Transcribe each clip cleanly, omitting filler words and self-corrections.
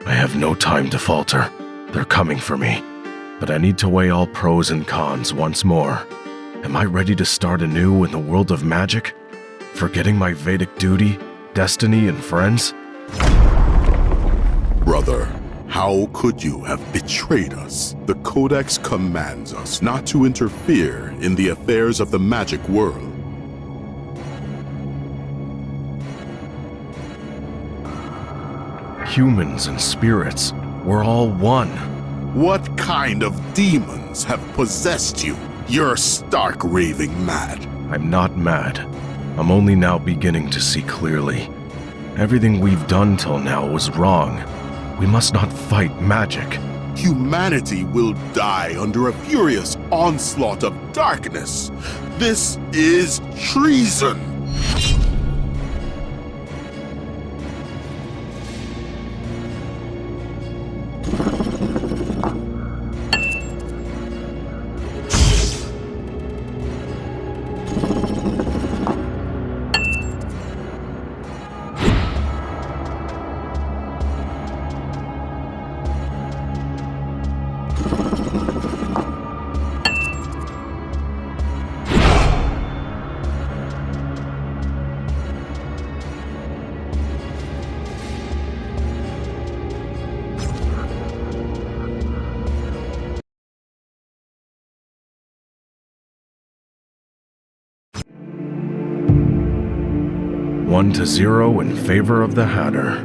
I have no time to falter. They're coming for me. But I need to weigh all pros and cons once more. Am I ready to start anew in the world of magic? Forgetting my Vedic duty, destiny, and friends? Brother, how could you have betrayed us? The Codex commands us not to interfere in the affairs of the magic world. Humans and spirits, we're all one. What kind of demons have possessed you? You're stark raving mad. I'm not mad. I'm only now beginning to see clearly. Everything we've done till now was wrong. We must not fight magic. Humanity will die under a furious onslaught of darkness. This is treason. One to 0 in favor of the Hatter.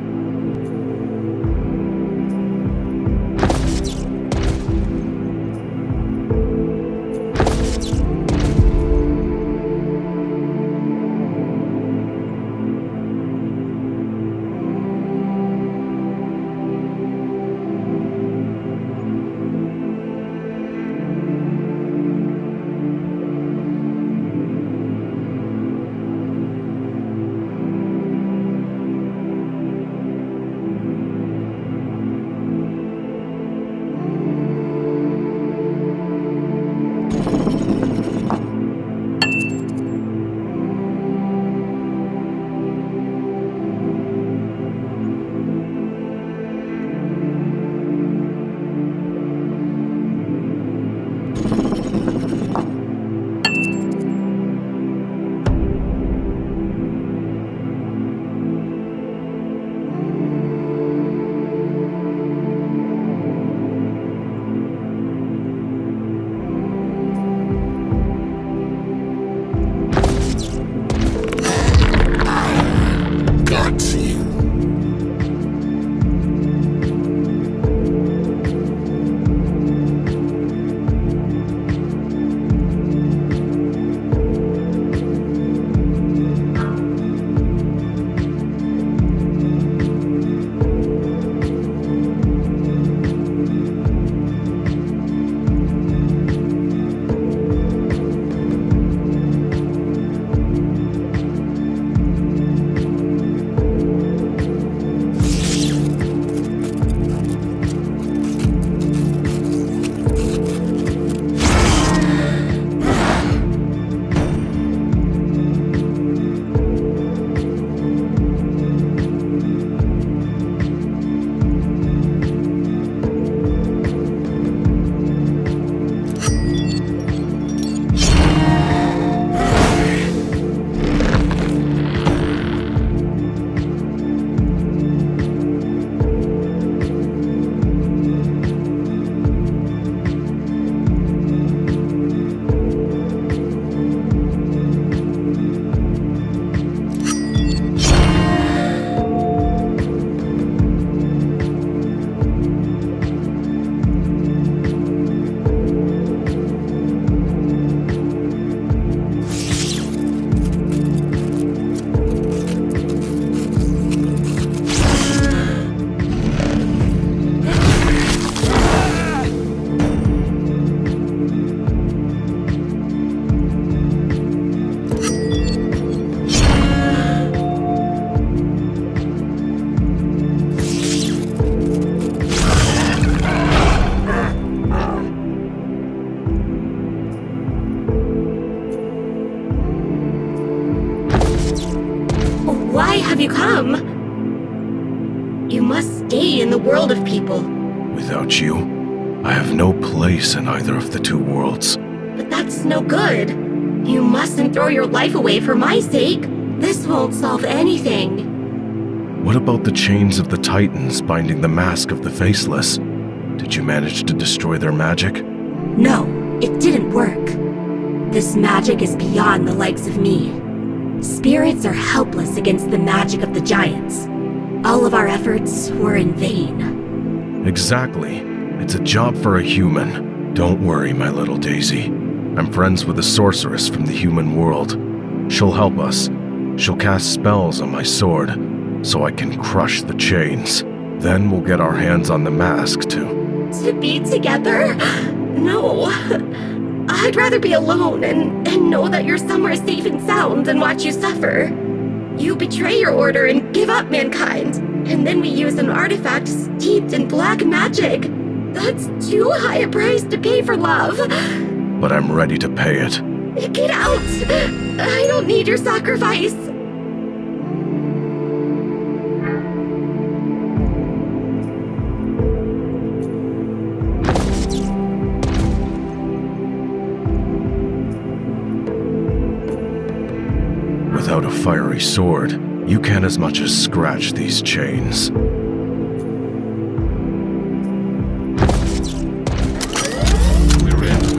Why have you come? You must stay in the world of people. Without you, I have no place in either of the two worlds. But that's no good. You mustn't throw your life away for my sake. This won't solve anything. What about the chains of the Titans binding the mask of the Faceless? Did you manage to destroy their magic? No, it didn't work. This magic is beyond the likes of me. Spirits are helpless against the magic of the giants. All of our efforts were in vain. Exactly. It's a job for a human. Don't worry, my little Daisy. I'm friends with a sorceress from the human world. She'll help us. She'll cast spells on my sword, so I can crush the chains. Then we'll get our hands on the mask, too. To be together? No. I'd rather be alone and know that you're somewhere safe and sound than watch you suffer. You betray your order and give up mankind, and then we use an artifact steeped in black magic. That's too high a price to pay for love. But I'm ready to pay it. Get out! I don't need your sacrifice. Without a fiery sword, you can't as much as scratch these chains. We're in.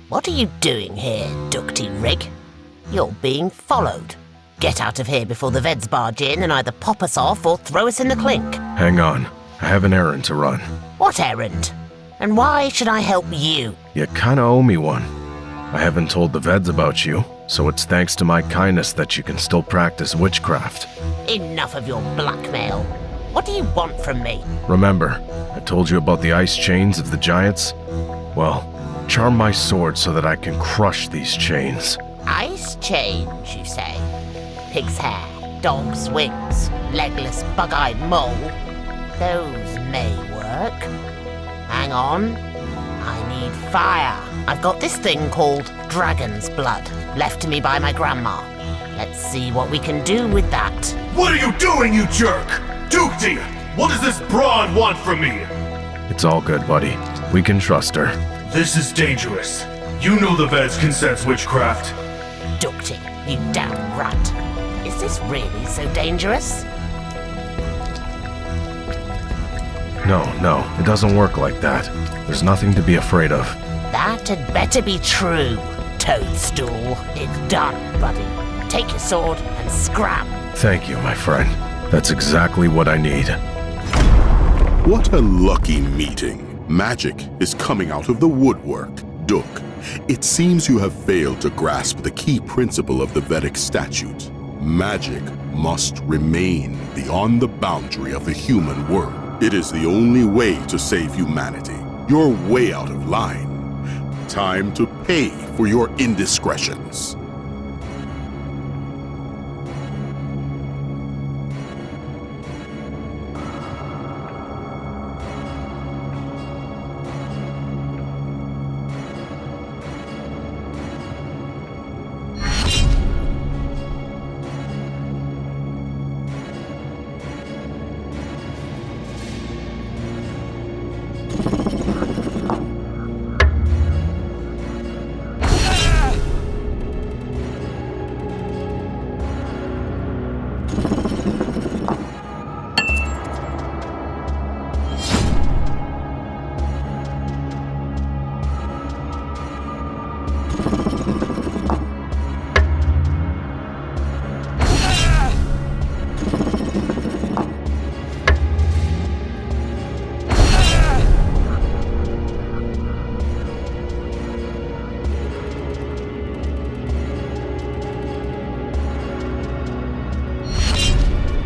What are you doing here, Ducty Rig? You're being followed. Get out of here before the Veds barge in and either pop us off or throw us in the clink. Hang on. I have an errand to run. What errand? And why should I help you? You kinda owe me one. I haven't told the Veds about you, so it's thanks to my kindness that you can still practice witchcraft. Enough of your blackmail. What do you want from me? Remember, I told you about the ice chains of the giants? Well, charm my sword so that I can crush these chains. Ice chains, you say? Pig's hair, dog's wings, legless, bug-eyed mole. Those may work. Hang on. I need fire. I've got this thing called dragon's blood, left to me by my grandma. Let's see what we can do with that. What are you doing, you jerk? Dukety, what does this broad want from me? It's all good, buddy. We can trust her. This is dangerous. You know the Veds can sense witchcraft. Ducty, you damn rat. Is this really so dangerous? No, it doesn't work like that. There's nothing to be afraid of. That had better be true, Toadstool. It's done, buddy. Take your sword and scram. Thank you, my friend. That's exactly what I need. What a lucky meeting. Magic is coming out of the woodwork. Duke, It seems you have failed to grasp the key principle of the Vedic statute. Magic must remain beyond the boundary of the human world. It is the only way to save humanity. You're way out of line. Time to pay for your indiscretions.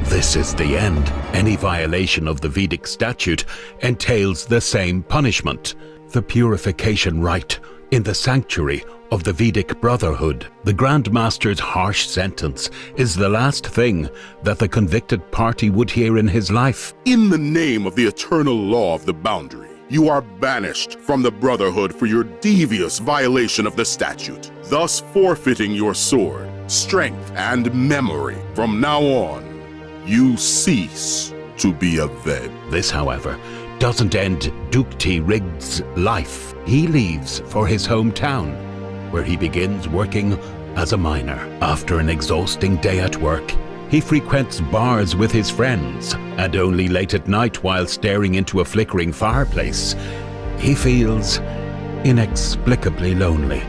This is the end. Any violation of the Vedic statute entails the same punishment. The purification rite in the sanctuary of the Vedic Brotherhood. The Grand Master's harsh sentence is the last thing that the convicted party would hear in his life. In the name of the eternal law of the boundary, you are banished from the Brotherhood for your devious violation of the statute, thus forfeiting your sword, strength, and memory. From now on, you cease to be a VED. This, however, doesn't end Dukti Rigd's life. He leaves for his hometown, where he begins working as a miner. After an exhausting day at work, he frequents bars with his friends, and only late at night, while staring into a flickering fireplace, he feels inexplicably lonely,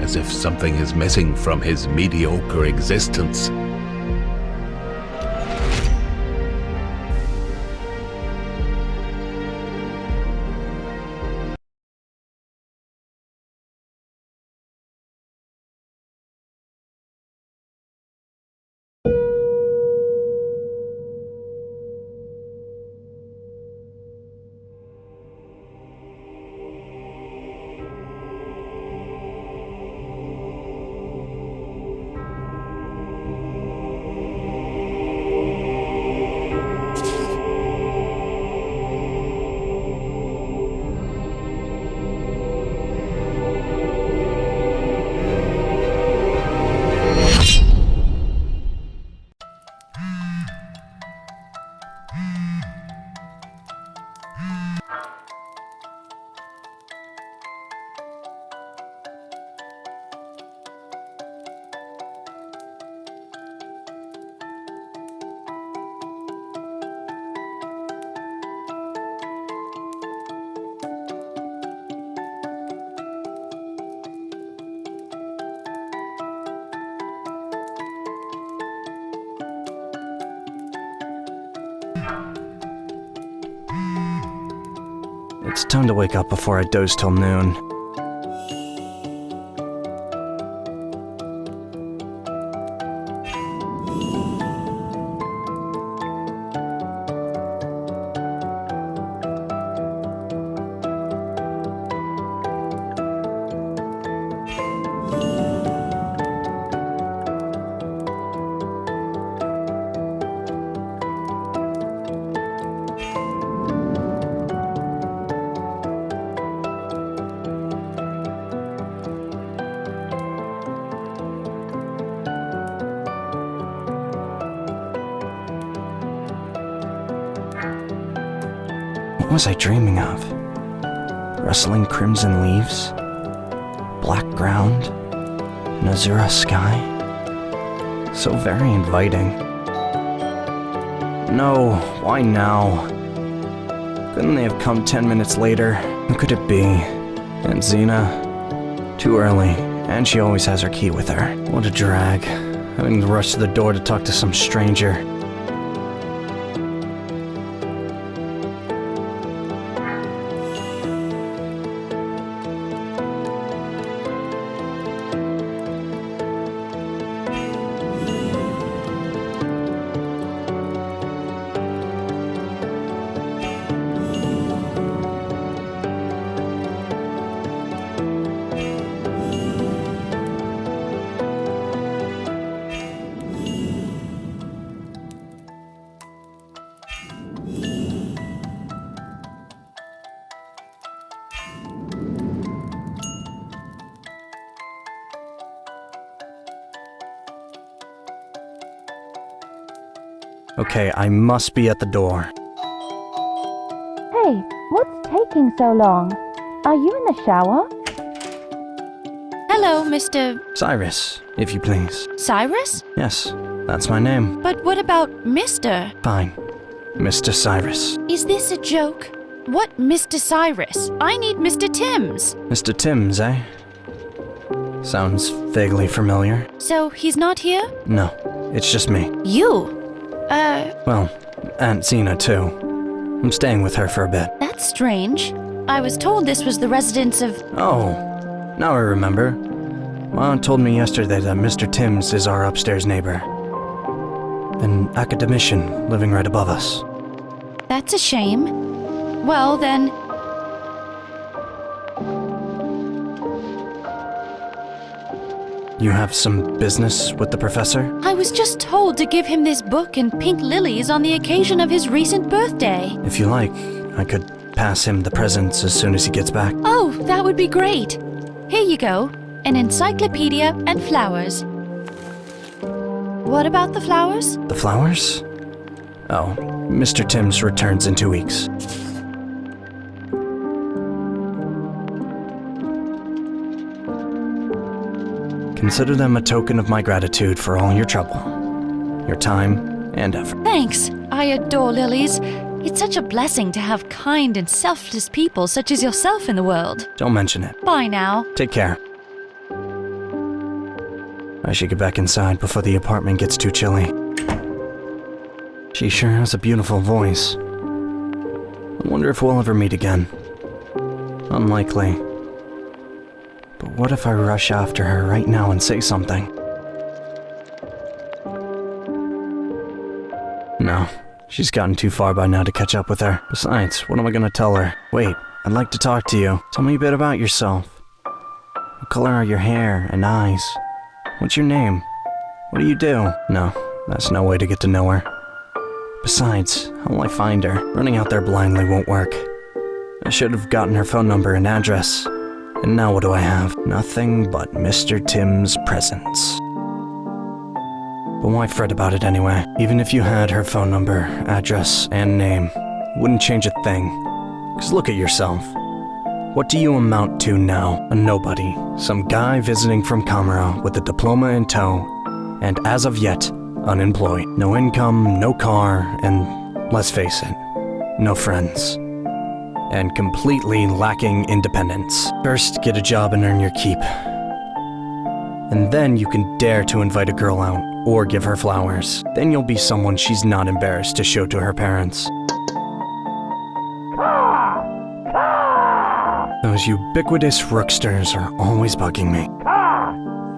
as if something is missing from his mediocre existence. It's time to wake up before I doze till noon. What was I dreaming of? Rustling crimson leaves, black ground, an azure sky. So very inviting. No, why now? Couldn't they have come 10 minutes later? Who could it be? Aunt Xena? Too early, and she always has her key with her. What a drag, having to rush to the door to talk to some stranger. Okay, I must be at the door. Hey, what's taking so long? Are you in the shower? Hello, Mr. Cyrus, if you please. Cyrus? Yes, that's my name. But what about Mr.? Fine. Mr. Cyrus. Is this a joke? What Mr. Cyrus? I need Mr. Timms. Mr. Timms, eh? Sounds vaguely familiar. So he's not here? No, it's just me. You? Well, Aunt Zena, too. I'm staying with her for a bit. That's strange. I was told this was the residence of... Oh, now I remember. Mom told me yesterday that Mr. Timms is our upstairs neighbor. An academician living right above us. That's a shame. Well, then... You have some business with the professor? I was just told to give him this book and pink lilies on the occasion of his recent birthday. If you like, I could pass him the presents as soon as he gets back. Oh, that would be great. Here you go. An encyclopedia and flowers. What about the flowers? The flowers? Oh, Mr. Timms returns in 2 weeks. Consider them a token of my gratitude for all your trouble, your time, and effort. Thanks. I adore lilies. It's such a blessing to have kind and selfless people such as yourself in the world. Don't mention it. Bye now. Take care. I should get back inside before the apartment gets too chilly. She sure has a beautiful voice. I wonder if we'll ever meet again. Unlikely. But what if I rush after her right now and say something? No, she's gotten too far by now to catch up with her. Besides, what am I gonna tell her? Wait, I'd like to talk to you. Tell me a bit about yourself. What color are your hair and eyes? What's your name? What do you do? No, that's no way to get to know her. Besides, how will I find her? Running out there blindly won't work. I should have gotten her phone number and address. And now what do I have? Nothing but Mr. Timms' presents. But why fret about it anyway? Even if you had her phone number, address, and name, wouldn't change a thing. 'Cause look at yourself. What do you amount to now? A nobody. Some guy visiting from Camera with a diploma in tow, and as of yet, unemployed. No income, no car, and let's face it, no friends. And completely lacking independence. First, get a job and earn your keep. And then you can dare to invite a girl out, or give her flowers. Then you'll be someone she's not embarrassed to show to her parents. Those ubiquitous rooksters are always bugging me.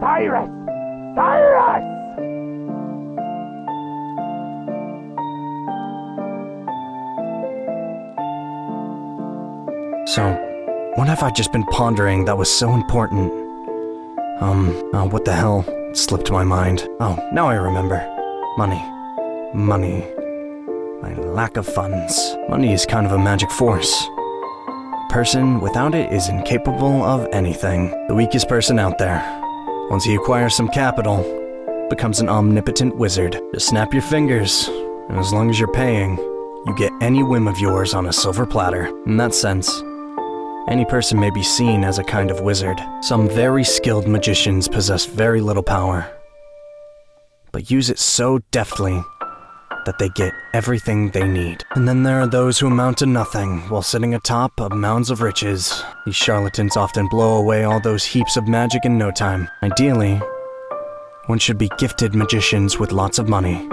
Cyrus! Cyrus! So, what have I just been pondering that was so important? What the hell? It slipped my mind. Oh, now I remember. Money. Money. My lack of funds. Money is kind of a magic force. A person without it is incapable of anything. The weakest person out there. Once he acquires some capital, becomes an omnipotent wizard. Just snap your fingers, and as long as you're paying, you get any whim of yours on a silver platter. In that sense, any person may be seen as a kind of wizard. Some very skilled magicians possess very little power, but use it so deftly that they get everything they need. And then there are those who amount to nothing while sitting atop of mounds of riches. These charlatans often blow away all those heaps of magic in no time. Ideally, one should be gifted magicians with lots of money.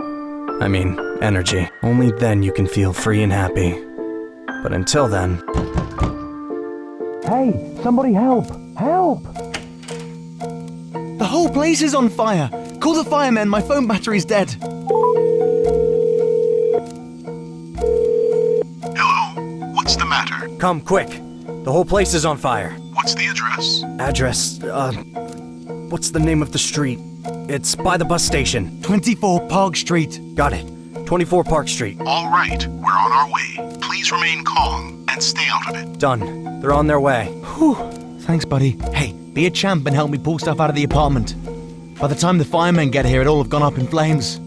I mean, energy. Only then you can feel free and happy. But until then... Hey, somebody help! Help! The whole place is on fire! Call the firemen, my phone battery's dead! Hello? What's the matter? Come, quick! The whole place is on fire. What's the address? What's the name of the street? It's by the bus station. 24 Park Street. Got it. 24 Park Street. All right, we're on our way. Please remain calm and stay out of it. Done. They're on their way. Whew. Thanks, buddy. Hey, be a champ and help me pull stuff out of the apartment. By the time the firemen get here, it'll all have gone up in flames.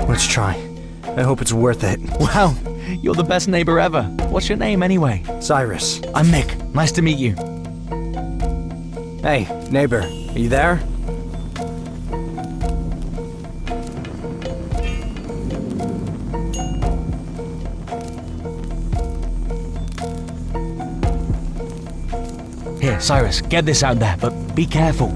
Let's try. I hope it's worth it. Wow, you're the best neighbor ever. What's your name anyway? Cyrus. I'm Nick. Nice to meet you. Hey, neighbor, are you there? Here, Cyrus, get this out there, but be careful.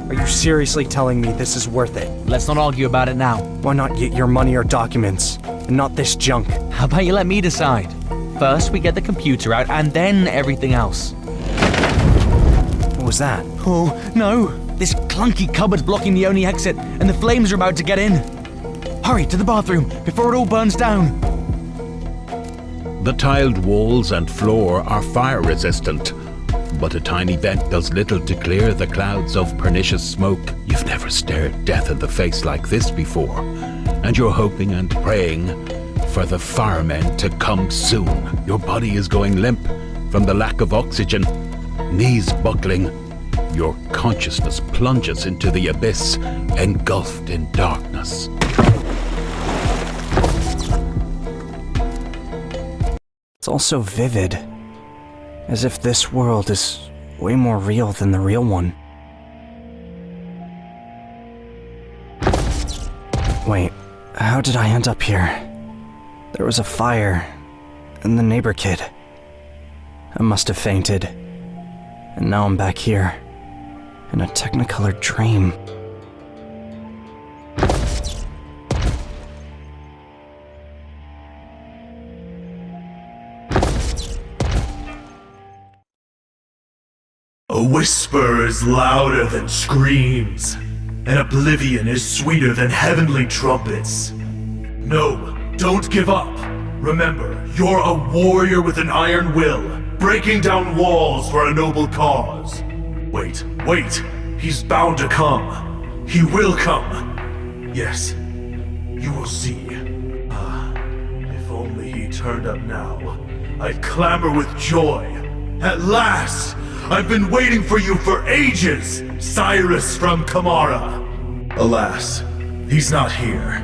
Are you seriously telling me this is worth it? Let's not argue about it now. Why not get your money or documents, and not this junk? How about you let me decide? First, we get the computer out, and then everything else. What was that? Oh, no! This clunky cupboard's blocking the only exit, and the flames are about to get in. Hurry, to the bathroom, before it all burns down. The tiled walls and floor are fire resistant, but a tiny vent does little to clear the clouds of pernicious smoke. You've never stared death in the face like this before, and you're hoping and praying for the firemen to come soon. Your body is going limp from the lack of oxygen, knees buckling. Your consciousness plunges into the abyss, engulfed in darkness. It's all so vivid, as if this world is way more real than the real one. Wait, how did I end up here? There was a fire, and the neighbor kid. I must have fainted, and now I'm back here, in a technicolor dream. A whisper is louder than screams, and oblivion is sweeter than heavenly trumpets. No, don't give up. Remember, you're a warrior with an iron will, breaking down walls for a noble cause. Wait, he's bound to come. He will come. Yes, you will see. If only he turned up now, I'd clamor with joy. At last! I've been waiting for you for ages, Cyrus from Kamara. Alas, he's not here.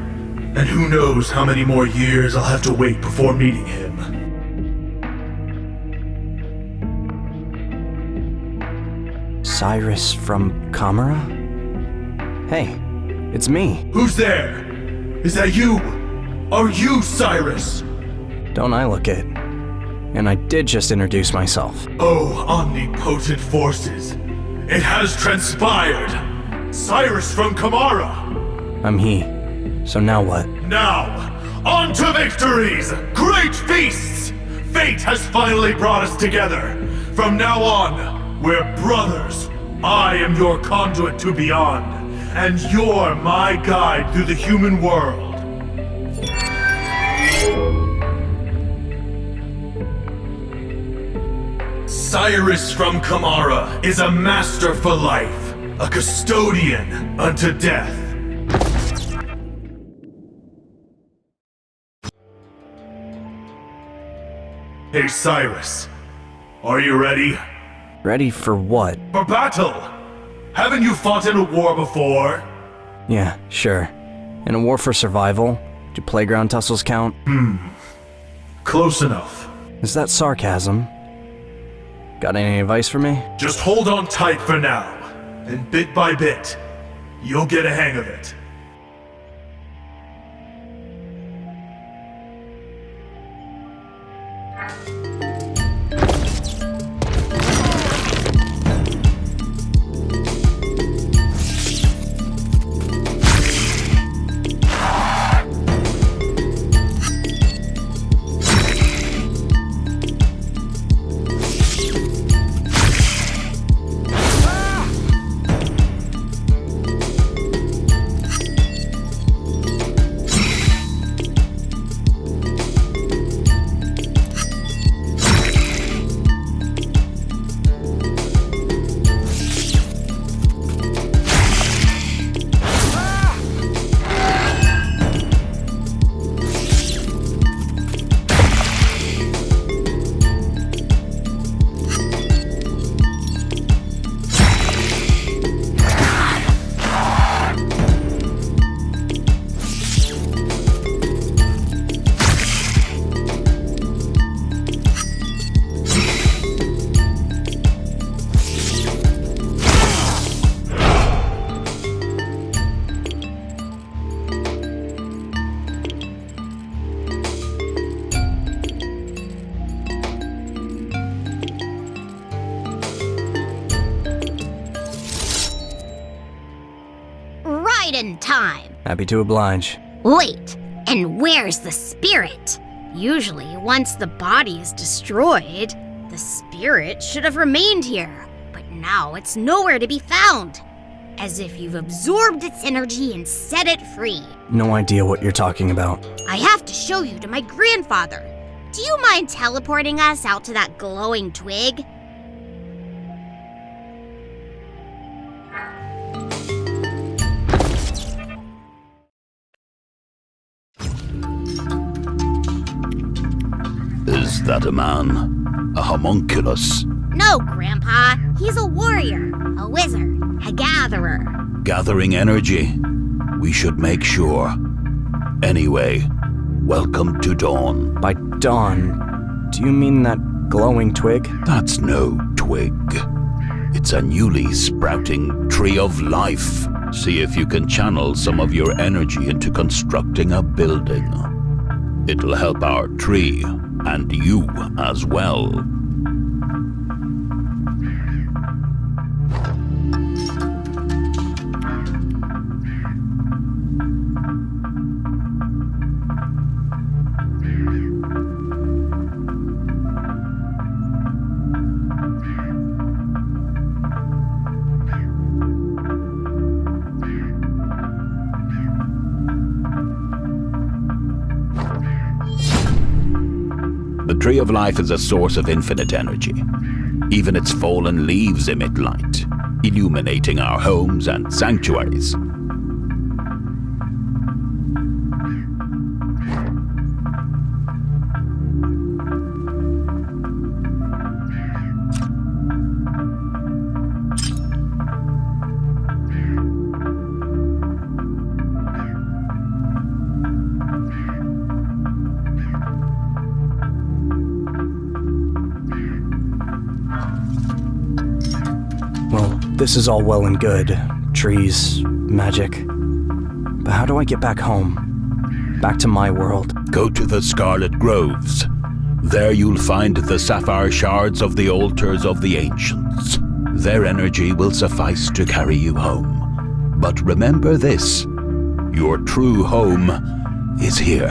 And who knows how many more years I'll have to wait before meeting him. Cyrus from Kamara? Hey, it's me. Who's there? Is that you? Are you Cyrus? Don't I look it? And I did just introduce myself. Oh, omnipotent forces. It has transpired. Cyrus from Kamara. I'm he. So now what? Now, on to victories! Great feasts! Fate has finally brought us together. From now on, we're brothers. I am your conduit to beyond, and you're my guide through the human world. Cyrus from Kamara is a master for life, a custodian unto death. Hey Cyrus, are you ready? Ready for what? For battle! Haven't you fought in a war before? Yeah, sure. In a war for survival? Do playground tussles count? Close enough. Is that sarcasm? Got any advice for me? Just hold on tight for now, and bit by bit, you'll get a hang of it. right in time. Happy to oblige. Wait, and where's the spirit? Usually, once the body is destroyed, the spirit should have remained here, but now it's nowhere to be found. As if you've absorbed its energy and set it free. No idea what you're talking about. I have to show you to my grandfather. Do you mind teleporting us out to that glowing twig? Is that a man? A homunculus? No, Grandpa. He's a warrior, a wizard, a gatherer. Gathering energy? We should make sure. Anyway, welcome to Dawn. By dawn, do you mean that glowing twig? That's no twig. It's a newly sprouting tree of life. See if you can channel some of your energy into constructing a building. It'll help our tree, and you as well. The Tree of Life is a source of infinite energy. Even its fallen leaves emit light, illuminating our homes and sanctuaries. This is all well and good. Trees, magic. But how do I get back home? Back to my world? Go to the Scarlet Groves. There you'll find the sapphire shards of the altars of the ancients. Their energy will suffice to carry you home. But remember this, your true home is here.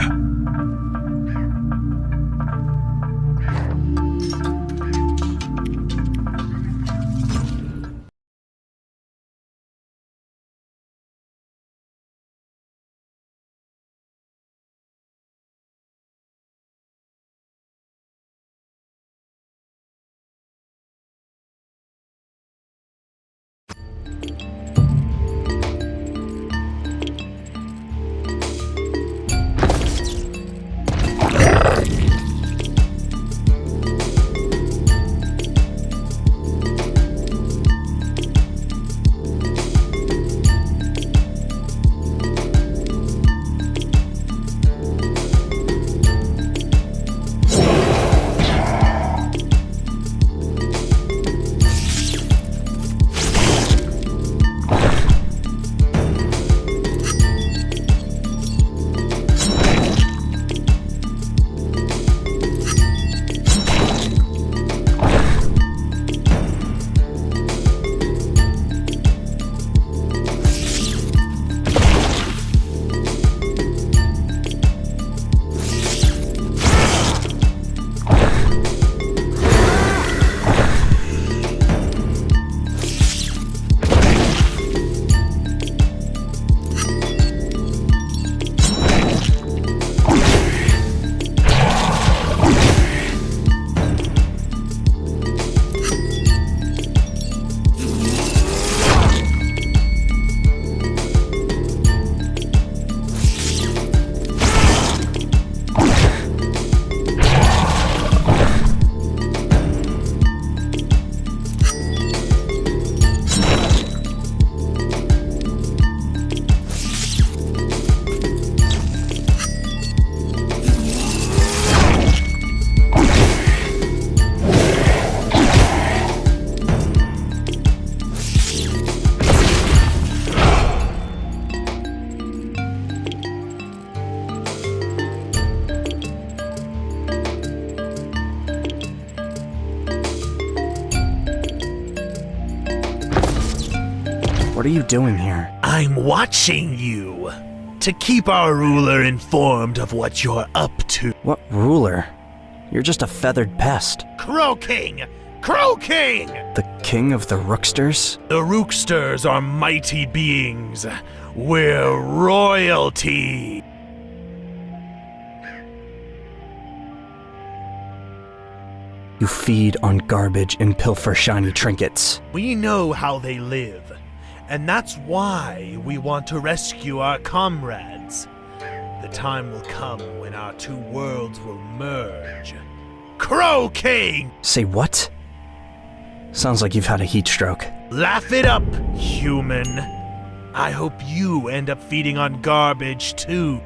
What are you doing here? I'm watching you to keep our ruler informed of what you're up to. What ruler? You're just a feathered pest. Crow King! Crow King! The king of the Rooksters? The Rooksters are mighty beings. We're royalty. You feed on garbage and pilfer shiny trinkets. We know how they live, and that's why we want to rescue our comrades. The time will come when our two worlds will merge. Crow King! Say what? Sounds like you've had a heat stroke. Laugh it up, human. I hope you end up feeding on garbage too.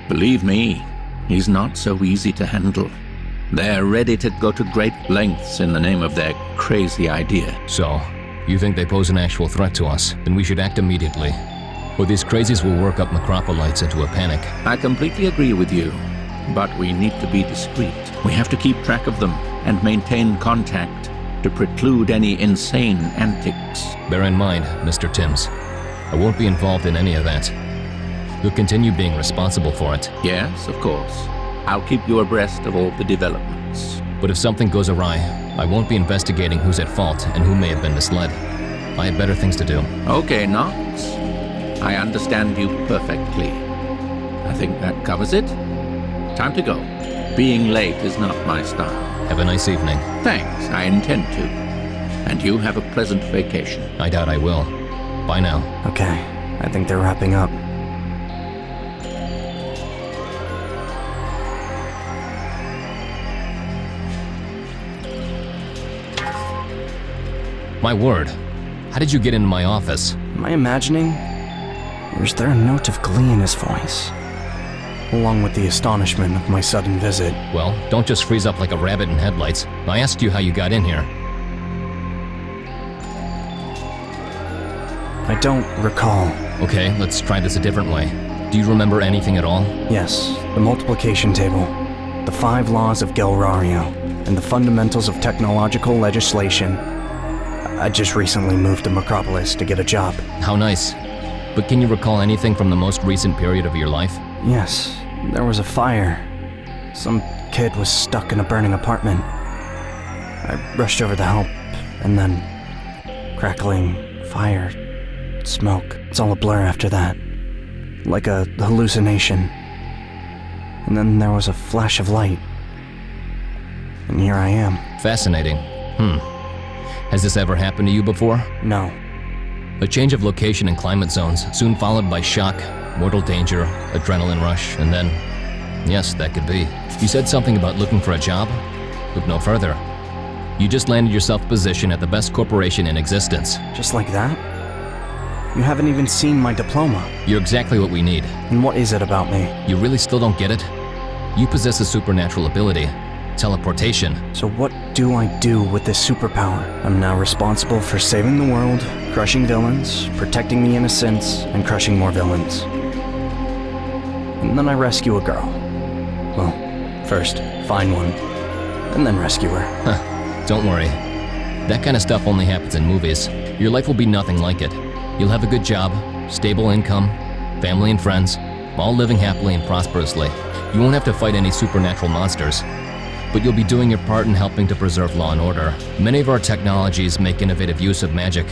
Believe me, he's not so easy to handle. They're ready to go to great lengths in the name of their crazy idea. So, you think they pose an actual threat to us? Then we should act immediately. Or these crazies will work up Necropolites into a panic. I completely agree with you, but we need to be discreet. We have to keep track of them and maintain contact to preclude any insane antics. Bear in mind, Mr. Timms, I won't be involved in any of that. You'll continue being responsible for it. Yes, of course. I'll keep you abreast of all the developments. But if something goes awry, I won't be investigating who's at fault and who may have been misled. I have better things to do. Okay, Knox. I understand you perfectly. I think that covers it. Time to go. Being late is not my style. Have a nice evening. Thanks, I intend to. And you have a pleasant vacation. I doubt I will. Bye now. Okay, I think they're wrapping up. My word. How did you get into my office? Am I imagining? Or is there a note of glee in his voice? Along with the astonishment of my sudden visit. Well, don't just freeze up like a rabbit in headlights. I asked you how you got in here. I don't recall. Okay, let's try this a different way. Do you remember anything at all? Yes, the multiplication table, the 5 laws of Gelrario, and the fundamentals of technological legislation. I just recently moved to Macropolis to get a job. How nice. But can you recall anything from the most recent period of your life? Yes, there was a fire. Some kid was stuck in a burning apartment. I rushed over to help, and then crackling, fire, smoke. It's all a blur after that. Like a hallucination. And then there was a flash of light. And here I am. Fascinating. Has this ever happened to you before? No. A change of location and climate zones, soon followed by shock, mortal danger, adrenaline rush, and then... Yes, that could be. You said something about looking for a job? Look no further. You just landed yourself a position at the best corporation in existence. Just like that? You haven't even seen my diploma. You're exactly what we need. And what is it about me? You really still don't get it? You possess a supernatural ability. Teleportation. So what do I do with this superpower? I'm now responsible for saving the world, crushing villains, protecting the innocents, and crushing more villains. And then I rescue a girl. Well, first, find one, and then rescue her. Don't worry. That kind of stuff only happens in movies. Your life will be nothing like it. You'll have a good job, stable income, family and friends, all living happily and prosperously. You won't have to fight any supernatural monsters, but you'll be doing your part in helping to preserve law and order. Many of our technologies make innovative use of magic.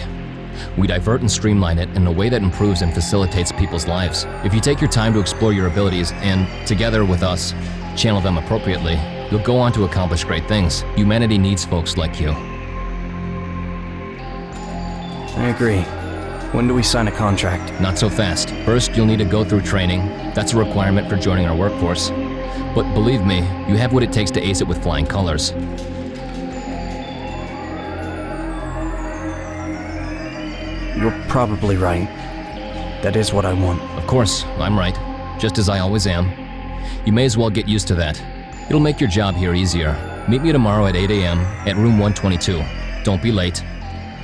We divert and streamline it in a way that improves and facilitates people's lives. If you take your time to explore your abilities and, together with us, channel them appropriately, you'll go on to accomplish great things. Humanity needs folks like you. I agree. When do we sign a contract? Not so fast. First, you'll need to go through training. That's a requirement for joining our workforce. But believe me, you have what it takes to ace it with flying colors. You're probably right. That is what I want. Of course, I'm right. Just as I always am. You may as well get used to that. It'll make your job here easier. Meet me tomorrow at 8 a.m. at room 122. Don't be late.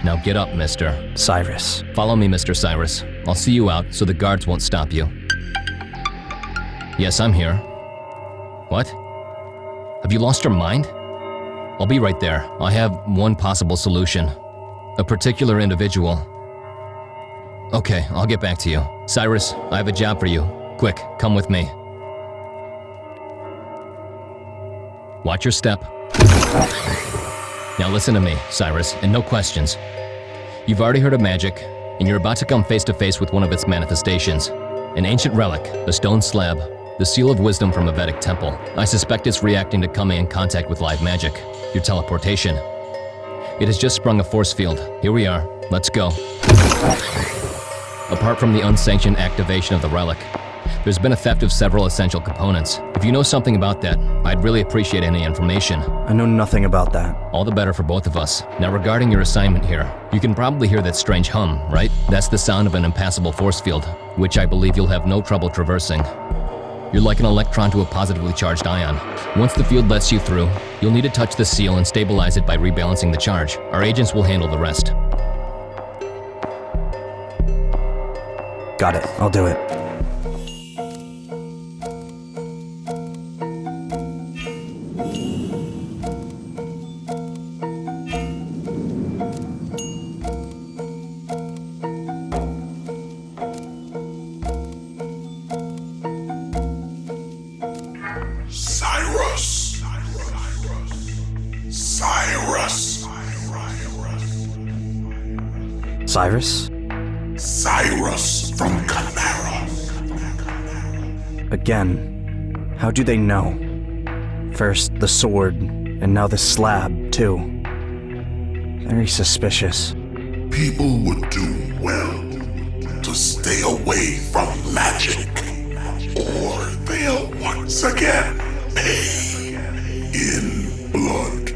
Now get up, Mr. Cyrus. Follow me, Mr. Cyrus. I'll see you out so the guards won't stop you. Yes, I'm here. What? Have you lost your mind? I'll be right there. I have one possible solution. A particular individual. Okay, I'll get back to you. Cyrus, I have a job for you. Quick, come with me. Watch your step. Now listen to me, Cyrus, and no questions. You've already heard of magic, and you're about to come face to face with one of its manifestations. An ancient relic, a stone slab, the seal of wisdom from a Vedic temple. I suspect it's reacting to coming in contact with live magic, your teleportation. It has just sprung a force field. Here we are. Let's go. Apart from the unsanctioned activation of the relic, there's been a theft of several essential components. If you know something about that, I'd really appreciate any information. I know nothing about that. All the better for both of us. Now regarding your assignment here, you can probably hear that strange hum, right? That's the sound of an impassable force field, which I believe you'll have no trouble traversing. You're like an electron to a positively charged ion. Once the field lets you through, you'll need to touch the seal and stabilize it by rebalancing the charge. Our agents will handle the rest. Got it. I'll do it. Cyrus? Cyrus from Chimera. Again, how do they know? First the sword, and now the slab, too. Very suspicious. People would do well to stay away from magic, or they'll once again pay in blood.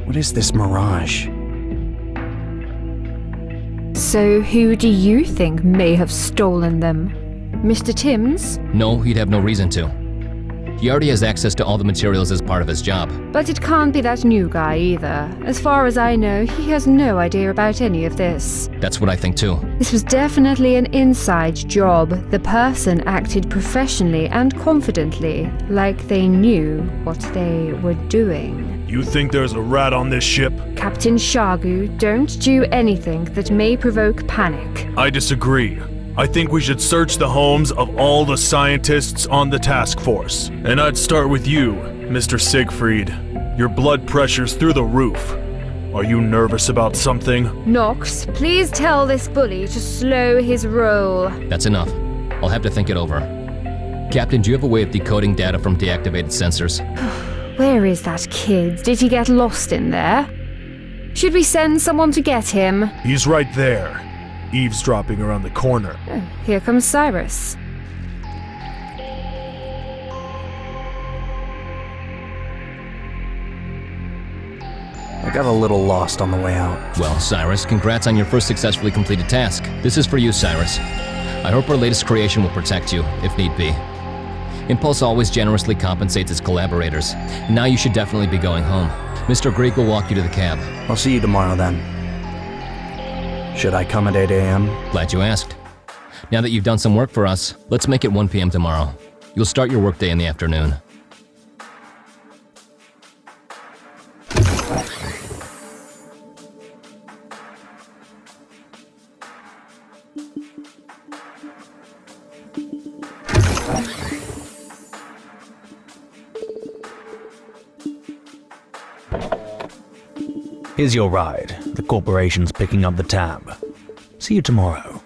What is this mirage? So who do you think may have stolen them? Mr. Timms? No, he'd have no reason to. He already has access to all the materials as part of his job. But it can't be that new guy either. As far as I know, he has no idea about any of this. That's what I think too. This was definitely an inside job. The person acted professionally and confidently, like they knew what they were doing. You think there's a rat on this ship? Captain Shagu, don't do anything that may provoke panic. I disagree. I think we should search the homes of all the scientists on the task force. And I'd start with you, Mr. Siegfried. Your blood pressure's through the roof. Are you nervous about something? Nox, please tell this bully to slow his roll. That's enough. I'll have to think it over. Captain, do you have a way of decoding data from deactivated sensors? Where is that kid? Did he get lost in there? Should we send someone to get him? He's right there, eavesdropping around the corner. Oh, here comes Cyrus. I got a little lost on the way out. Well, Cyrus, congrats on your first successfully completed task. This is for you, Cyrus. I hope our latest creation will protect you, if need be. Impulse always generously compensates its collaborators. And now you should definitely be going home. Mr. Greek will walk you to the cab. I'll see you tomorrow then. Should I come at 8 a.m.? Glad you asked. Now that you've done some work for us, let's make it 1 p.m. tomorrow. You'll start your workday in the afternoon. Here's your ride. The corporation's picking up the tab. See you tomorrow.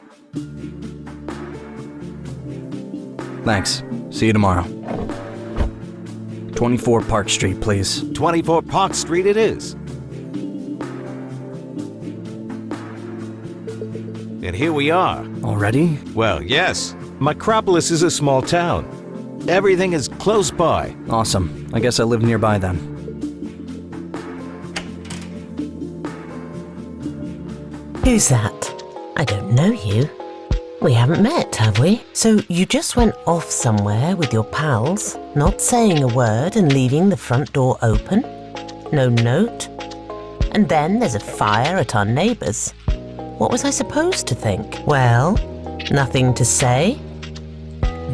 Thanks. See you tomorrow. 24 Park Street, please. 24 Park Street it is. And here we are. Already? Well, yes. Micropolis is a small town. Everything is close by. Awesome. I guess I live nearby then. Who's that? I don't know you. We haven't met, have we? So you just went off somewhere with your pals, not saying a word and leaving the front door open? No note? And then there's a fire at our neighbour's. What was I supposed to think? Well, nothing to say?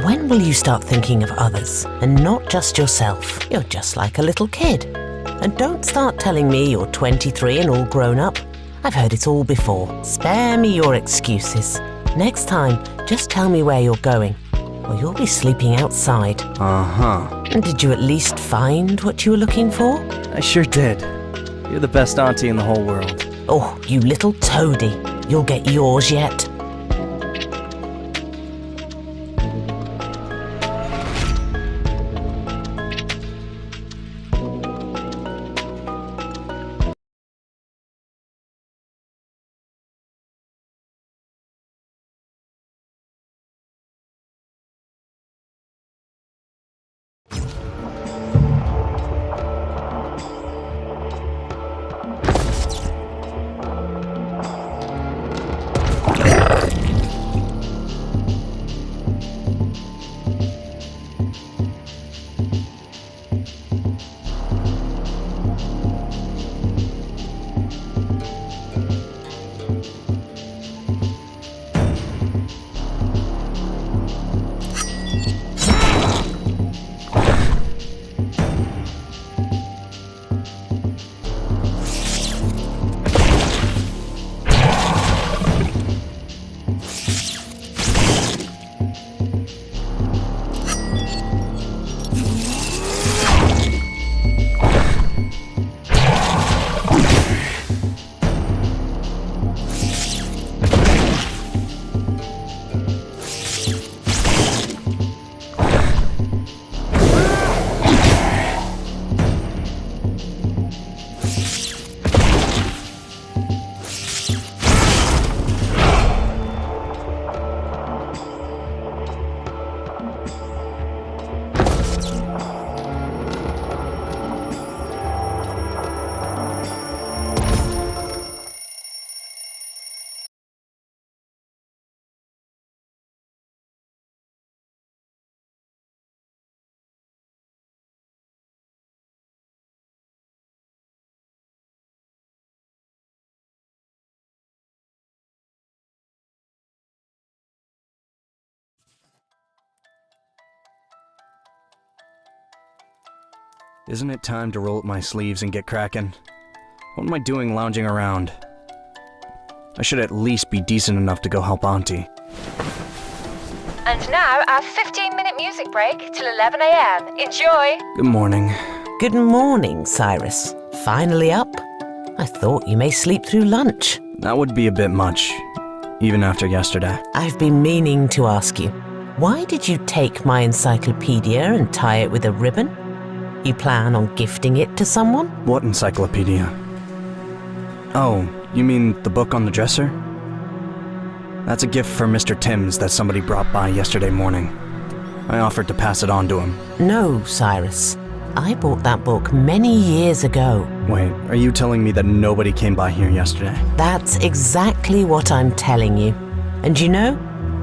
When will you start thinking of others and not just yourself? You're just like a little kid. And don't start telling me you're 23 and all grown up. I've heard it all before. Spare me your excuses. Next time, just tell me where you're going, or you'll be sleeping outside. Uh-huh. And did you at least find what you were looking for? I sure did. You're the best auntie in the whole world. Oh, you little toady. You'll get yours yet. Isn't it time to roll up my sleeves and get cracking? What am I doing lounging around? I should at least be decent enough to go help Auntie. And now our 15-minute music break till 11 a.m. Enjoy! Good morning. Good morning, Cyrus. Finally up? I thought you may sleep through lunch. That would be a bit much, even after yesterday. I've been meaning to ask you, why did you take my encyclopedia and tie it with a ribbon? You plan on gifting it to someone? What encyclopedia? Oh, you mean the book on the dresser? That's a gift for Mr. Timms that somebody brought by yesterday morning. I offered to pass it on to him. No, Cyrus. I bought that book many years ago. Wait, are you telling me that nobody came by here yesterday? That's exactly what I'm telling you. And you know,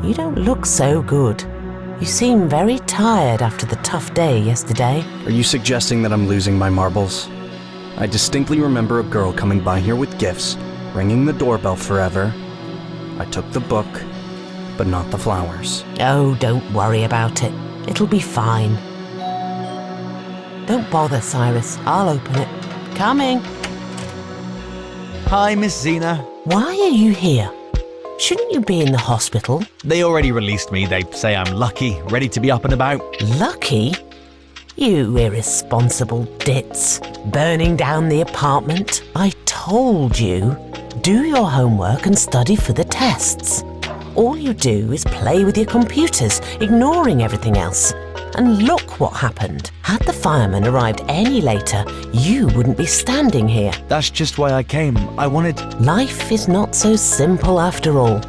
you don't look so good. You seem very tired after the tough day yesterday. Are you suggesting that I'm losing my marbles? I distinctly remember a girl coming by here with gifts, ringing the doorbell forever. I took the book, but not the flowers. Oh, don't worry about it. It'll be fine. Don't bother, Cyrus. I'll open it. Coming. Hi, Miss Zena. Why are you here? Shouldn't you be in the hospital? They already released me. They say I'm lucky, ready to be up and about. Lucky? You irresponsible ditz. Burning down the apartment. I told you. Do your homework and study for the tests. All you do is play with your computers, ignoring everything else. And look what happened. Had the firemen arrived any later, you wouldn't be standing here. That's just why I came. I wanted... Life is not so simple after all.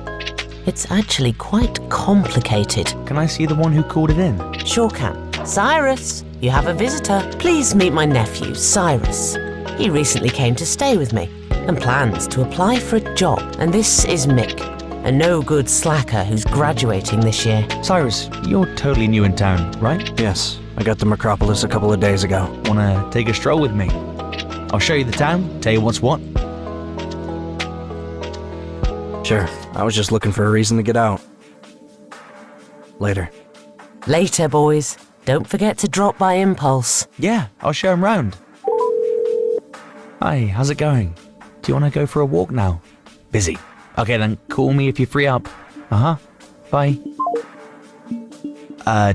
It's actually quite complicated. Can I see the one who called it in? Sure can. Cyrus, you have a visitor. Please meet my nephew, Cyrus. He recently came to stay with me and plans to apply for a job. And this is Mick, a no-good slacker who's graduating this year. Cyrus, you're totally new in town, right? Yes, I got to Macropolis a couple of days ago. Wanna take a stroll with me? I'll show you the town, tell you what's what. Sure, I was just looking for a reason to get out. Later. Later, boys. Don't forget to drop by Impulse. Yeah, I'll show him round. Hi, how's it going? Do you want to go for a walk now? Busy. Okay then, call me if you're free up. Bye.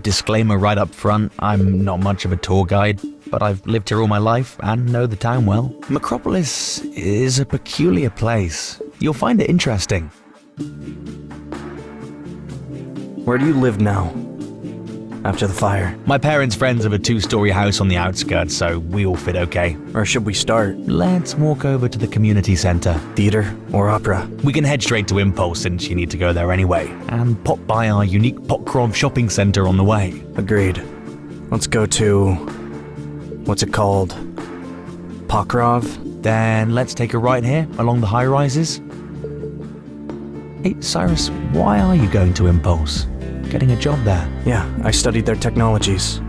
Disclaimer right up front, I'm not much of a tour guide, but I've lived here all my life and know the town well. Macropolis is a peculiar place. You'll find it interesting. Where do you live now? After the fire? My parents' friends have a 2-story house on the outskirts, so we all fit okay. Where should we start? Let's walk over to the community center. Theater or opera? We can head straight to Impulse since you need to go there anyway, and pop by our unique Pokrov shopping center on the way. Agreed. Let's go to... what's it called? Pokrov? Then let's take a right here, along the high-rises. Hey, Cyrus, why are you going to Impulse? Getting a job there? Yeah, I studied their technologies.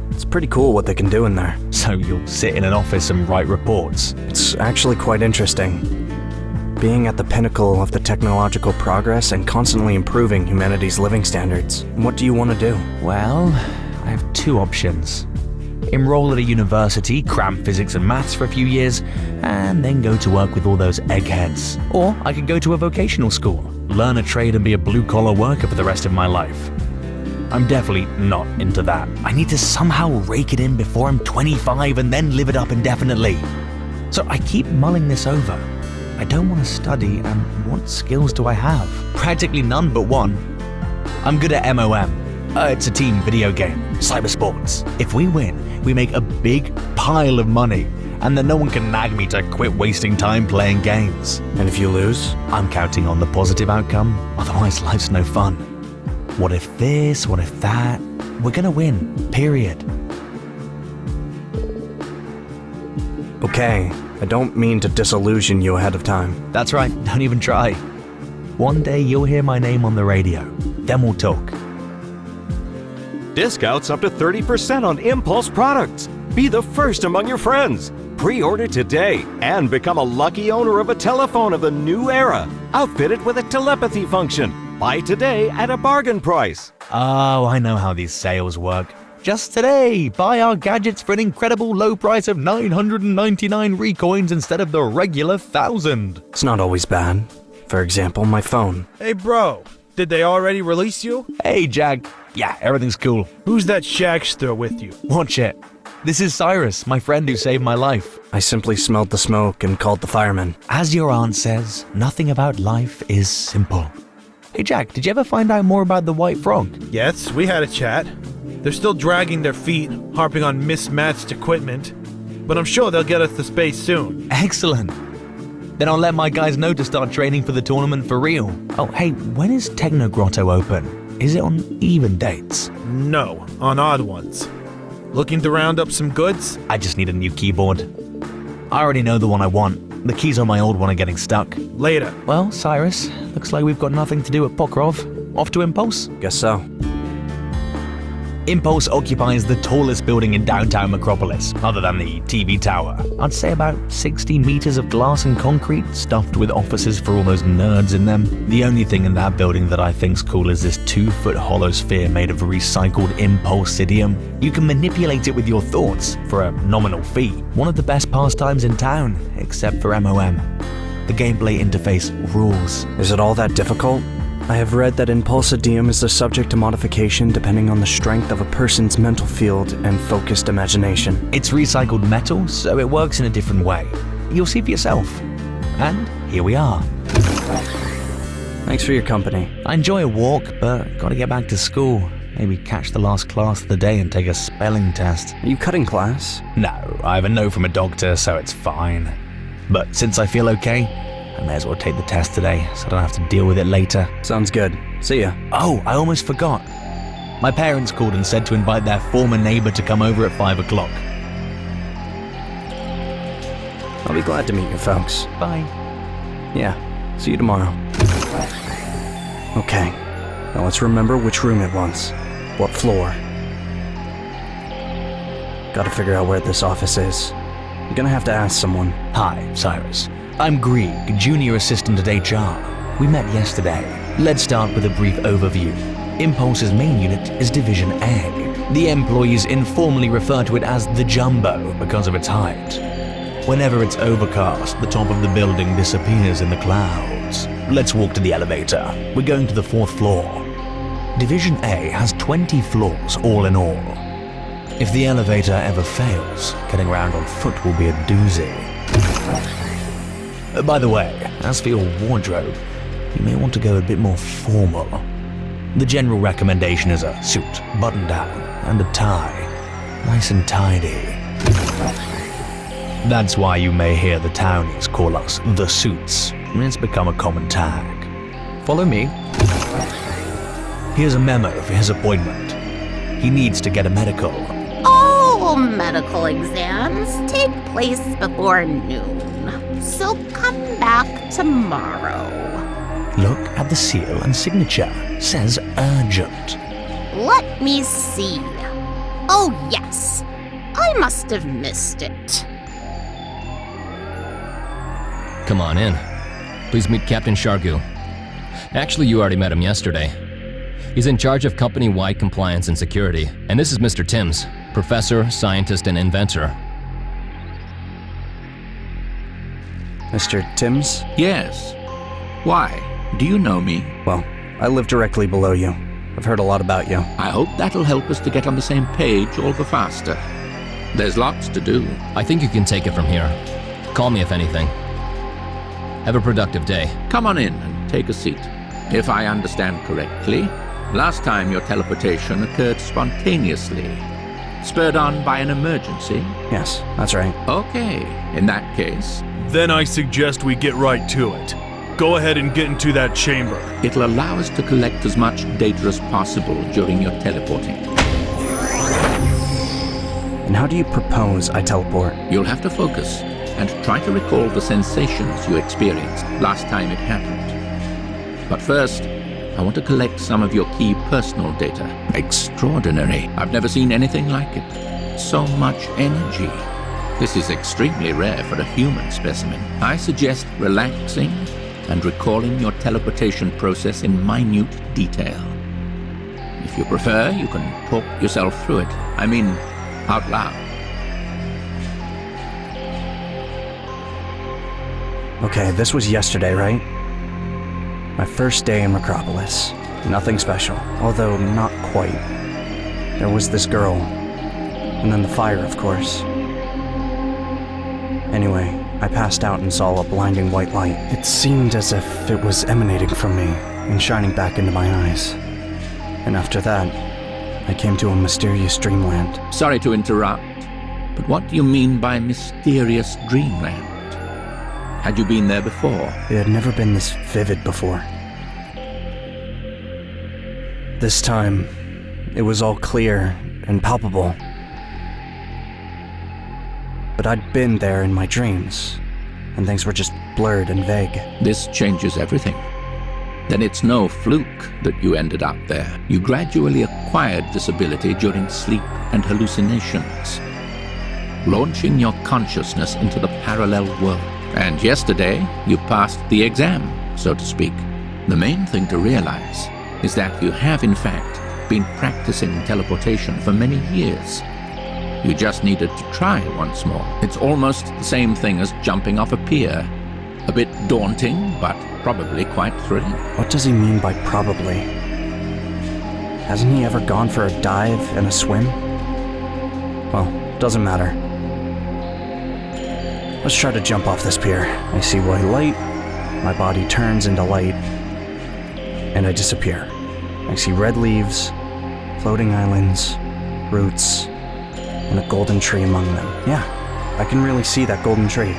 It's pretty cool what they can do in there. So you'll sit in an office and write reports? It's actually quite interesting. Being at the pinnacle of the technological progress and constantly improving humanity's living standards. What do you want to do? Well, I have 2 options. Enroll at a university, cram physics and maths for a few years, and then go to work with all those eggheads. Or I could go to a vocational school, learn a trade and be a blue-collar worker for the rest of my life. I'm definitely not into that. I need to somehow rake it in before I'm 25 and then live it up indefinitely. So I keep mulling this over. I don't want to study, and what skills do I have? Practically none but one. I'm good at MOM. It's a team video game, cybersports. If we win, we make a big pile of money, and then no one can nag me to quit wasting time playing games. And if you lose? I'm counting on the positive outcome, otherwise life's no fun. What if this, what if that? We're gonna win, period. Okay, I don't mean to disillusion you ahead of time. That's right, don't even try. One day you'll hear my name on the radio, then we'll talk. Discounts up to 30% on Impulse products. Be the first among your friends. Pre-order today and become a lucky owner of a telephone of the new era, outfitted with a telepathy function. Buy today at a bargain price. Oh, I know how these sales work. Just today, buy our gadgets for an incredible low price of 999 recoins instead of the regular 1,000. It's not always bad. For example, my phone. Hey bro, Did they already release you? Hey, Jack. Yeah, everything's cool. Who's that shagster with you? Watch it. This is Cyrus, my friend who saved my life. I simply smelled the smoke and called the firemen. As your aunt says, nothing about life is simple. Hey, Jack, did you ever find out more about the White Frog? Yes, we had a chat. They're still dragging their feet, harping on mismatched equipment. But I'm sure they'll get us to space soon. Excellent. Then I'll let my guys know to start training for the tournament for real. Oh, hey, when is Techno Grotto open? Is it on even dates? No, on odd ones. Looking to round up some goods? I just need a new keyboard. I already know the one I want. The keys on my old one are getting stuck. Later. Well, Cyrus, looks like we've got nothing to do at Pokrov. Off to Impulse? Guess so. Impulse occupies the tallest building in downtown Metropolis, other than the TV tower. I'd say about 60 meters of glass and concrete, stuffed with offices for all those nerds in them. The only thing in that building that I think's cool is this 2-foot hollow sphere made of recycled impulsidium. You can manipulate it with your thoughts for a nominal fee. One of the best pastimes in town, except for MOM. The gameplay interface rules. Is it all that difficult? I have read that impulsidium is the subject to modification depending on the strength of a person's mental field and focused imagination. It's recycled metal, so it works in a different way. You'll see for yourself. And here we are. Thanks for your company. I enjoy a walk, but gotta get back to school. Maybe catch the last class of the day and take a spelling test. Are you cutting class? No, I have a note from a doctor, so it's fine. But since I feel okay, I may as well take the test today, so I don't have to deal with it later. Sounds good. See ya. Oh, I almost forgot. My parents called and said to invite their former neighbor to come over at 5 o'clock. I'll be glad to meet your folks. Bye. Yeah, see you tomorrow. Okay, now let's remember which room it was. What floor. Gotta figure out where this office is. I'm gonna have to ask someone. Hi, Cyrus. I'm Grieg, Junior Assistant at HR. We met yesterday. Let's start with a brief overview. Impulse's main unit is Division A. The employees informally refer to it as the Jumbo because of its height. Whenever it's overcast, the top of the building disappears in the clouds. Let's walk to the elevator. We're going to the 4th floor. Division A has 20 floors all in all. If the elevator ever fails, getting around on foot will be a doozy. By the way, as for your wardrobe, you may want to go a bit more formal. The general recommendation is a suit, button down, and a tie. Nice and tidy. That's why you may hear the townies call us the Suits. It's become a common tag. Follow me. Here's a memo for his appointment. He needs to get a medical. All medical exams take place before noon, so come back tomorrow. Look at the seal and signature. Says urgent. Let me see. Oh yes, I must have missed it. Come on in. Please meet Captain Shargu. Actually, you already met him yesterday. He's in charge of company-wide compliance and security. And this is Mr. Timms, professor, scientist, and inventor. Mr. Timms? Yes. Why? Do you know me? Well, I live directly below you. I've heard a lot about you. I hope that'll help us to get on the same page all the faster. There's lots to do. I think you can take it from here. Call me if anything. Have a productive day. Come on in and take a seat. If I understand correctly, last time your teleportation occurred spontaneously, spurred on by an emergency? Yes, that's right. Okay, in that case... Then I suggest we get right to it. Go ahead and get into that chamber. It'll allow us to collect as much data as possible during your teleporting. And how do you propose I teleport? You'll have to focus and try to recall the sensations you experienced last time it happened. But first, I want to collect some of your key personal data. Extraordinary. I've never seen anything like it. So much energy. This is extremely rare for a human specimen. I suggest relaxing and recalling your teleportation process in minute detail. If you prefer, you can talk yourself through it. I mean, out loud. Okay, this was yesterday, right? My first day in Metropolis. Nothing special, although not quite. There was this girl, and then the fire, of course. Anyway, I passed out and saw a blinding white light. It seemed as if it was emanating from me and shining back into my eyes. And after that, I came to a mysterious dreamland. Sorry to interrupt, but what do you mean by mysterious dreamland? Had you been there before? It had never been this vivid before. This time, it was all clear and palpable. But I'd been there in my dreams, and things were just blurred and vague. This changes everything. Then it's no fluke that you ended up there. You gradually acquired this ability during sleep and hallucinations, launching your consciousness into the parallel world. And yesterday, you passed the exam, so to speak. The main thing to realize is that you have, in fact, been practicing teleportation for many years. You just needed to try once more. It's almost the same thing as jumping off a pier. A bit daunting, but probably quite thrilling. What does he mean by probably? Hasn't he ever gone for a dive and a swim? Well, doesn't matter. Let's try to jump off this pier. I see white light, my body turns into light, and I disappear. I see red leaves, floating islands, roots, and a golden tree among them. Yeah, I can really see that golden tree.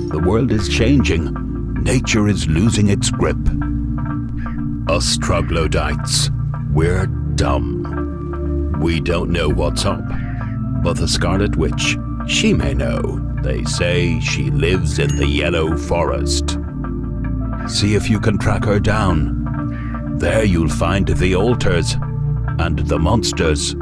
The world is changing. Nature is losing its grip. Us troglodytes, we're dumb. We don't know what's up. But the Scarlet Witch, she may know. They say she lives in the Yellow Forest. See if you can track her down. There you'll find the altars and the monsters.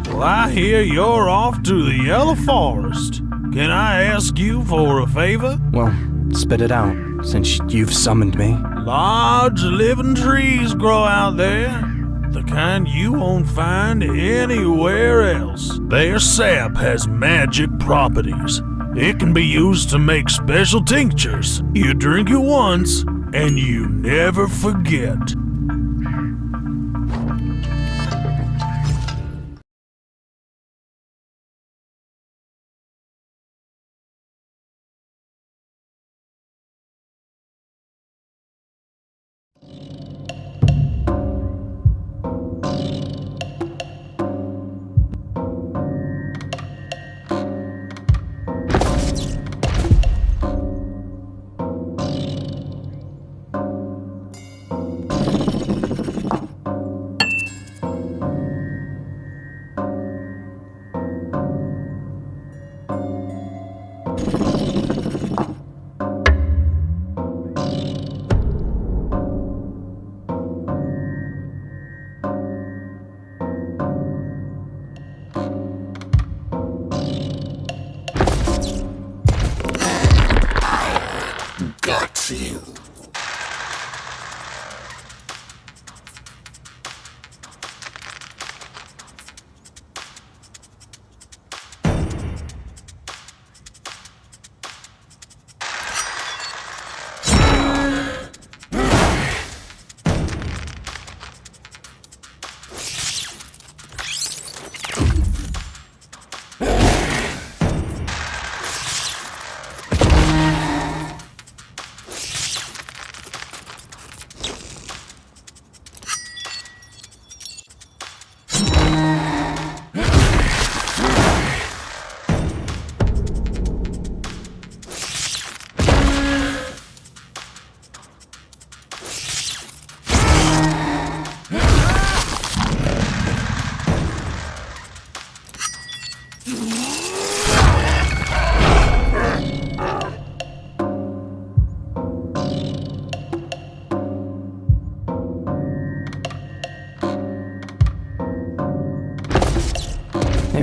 Well, I hear you're off to the Yellow Forest. Can I ask you for a favor? Well, spit it out, since you've summoned me. Large living trees grow out there, the kind you won't find anywhere else. Their sap has magic properties. It can be used to make special tinctures. You drink it once, and you never forget.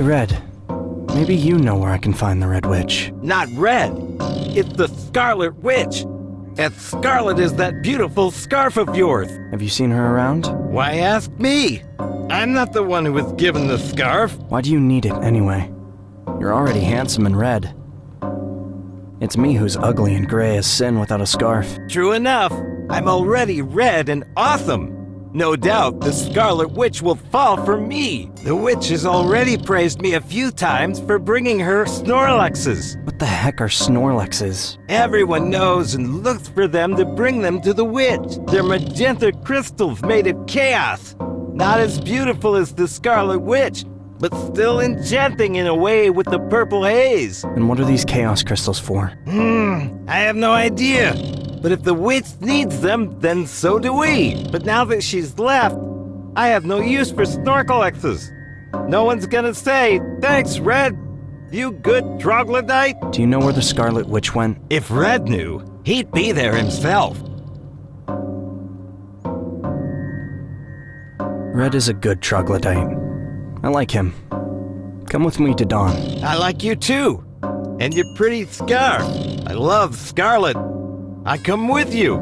Red. Maybe you know where I can find the Red Witch. Not Red. It's the Scarlet Witch. And scarlet is that beautiful scarf of yours. Have you seen her around? Why ask me? I'm not the one who was given the scarf. Why do you need it anyway? You're already handsome and red. It's me who's ugly and gray as sin without a scarf. True enough. I'm already red and awesome. No doubt the Scarlet Witch will fall for me. The witch has already praised me a few times for bringing her Snorlaxes. What the heck are Snorlaxes? Everyone knows and looks for them to bring them to the witch. They're magenta crystals made of chaos. Not as beautiful as the Scarlet Witch, but still enchanting in a way with the purple haze. And what are these chaos crystals for? I have no idea. But if the witch needs them, then so do we. But now that she's left, I have no use for Snorlaxes. No one's gonna say, thanks, Red. You good troglodyte? Do you know where the Scarlet Witch went? If Red knew, he'd be there himself. Red is a good troglodyte. I like him. Come with me to Dawn. I like you too. And your pretty scarf. I love Scarlet. I come with you.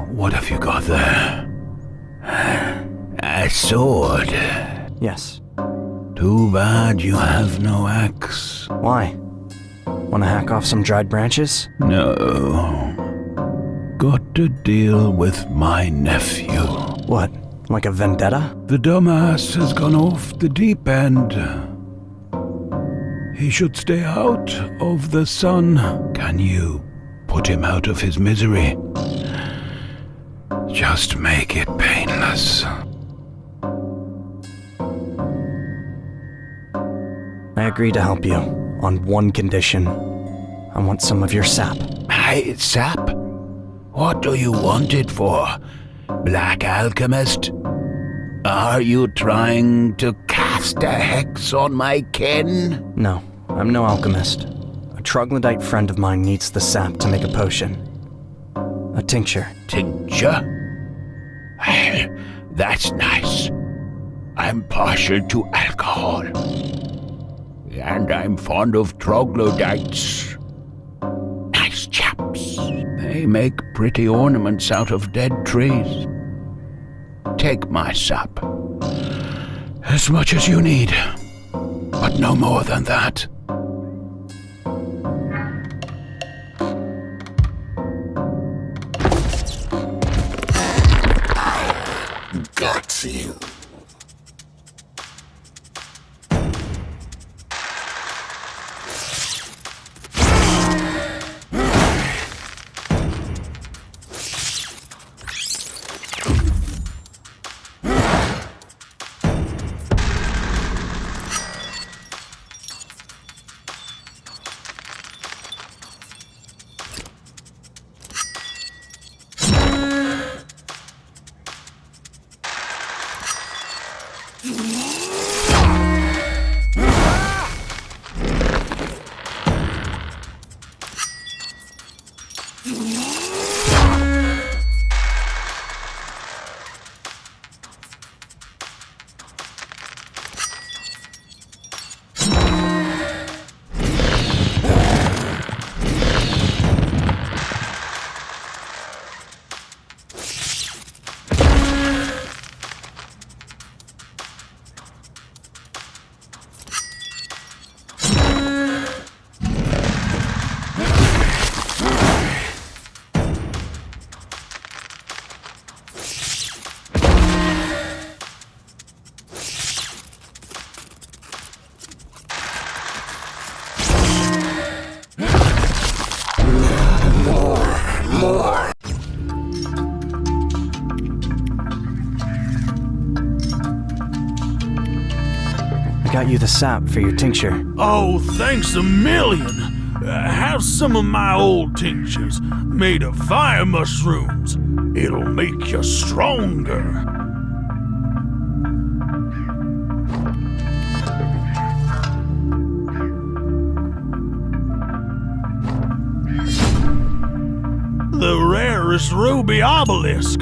What have you got there? A sword? Yes. Too bad you have no axe. Why? Want to hack off some dried branches? No. Got to deal with my nephew. What? Like a vendetta? The dumbass has gone off the deep end. He should stay out of the sun. Can you put him out of his misery? Just make it painless. I agree to help you, on one condition. I want some of your sap. Hey, sap? What do you want it for, Black Alchemist? Are you trying to cast a hex on my kin? No, I'm no alchemist. A troglodyte friend of mine needs the sap to make a potion. A tincture. Tincture? That's nice. I'm partial to alcohol. And I'm fond of troglodytes. Nice chaps. They make pretty ornaments out of dead trees. Take my sap. As much as you need, but no more than that. Got you. got you the sap for your tincture. Oh, thanks a million. Have some of my old tinctures made of fire mushrooms. It'll make you stronger. The rarest ruby obelisk.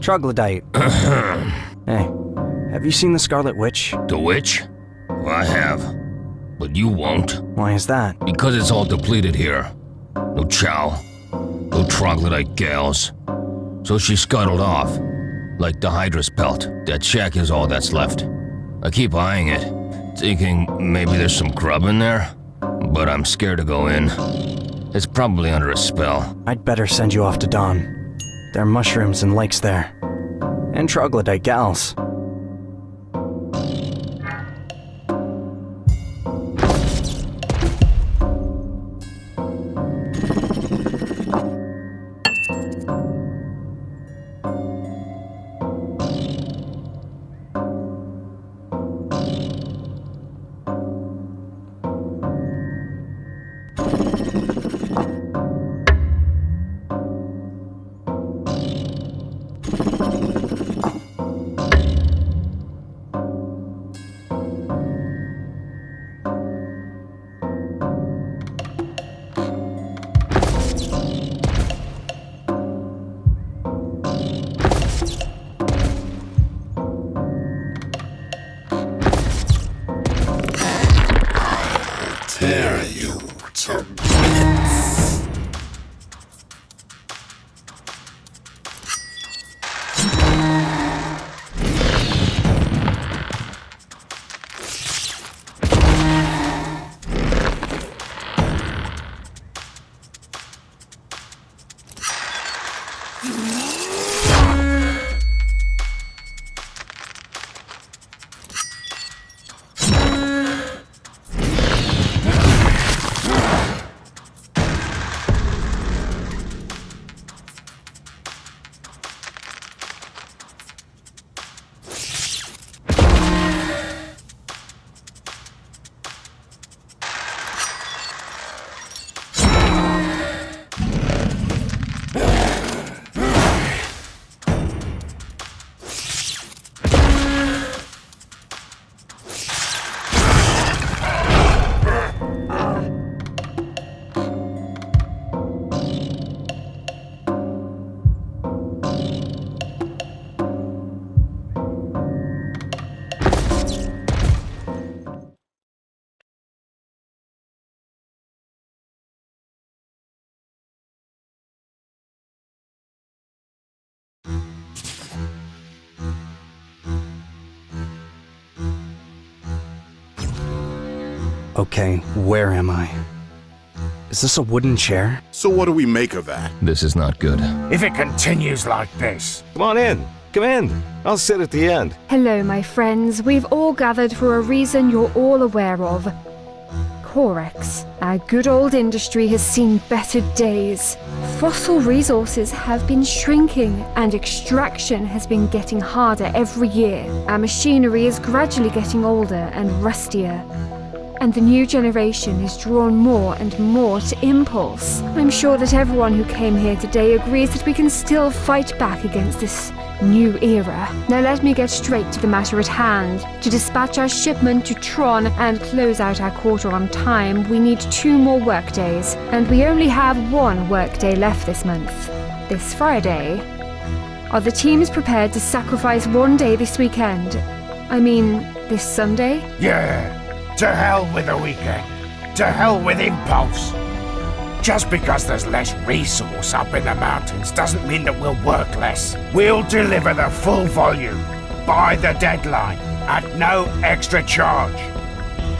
Troglodyte. Hey, have you seen the Scarlet Witch? The witch? Well, I have. But you won't. Why is that? Because it's all depleted here. No chow. No troglodyte gals. So she scuttled off. Like the Hydra's pelt. That shack is all that's left. I keep eyeing it, thinking maybe there's some grub in there. But I'm scared to go in. It's probably under a spell. I'd better send you off to Dawn. There are mushrooms and lakes there. And troglodyte gals. Tear you to bits. Okay, where am I? Is this a wooden chair? So what do we make of that? This is not good. If it continues like this... Come on in. Come in. I'll sit at the end. Hello, my friends. We've all gathered for a reason you're all aware of. Corex. Our good old industry has seen better days. Fossil resources have been shrinking, and extraction has been getting harder every year. Our machinery is gradually getting older and rustier. And the new generation is drawn more and more to impulse. I'm sure that everyone who came here today agrees that we can still fight back against this new era. Now let me get straight to the matter at hand. To dispatch our shipment to Tron and close out our quarter on time, we need 2 more workdays, and we only have 1 workday left this month. This Friday. Are the teams prepared to sacrifice 1 day this weekend? I mean, this Sunday? Yeah, to hell with the weekend. To hell with impulse. Just because there's less resource up in the mountains doesn't mean that we'll work less. We'll deliver the full volume by the deadline at no extra charge.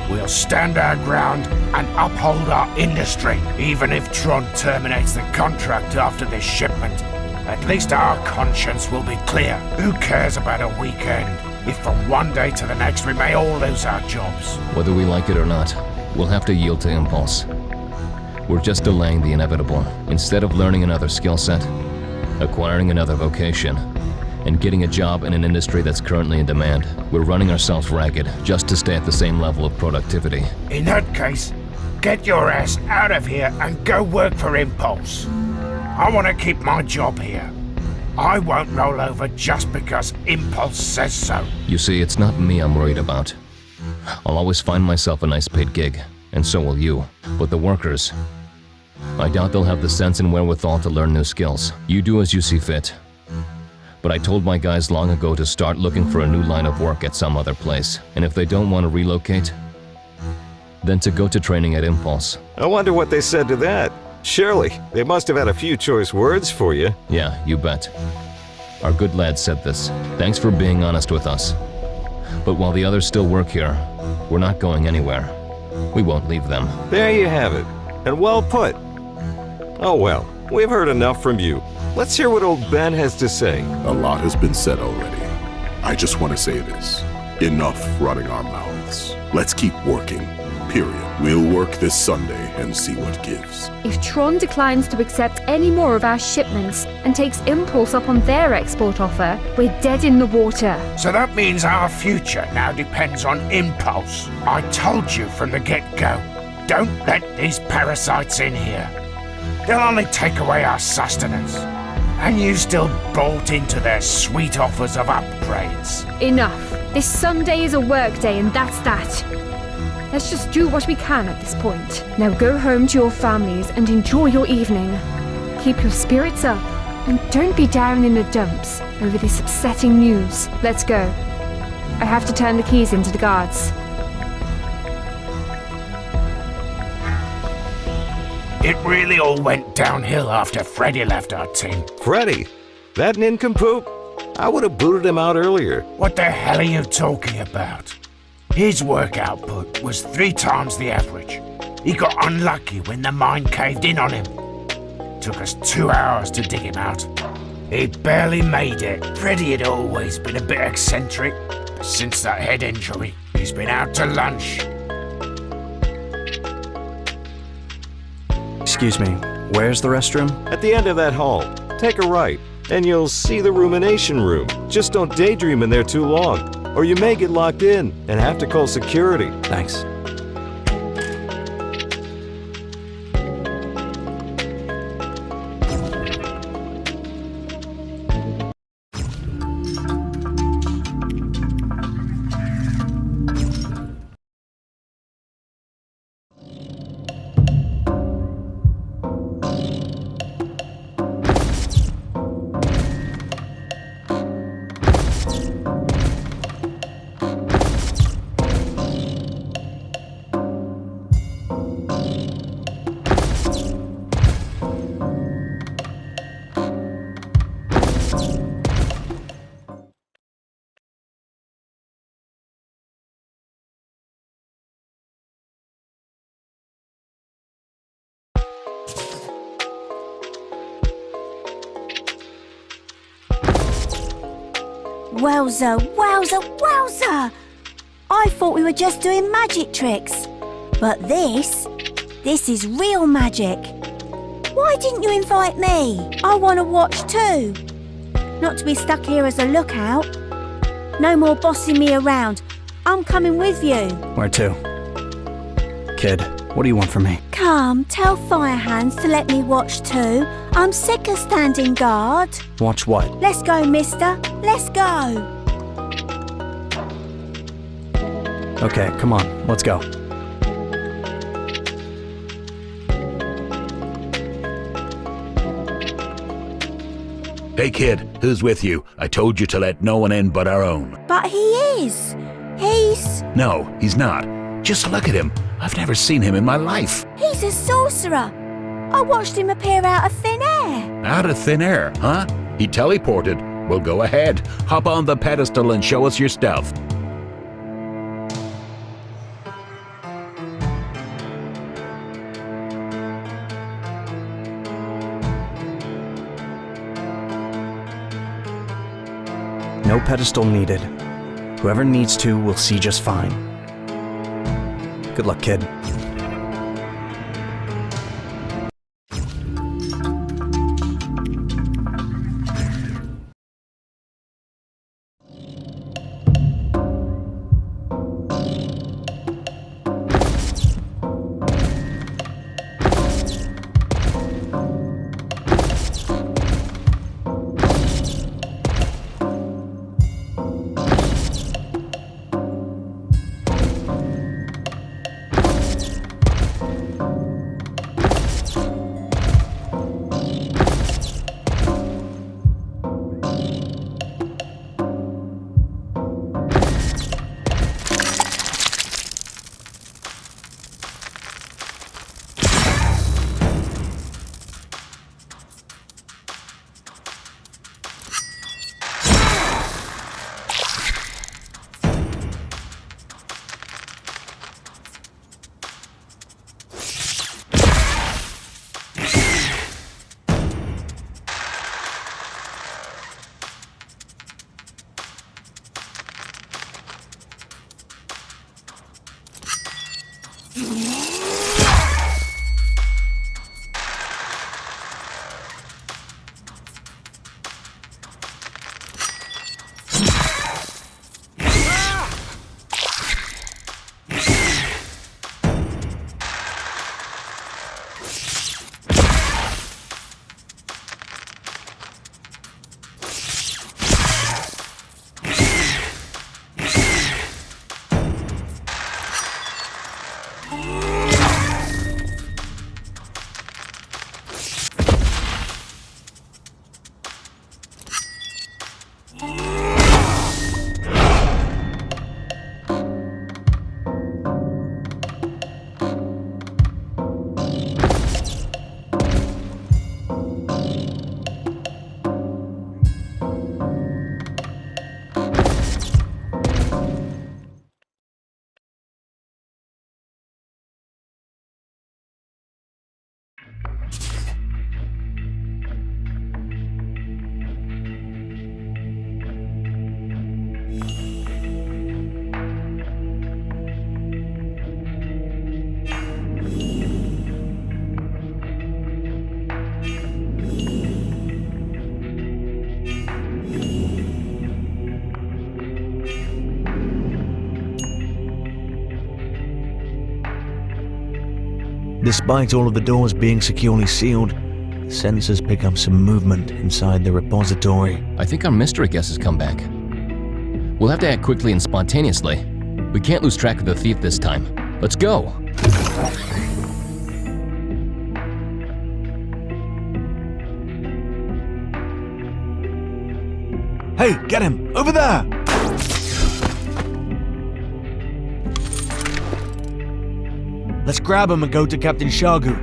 We'll stand our ground and uphold our industry. Even if Tron terminates the contract after this shipment, at least our conscience will be clear. Who cares about a weekend if from one day to the next we may all lose our jobs? Whether we like it or not, we'll have to yield to impulse. We're just delaying the inevitable. Instead of learning another skill set, acquiring another vocation, and getting a job in an industry that's currently in demand, we're running ourselves ragged just to stay at the same level of productivity. In that case, get your ass out of here and go work for Impulse. I want to keep my job here. I won't roll over just because Impulse says so. You see, it's not me I'm worried about. I'll always find myself a nice paid gig, and so will you. But the workers, I doubt they'll have the sense and wherewithal to learn new skills. You do as you see fit. But I told my guys long ago to start looking for a new line of work at some other place. And if they don't want to relocate, then to go to training at Impulse. I wonder what they said to that. Surely, they must have had a few choice words for you. Yeah, you bet. Our good lad said this. Thanks for being honest with us. But while the others still work here, we're not going anywhere. We won't leave them. There you have it. And well put. Oh well, we've heard enough from you. Let's hear what old Ben has to say. A lot has been said already. I just want to say this. Enough running our mouths. Let's keep working. Period. We'll work this Sunday and see what gives. If Tron declines to accept any more of our shipments and takes Impulse up on their export offer, we're dead in the water. So that means our future now depends on Impulse. I told you from the get-go, don't let these parasites in here. They'll only take away our sustenance. And you still bolt into their sweet offers of upgrades. Enough. This Sunday is a work day and that's that. Let's just do what we can at this point. Now go home to your families and enjoy your evening. Keep your spirits up and don't be down in the dumps over this upsetting news. Let's go. I have to turn the keys into the guards. It really all went downhill after Freddy left our team. Freddy? That nincompoop? I would have booted him out earlier. What the hell are you talking about? His work output was 3 times the average. He got unlucky when the mine caved in on him. Took us 2 hours to dig him out. He barely made it. Freddy had always been a bit eccentric. Since that head injury, he's been out to lunch. Excuse me, where's the restroom? At the end of that hall. Take a right, and you'll see the rumination room. Just don't daydream in there too long, or you may get locked in and have to call security. Thanks. Wowza, wowza, wowza! I thought we were just doing magic tricks. But this is real magic. Why didn't you invite me? I want to watch too. Not to be stuck here as a lookout. No more bossing me around. I'm coming with you. Where to? Kid, what do you want from me? Come, tell Firehands to let me watch too. I'm sick of standing guard. Watch what? Let's go, mister. Let's go. Okay, come on, let's go. Hey kid, who's with you? I told you to let no one in but our own. But he is. He's... No, he's not. Just look at him. I've never seen him in my life. He's a sorcerer. I watched him appear out of thin air. Out of thin air, huh? He teleported. Well, go ahead. Hop on the pedestal and show us your stuff. No pedestal needed. Whoever needs to will see just fine. Good luck, kid. Despite all of the doors being securely sealed, sensors pick up some movement inside the repository. I think our mystery guest has come back. We'll have to act quickly and spontaneously. We can't lose track of the thief this time. Let's go! Hey, get him! Over there! Let's grab him and go to Captain Shagu.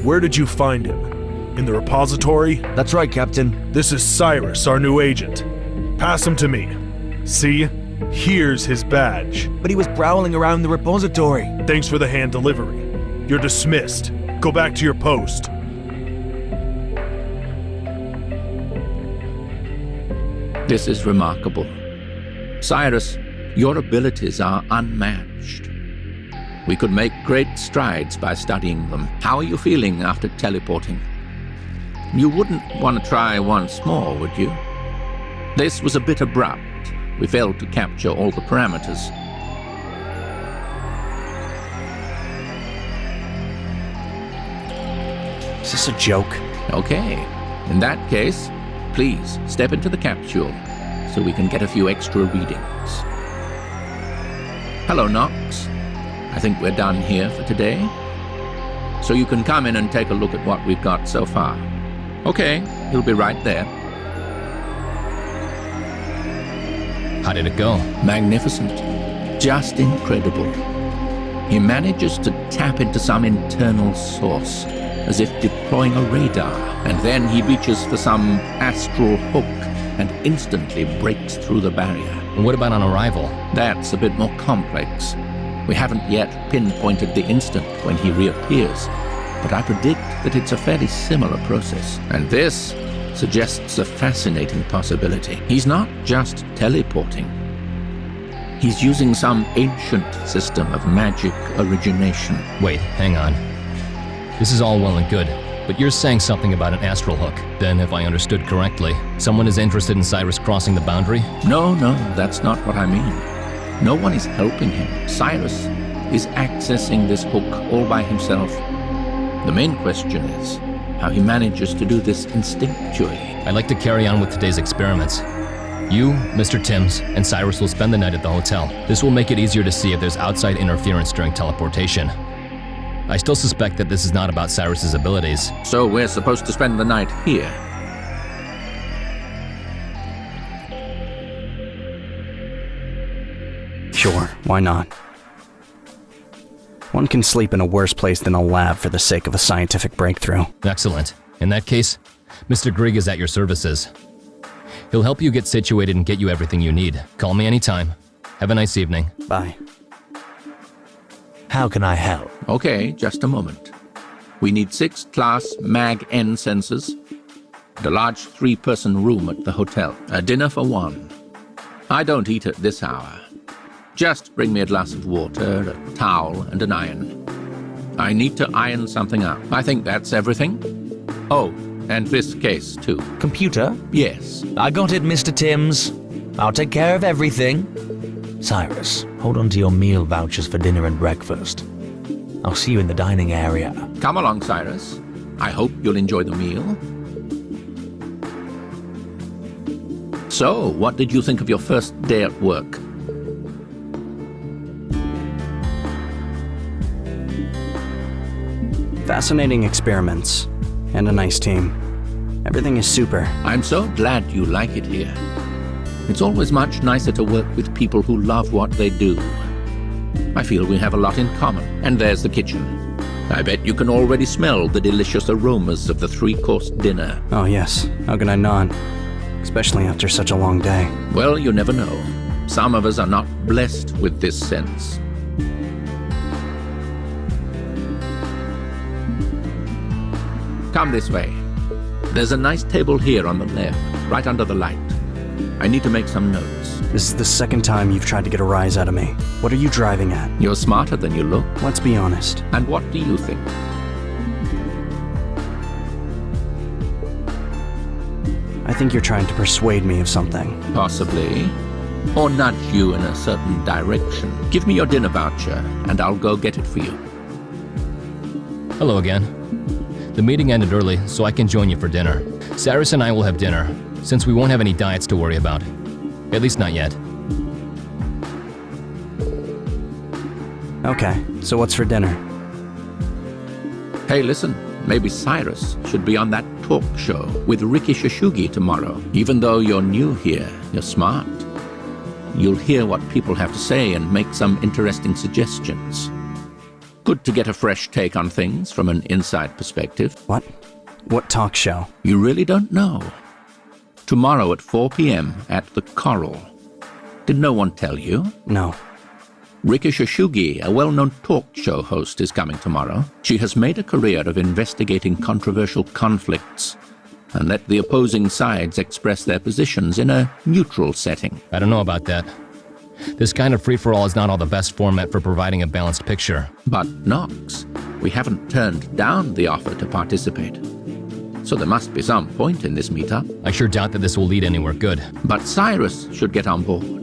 Where did you find him? In the repository? That's right, Captain. This is Cyrus, our new agent. Pass him to me. See? Here's his badge. But he was prowling around the repository. Thanks for the hand delivery. You're dismissed. Go back to your post. This is remarkable. Cyrus, your abilities are unmatched. We could make great strides by studying them. How are you feeling after teleporting? You wouldn't want to try once more, would you? This was a bit abrupt. We failed to capture all the parameters. Is this a joke? Okay. In that case, please step into the capsule so we can get a few extra readings. Hello, Knox. I think we're done here for today. So you can come in and take a look at what we've got so far. Okay, he'll be right there. How did it go? Magnificent. Just incredible. He manages to tap into some internal source, as if deploying a radar, and then he reaches for some astral hook and instantly breaks through the barrier. And what about on arrival? That's a bit more complex. We haven't yet pinpointed the instant when he reappears, but I predict that it's a fairly similar process. And this suggests a fascinating possibility. He's not just teleporting. He's using some ancient system of magic origination. Wait, hang on. This is all well and good, but you're saying something about an astral hook. Then, if I understood correctly, someone is interested in Cyrus crossing the boundary? No, that's not what I mean. No one is helping him. Cyrus is accessing this hook all by himself. The main question is how he manages to do this instinctually. I'd like to carry on with today's experiments. You, Mr. Timms, and Cyrus will spend the night at the hotel. This will make it easier to see if there's outside interference during teleportation. I still suspect that this is not about Cyrus's abilities. So we're supposed to spend the night here? Sure, why not? One can sleep in a worse place than a lab for the sake of a scientific breakthrough. Excellent. In that case, Mr. Grieg is at your services. He'll help you get situated and get you everything you need. Call me anytime. Have a nice evening. Bye. How can I help? Okay, just a moment. We need 6 Class Mag-N sensors and a large 3-person room at the hotel. A dinner for 1. I don't eat at this hour. Just bring me a glass of water, a towel, and an iron. I need to iron something up. I think that's everything. Oh, and this case, too. Computer? Yes. I got it, Mr. Timms. I'll take care of everything. Cyrus, hold on to your meal vouchers for dinner and breakfast. I'll see you in the dining area. Come along, Cyrus. I hope you'll enjoy the meal. So, what did you think of your first day at work? Fascinating experiments. And a nice team. Everything is super. I'm so glad you like it here. It's always much nicer to work with people who love what they do. I feel we have a lot in common. And there's the kitchen. I bet you can already smell the delicious aromas of the 3-course dinner. Oh yes, how can I not? Especially after such a long day. Well, you never know. Some of us are not blessed with this sense. Come this way. There's a nice table here on the left, right under the light. I need to make some notes. This is the second time you've tried to get a rise out of me. What are you driving at? You're smarter than you look. Let's be honest. And what do you think? I think you're trying to persuade me of something. Possibly. Or nudge you in a certain direction. Give me your dinner voucher, and I'll go get it for you. Hello again. The meeting ended early, so I can join you for dinner. Cyrus and I will have dinner, since we won't have any diets to worry about. At least not yet. Okay, so what's for dinner? Hey, listen. Maybe Cyrus should be on that talk show with Ricky Shoshugi tomorrow. Even though you're new here, you're smart. You'll hear what people have to say and make some interesting suggestions. Good to get a fresh take on things from an inside perspective. What? What talk show? You really don't know? Tomorrow at 4 p.m. at the Coral. Did no one tell you? No. Ricky Shoshugi, a well-known talk show host, is coming tomorrow. She has made a career of investigating controversial conflicts and let the opposing sides express their positions in a neutral setting. I don't know about that. This kind of free-for-all is not all the best format for providing a balanced picture. But, Knox, we haven't turned down the offer to participate. So there must be some point in this meetup. I sure doubt that this will lead anywhere good. But Cyrus should get on board.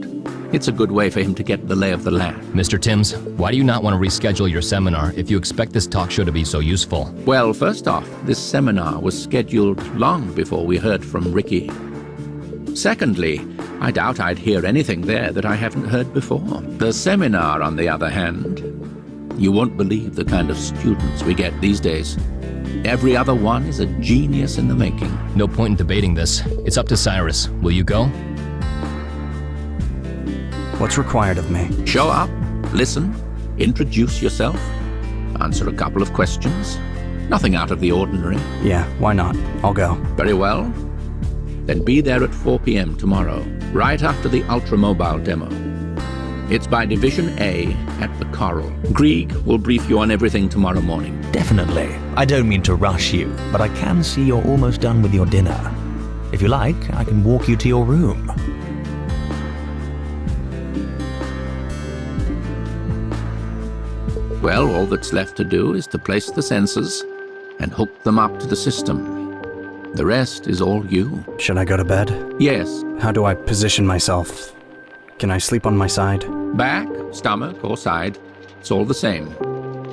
It's a good way for him to get the lay of the land. Mr. Timms, why do you not want to reschedule your seminar if you expect this talk show to be so useful? Well, first off, this seminar was scheduled long before we heard from Ricky. Secondly, I doubt I'd hear anything there that I haven't heard before. The seminar, on the other hand, you won't believe the kind of students we get these days. Every other one is a genius in the making. No point in debating this. It's up to Cyrus. Will you go? What's required of me? Show up, listen, introduce yourself, answer a couple of questions. Nothing out of the ordinary. Yeah, why not? I'll go. Very well. Then be there at 4 p.m. tomorrow, right after the ultramobile demo. It's by Division A at the Coral. Grieg will brief you on everything tomorrow morning. Definitely. I don't mean to rush you, but I can see you're almost done with your dinner. If you like, I can walk you to your room. Well, all that's left to do is to place the sensors and hook them up to the system. The rest is all you. Should I go to bed? Yes. How do I position myself? Can I sleep on my side? Back, stomach, or side, it's all the same.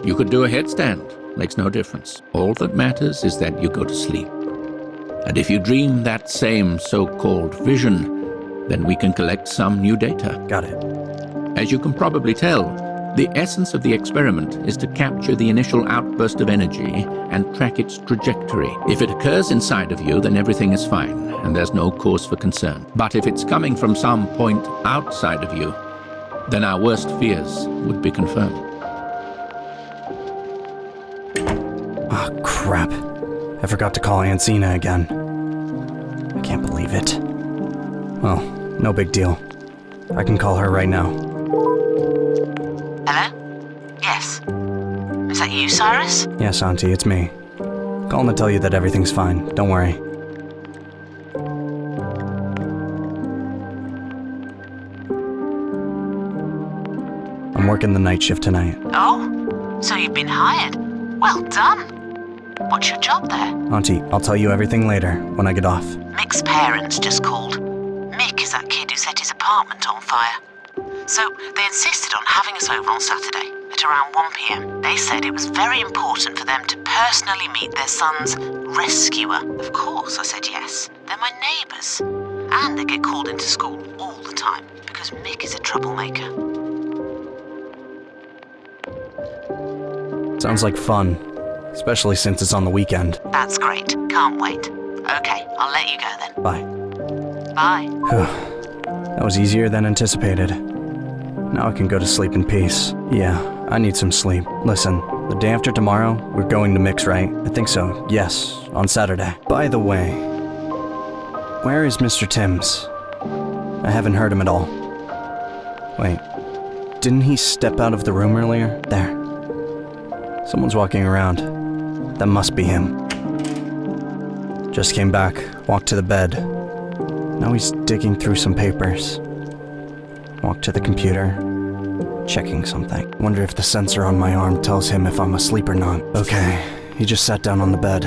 You could do a headstand, makes no difference. All that matters is that you go to sleep. And if you dream that same so-called vision, then we can collect some new data. Got it. As you can probably tell, the essence of the experiment is to capture the initial outburst of energy and track its trajectory. If it occurs inside of you, then everything is fine, and there's no cause for concern. But if it's coming from some point outside of you, then our worst fears would be confirmed. Ah, crap. I forgot to call Aunt Zena again. I can't believe it. Well, no big deal. I can call her right now. Hello? Yes. Is that you, Cyrus? Yes, Auntie, it's me. Calling to tell you that everything's fine. Don't worry. I'm working the night shift tonight. Oh? So you've been hired? Well done. What's your job there? Auntie, I'll tell you everything later, when I get off. Mick's parents just called. Mick is that kid who set his apartment on fire. So they insisted on having us over on Saturday at around 1 p.m. They said it was very important for them to personally meet their son's rescuer. Of course, I said yes. They're my neighbours. And they get called into school all the time because Mick is a troublemaker. Sounds like fun, especially since it's on the weekend. That's great. Can't wait. Okay, I'll let you go then. Bye. Bye. That was easier than anticipated. Now I can go to sleep in peace. Yeah, I need some sleep. Listen, the day after tomorrow, we're going to Mix, right? I think so, yes, on Saturday. By the way, where is Mr. Timms? I haven't heard him at all. Wait, didn't he step out of the room earlier? There. Someone's walking around. That must be him. Just came back, walked to the bed. Now he's digging through some papers. Walked to the computer, checking something. Wonder if the sensor on my arm tells him if I'm asleep or not. Okay, he just sat down on the bed.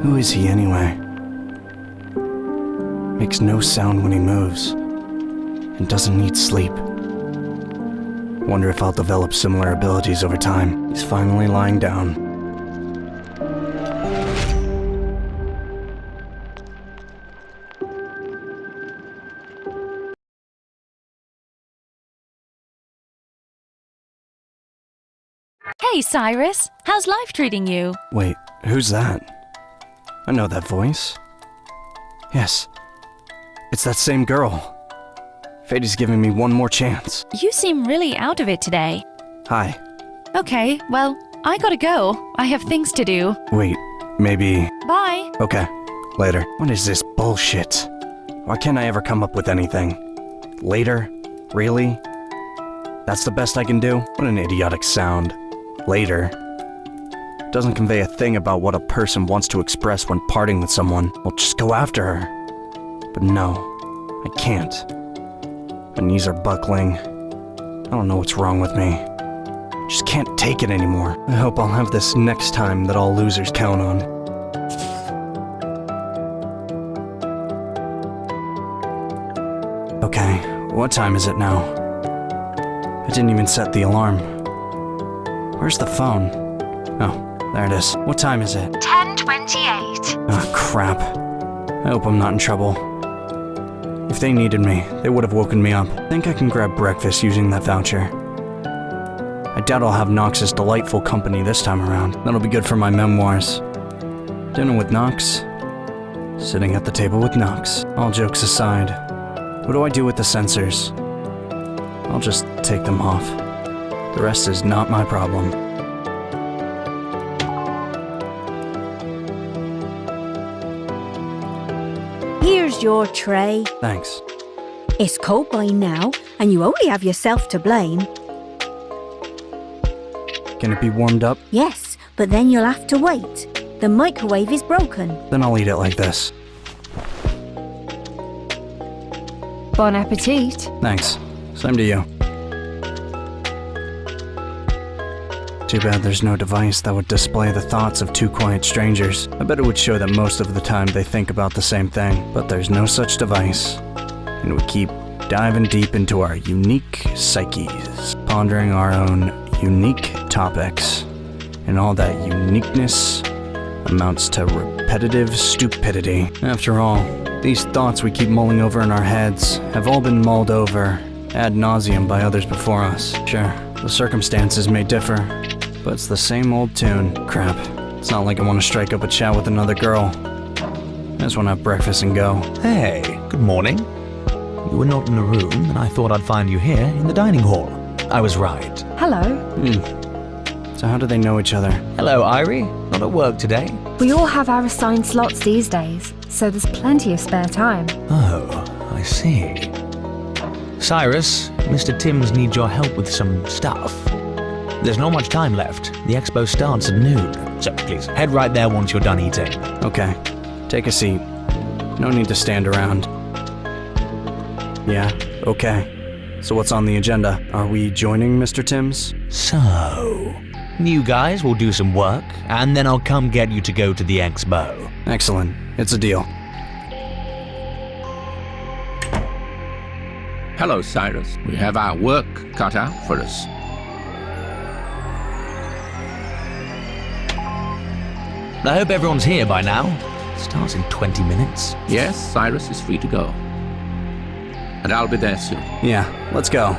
Who is he anyway? Makes no sound when he moves, and doesn't need sleep. Wonder if I'll develop similar abilities over time. He's finally lying down. Hey, Cyrus. How's life treating you? Wait, who's that? I know that voice. Yes, it's that same girl. Fate is giving me one more chance. You seem really out of it today. Hi. Okay, well, I gotta go. I have things to do. Wait, maybe... Bye. Okay, later. What is this bullshit? Why can't I ever come up with anything? Later? Really? That's the best I can do? What an idiotic sound. Later. doesn't convey a thing about what a person wants to express when parting with someone. Well, just go after her. But no, I can't. My knees are buckling. I don't know what's wrong with me. Just can't take it anymore. I hope I'll have this next time that all losers count on. Okay, what time is it now? I didn't even set the alarm. Where's the phone? Oh, there it is. What time is it? 10:28. Ah, crap. I hope I'm not in trouble. If they needed me, they would have woken me up. I think I can grab breakfast using that voucher. I doubt I'll have Knox's delightful company this time around. That'll be good for my memoirs. Dinner with Knox. Sitting at the table with Knox. All jokes aside, what do I do with the sensors? I'll just take them off. The rest is not my problem. Here's your tray. Thanks. It's cold by now, and you only have yourself to blame. Can it be warmed up? Yes, but then you'll have to wait. The microwave is broken. Then I'll eat it like this. Bon appetit. Thanks. Same to you. Too bad there's no device that would display the thoughts of two quiet strangers. I bet it would show that most of the time they think about the same thing, but there's no such device. And we keep diving deep into our unique psyches, pondering our own unique topics, and all that uniqueness amounts to repetitive stupidity. After all, these thoughts we keep mulling over in our heads have all been mulled over ad nauseum by others before us. Sure, the circumstances may differ, but it's the same old tune. Crap, it's not like I want to strike up a chat with another girl. I just want to have breakfast and go. Hey, good morning. You were not in the room, and I thought I'd find you here in the dining hall. I was right. Hello. So how do they know each other? Hello, Irie. Not at work today? We all have our assigned slots these days, so there's plenty of spare time. Oh, I see. Cyrus, Mr. Timms needs your help with some stuff. There's not much time left. The expo starts at noon. So please, head right there once you're done eating. Okay. Take a seat. No need to stand around. Yeah, okay. So what's on the agenda? Are we joining Mr. Timms? So, you guys will do some work, and then I'll come get you to go to the expo. Excellent. It's a deal. Hello, Cyrus. We have our work cut out for us. I hope everyone's here by now. It starts in 20 minutes. Yes, Cyrus is free to go. And I'll be there soon. Yeah, let's go.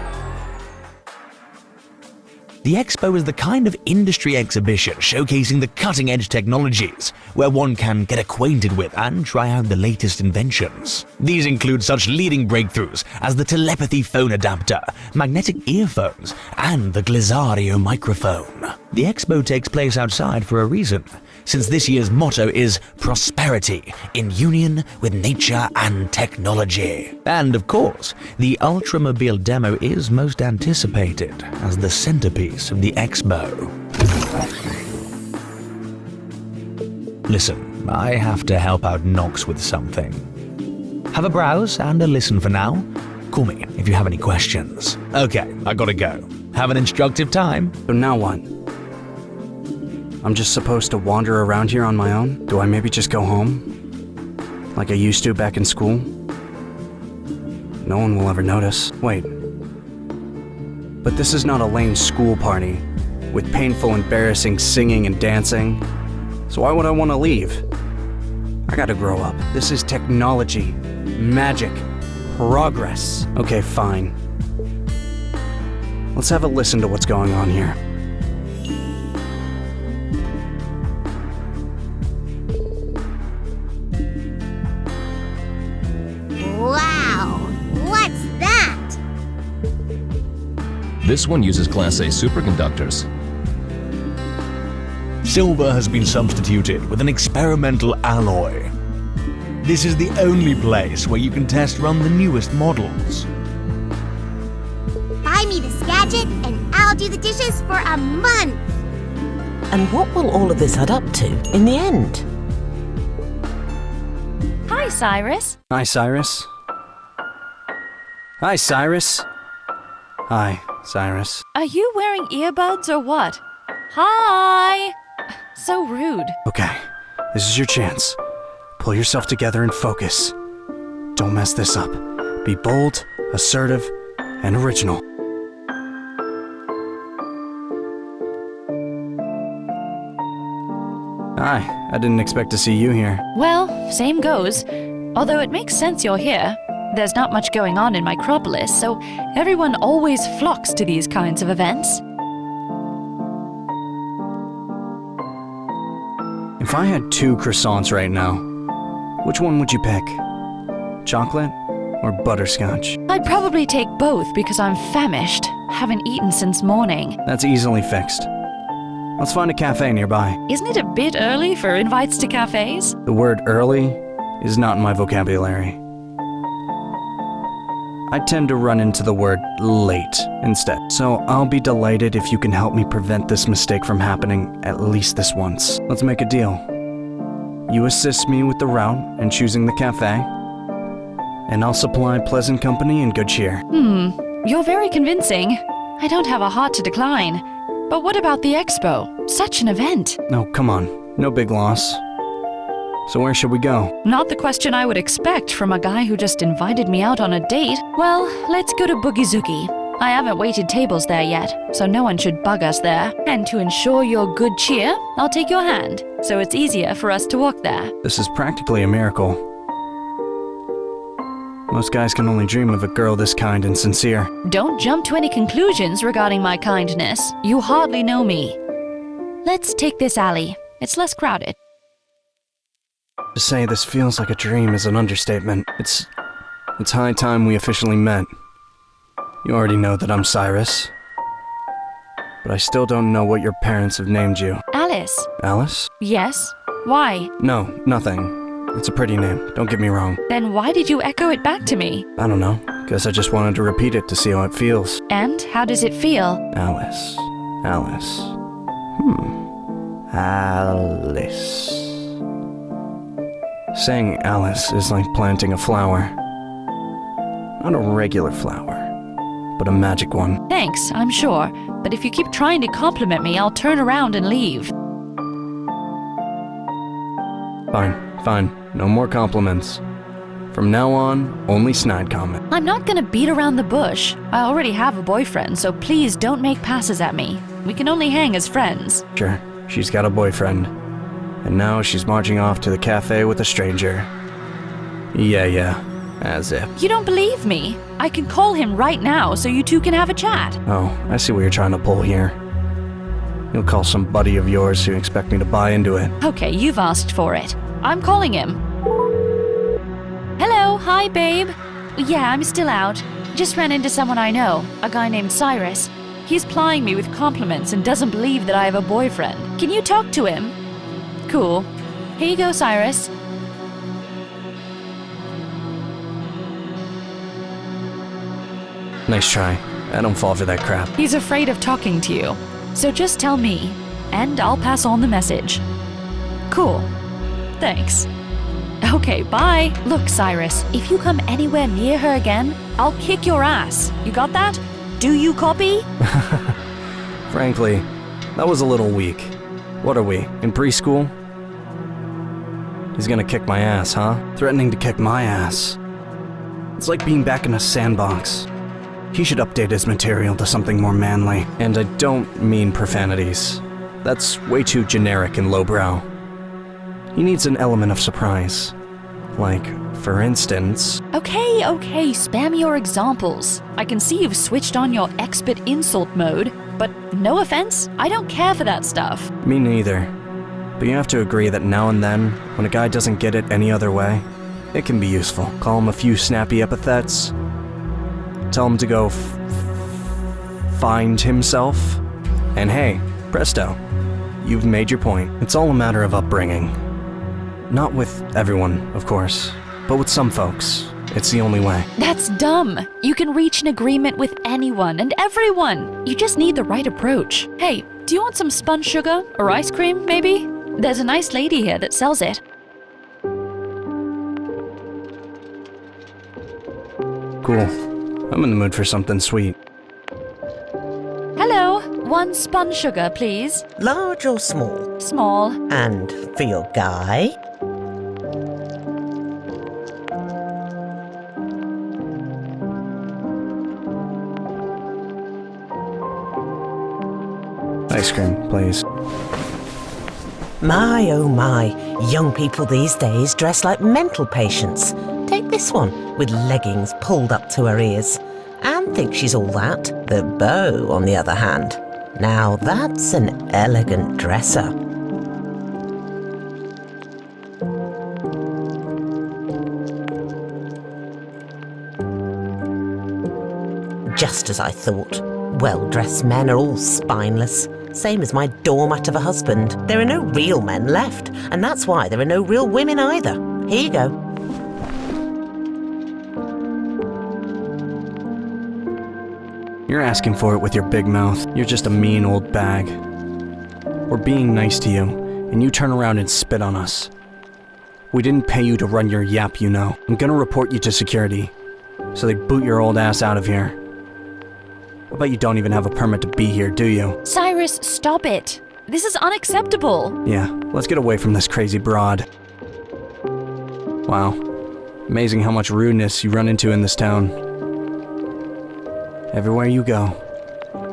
The expo is the kind of industry exhibition showcasing the cutting-edge technologies, where one can get acquainted with and try out the latest inventions. These include such leading breakthroughs as the telepathy phone adapter, magnetic earphones, and the Glizzario microphone. The expo takes place outside for a reason, since this year's motto is prosperity in union with nature and technology. And of course, the Ultramobile demo is most anticipated as the centerpiece of the expo. Listen, I have to help out Knox with something. Have a browse and a listen for now. Call me if you have any questions. Okay, I gotta go. Have an instructive time. So now what? I'm just supposed to wander around here on my own? Do I maybe just go home? Like I used to back in school? No one will ever notice. Wait. But this is not a lame school party, with painful, embarrassing singing and dancing. So why would I want to leave? I gotta grow up. This is technology, magic, progress. Okay, fine. Let's have a listen to what's going on here. Wow! What's that? This one uses Class A superconductors. Silver has been substituted with an experimental alloy. This is the only place where you can test run the newest models. Buy me this gadget and I'll do the dishes for a month. And what will all of this add up to in the end? Hi, Cyrus. Hi, Cyrus. Hi, Cyrus. Hi, Cyrus. Are you wearing earbuds or what? Hi! So rude. Okay, this is your chance. Pull yourself together and focus. Don't mess this up. Be bold, assertive, and original. Hi, I didn't expect to see you here. Well, same goes. Although it makes sense you're here. There's not much going on in Micropolis, so everyone always flocks to these kinds of events. If I had 2 croissants right now, which one would you pick? Chocolate or butterscotch? I'd probably take both because I'm famished. Haven't eaten since morning. That's easily fixed. Let's find a cafe nearby. Isn't it a bit early for invites to cafes? The word early is not in my vocabulary. I tend to run into the word late instead. So I'll be delighted if you can help me prevent this mistake from happening at least this once. Let's make a deal. You assist me with the route and choosing the cafe, and I'll supply pleasant company and good cheer. You're very convincing. I don't have a heart to decline. But what about the expo? Such an event. No, come on. No big loss. So where should we go? Not the question I would expect from a guy who just invited me out on a date. Well, let's go to Boogie Zoogie. I haven't waited tables there yet, so no one should bug us there. And to ensure your good cheer, I'll take your hand, so it's easier for us to walk there. This is practically a miracle. Most guys can only dream of a girl this kind and sincere. Don't jump to any conclusions regarding my kindness. You hardly know me. Let's take this alley. It's less crowded. To say this feels like a dream is an understatement. It's high time we officially met. You already know that I'm Cyrus. But I still don't know what your parents have named you. Alice. Alice? Yes? Why? No, nothing. It's a pretty name, don't get me wrong. Then why did you echo it back to me? I don't know. Guess I just wanted to repeat it to see how it feels. And how does it feel? Alice. Alice. Alice. Saying Alice is like planting a flower. Not a regular flower, but a magic one. Thanks, I'm sure. But if you keep trying to compliment me, I'll turn around and leave. Fine. No more compliments. From now on, only snide comment. I'm not gonna beat around the bush. I already have a boyfriend, so please don't make passes at me. We can only hang as friends. Sure, she's got a boyfriend. And now she's marching off to the cafe with a stranger. Yeah, as if. You don't believe me? I can call him right now so you two can have a chat. Oh, I see what you're trying to pull here. You'll call some buddy of yours who expect me to buy into it. Okay, you've asked for it. I'm calling him. Hello, hi babe. Yeah, I'm still out. Just ran into someone I know, a guy named Cyrus. He's plying me with compliments and doesn't believe that I have a boyfriend. Can you talk to him? Cool. Here you go, Cyrus. Nice try. I don't fall for that crap. He's afraid of talking to you. So just tell me, and I'll pass on the message. Cool. Thanks. Okay, bye. Look, Cyrus, if you come anywhere near her again, I'll kick your ass. You got that? Do you copy? Frankly, that was a little weak. What are we, in preschool? He's gonna kick my ass, huh? Threatening to kick my ass. It's like being back in a sandbox. He should update his material to something more manly. And I don't mean profanities. That's way too generic and lowbrow. He needs an element of surprise. Like, for instance... Okay, spam your examples. I can see you've switched on your expert insult mode, but no offense, I don't care for that stuff. Me neither. But you have to agree that now and then, when a guy doesn't get it any other way, it can be useful. Call him a few snappy epithets. Tell him to go find himself. And hey, presto, you've made your point. It's all a matter of upbringing. Not with everyone, of course, but with some folks. It's the only way. That's dumb. You can reach an agreement with anyone and everyone. You just need the right approach. Hey, Do you want some spun sugar or ice cream, maybe? There's a nice lady here that sells it. Cool. I'm in the mood for something sweet. Hello, one spun sugar, please. Large or small? Small. And for your guy? Ice cream, please. My, oh my, young people these days dress like mental patients. Take this one, with leggings pulled up to her ears. And thinks she's all that. The beau, on the other hand. Now that's an elegant dresser. Just as I thought. Well-dressed men are all spineless. Same as my doormat of a husband. There are no real men left, and that's why there are no real women either. Here you go. You're asking for it with your big mouth. You're just a mean old bag. We're being nice to you, and you turn around and spit on us. We didn't pay you to run your yap, you know. I'm gonna report you to security, so they boot your old ass out of here. I bet you don't even have a permit to be here, do you? Cyrus, stop it. This is unacceptable. Yeah, let's get away from this crazy broad. Wow. Amazing how much rudeness you run into in this town. Everywhere you go,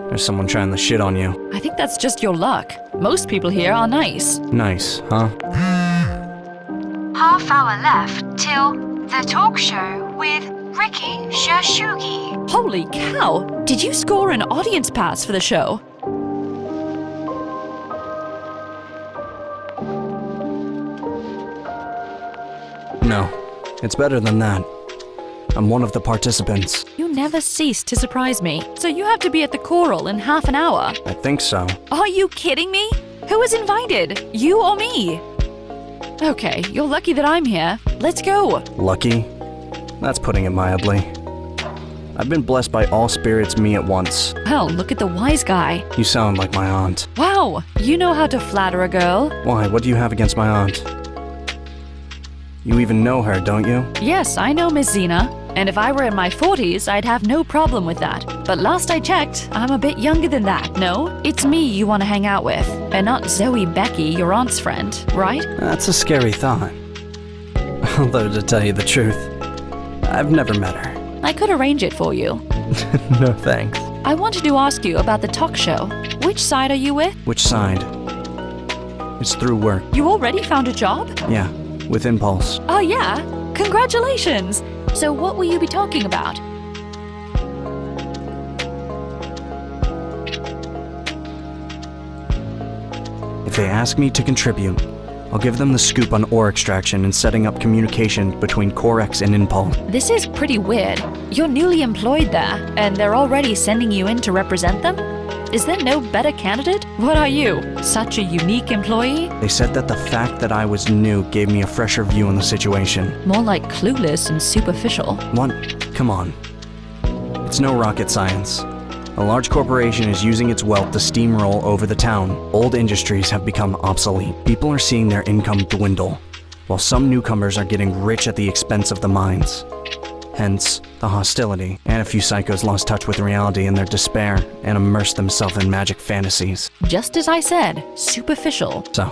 there's someone trying to shit on you. I think that's just your luck. Most people here are nice. Nice, huh? Half hour left till the talk show with Ricky Shashugi. Holy cow! Did you score an audience pass for the show? No, it's better than that. I'm one of the participants. You never cease to surprise me. So you have to be at the choral in half an hour. I think so. Are you kidding me? Who is invited? You or me? Okay, you're lucky that I'm here. Let's go. Lucky? That's putting it mildly. I've been blessed by all spirits me at once. Well, look at the wise guy. You sound like my aunt. Wow, you know how to flatter a girl. Why, what do you have against my aunt? You even know her, don't you? Yes, I know Miss Zena. And if I were in my 40s, I'd have no problem with that. But last I checked, I'm a bit younger than that, no? It's me you want to hang out with, and not Zoe Becky, your aunt's friend, right? That's a scary thought. Although, to tell you the truth, I've never met her. I could arrange it for you. No thanks. I wanted to ask you about the talk show. Which side are you with? Which side? It's through work. You already found a job? Yeah, with Impulse. Oh yeah? Congratulations! So what will you be talking about? If they ask me to contribute, I'll give them the scoop on ore extraction and setting up communication between Corex and Impulse. This is pretty weird. You're newly employed there, and they're already sending you in to represent them? Is there no better candidate? What are you, such a unique employee? They said that the fact that I was new gave me a fresher view on the situation. More like clueless and superficial. What? Come on. It's no rocket science. A large corporation is using its wealth to steamroll over the town. Old industries have become obsolete. People are seeing their income dwindle, while some newcomers are getting rich at the expense of the mines. Hence, the hostility, and a few psychos lost touch with reality in their despair and immersed themselves in magic fantasies. Just as I said, superficial. So,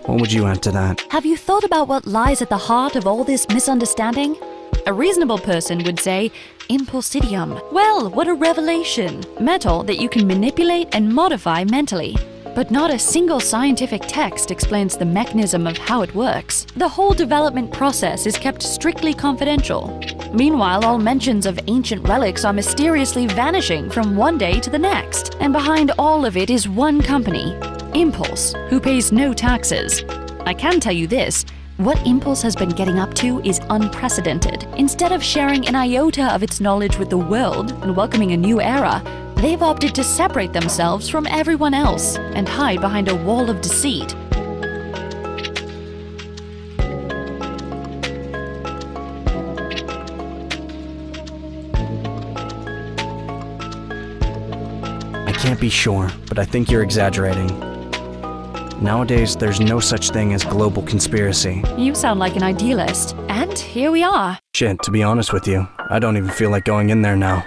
what would you add to that? Have you thought about what lies at the heart of all this misunderstanding? A reasonable person would say, impulsidium. Well, what a revelation. Metal that you can manipulate and modify mentally. But not a single scientific text explains the mechanism of how it works. The whole development process is kept strictly confidential. Meanwhile, all mentions of ancient relics are mysteriously vanishing from one day to the next. And behind all of it is one company, Impulse, who pays no taxes. I can tell you this, what Impulse has been getting up to is unprecedented. Instead of sharing an iota of its knowledge with the world and welcoming a new era, they've opted to separate themselves from everyone else and hide behind a wall of deceit. I can't be sure, but I think you're exaggerating. Nowadays, there's no such thing as global conspiracy. You sound like an idealist. And here we are. Shit, to be honest with you, I don't even feel like going in there now.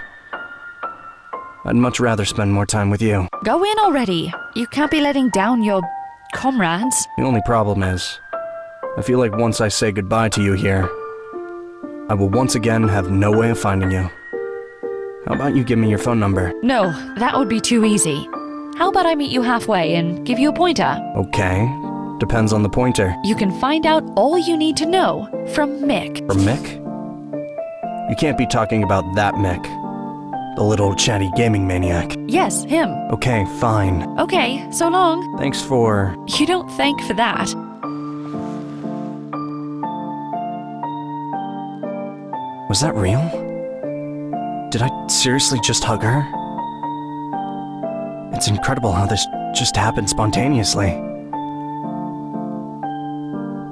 I'd much rather spend more time with you. Go in already. You can't be letting down your comrades. The only problem is, I feel like once I say goodbye to you here, I will once again have no way of finding you. How about you give me your phone number? No, that would be too easy. How about I meet you halfway and give you a pointer? Okay, depends on the pointer. You can find out all you need to know from Mick. From Mick? You can't be talking about that Mick. The little chatty gaming maniac. Yes, him. Okay, fine. Okay, so long. Thanks for... You don't thank for that. Was that real? Did I seriously just hug her? It's incredible how this just happened spontaneously.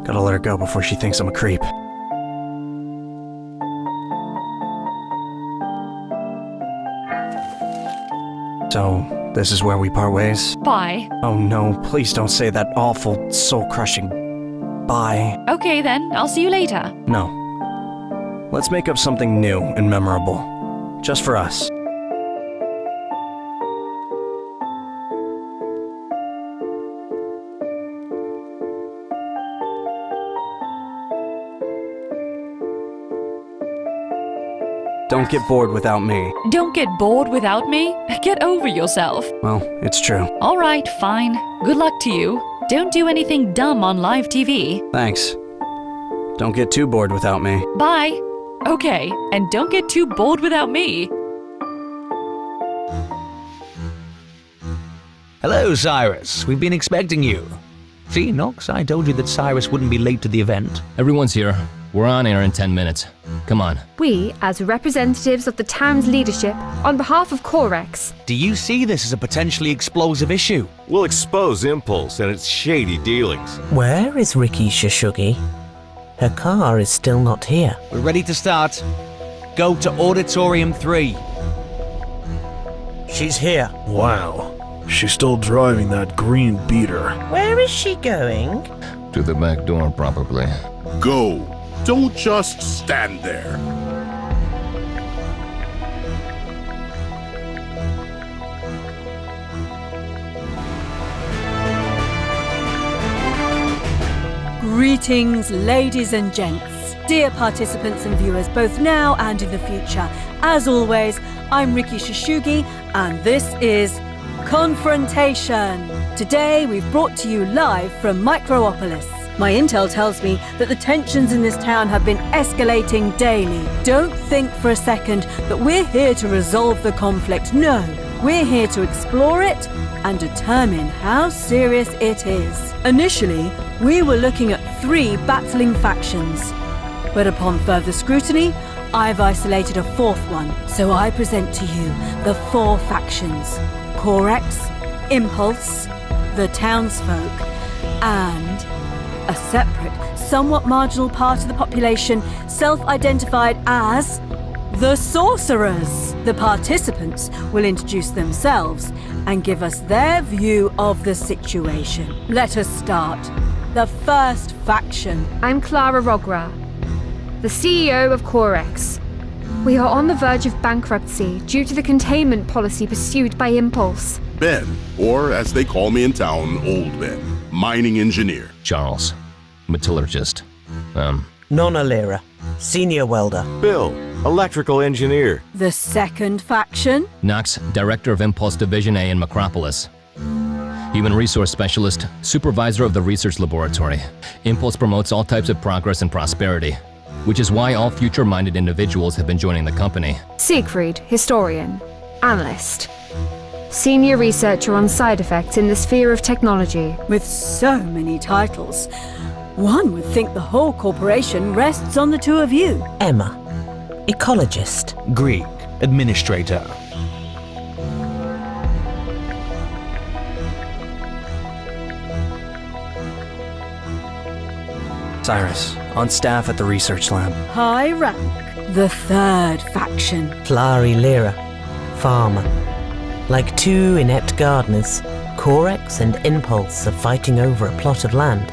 Gotta let her go before she thinks I'm a creep. So, this is where we part ways? Bye. Oh no, please don't say that awful, soul-crushing bye. Okay then, I'll see you later. No. Let's make up something new and memorable. Just for us. Don't get bored without me. Don't get bored without me? Get over yourself. Well, it's true. All right, fine. Good luck to you. Don't do anything dumb on live TV. Thanks. Don't get too bored without me. Bye. Okay, and don't get too bored without me. Hello, Cyrus. We've been expecting you. See, Nox, I told you that Cyrus wouldn't be late to the event. Everyone's here. We're on air in 10 minutes. Come on. We, as representatives of the town's leadership, on behalf of Corex. Do you see this as a potentially explosive issue? We'll expose Impulse and its shady dealings. Where is Ricky Shashugi? Her car is still not here. We're ready to start. Go to Auditorium 3. She's here. Wow. She's still driving that green beater. Where is she going? To the back door, probably. Go. Don't just stand there. Greetings, ladies and gents, dear participants and viewers both now and in the future. As always, I'm Ricky Shashugi, and this is Confrontation. Today we've brought to you live from Microopolis. My intel tells me that the tensions in this town have been escalating daily. Don't think for a second that we're here to resolve the conflict. No, we're here to explore it and determine how serious it is. Initially, we were looking at 3 battling factions, but upon further scrutiny, I've isolated a 4th one. So I present to you the 4 factions: Corex, Impulse, the townsfolk, and a separate, somewhat marginal part of the population self-identified as the Sorcerers. The participants will introduce themselves and give us their view of the situation. Let us start. The first faction. I'm Clara Rogra, the CEO of Corex. We are on the verge of bankruptcy due to the containment policy pursued by Impulse. Ben, or as they call me in town, Old Ben, mining engineer. Charles, metallurgist. Nonna Lyra, senior welder. Bill, electrical engineer. The second faction. Knox, director of Impulse Division A in Macropolis. Human resource specialist, supervisor of the research laboratory. Impulse promotes all types of progress and prosperity, which is why all future-minded individuals have been joining the company. Siegfried, historian, analyst. Senior researcher on side effects in the sphere of technology. With so many titles, one would think the whole corporation rests on the 2 of you. Emma, ecologist. Greek, administrator. Cyrus, on staff at the research lab. High rank. The third faction. Flari Lyra, farmer. Like two inept gardeners, Corex and Impulse are fighting over a plot of land,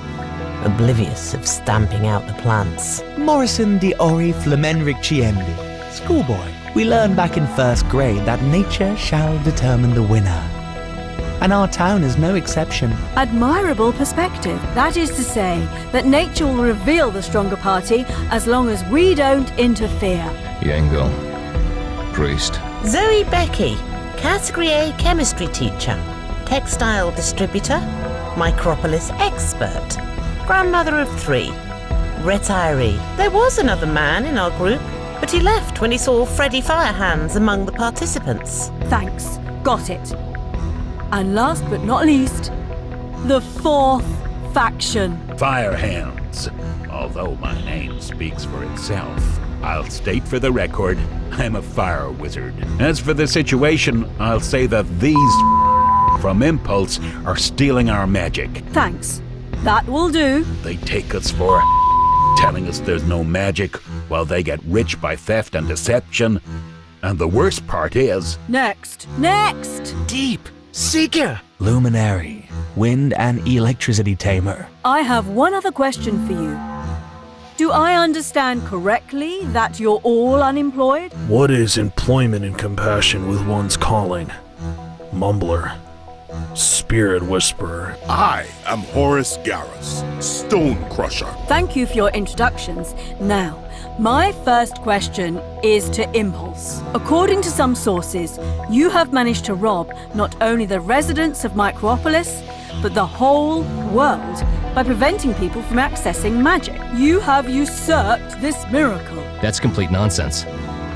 oblivious of stamping out the plants. Morrison di Ori Flamenric Ciendi. Schoolboy. We learned back in first grade that nature shall determine the winner. And our town is no exception. Admirable perspective. That is to say, that nature will reveal the stronger party as long as we don't interfere. Yango. Priest. Zoe Becky, Category A chemistry teacher, textile distributor, Micropolis expert, grandmother of 3, retiree. There was another man in our group, but he left when he saw Freddy Firehands among the participants. Thanks. Got it. And last but not least, the 4th faction. Firehands. Although my name speaks for itself, I'll state for the record, I'm a fire wizard. As for the situation, I'll say that these from Impulse are stealing our magic. Thanks. That will do. They take us for telling us there's no magic, while they get rich by theft and deception. And the worst part is... Next. Deep. Seeker. Luminary. Wind and electricity tamer. I have one other question for you. Do I understand correctly that you're all unemployed? What is employment in compassion with one's calling? Mumbler. Spirit Whisperer. I am Horace Garrus, Stone Crusher. Thank you for your introductions. Now, my first question is to Impulse. According to some sources, you have managed to rob not only the residents of Micropolis, but the whole world by preventing people from accessing magic. You have usurped this miracle. That's complete nonsense.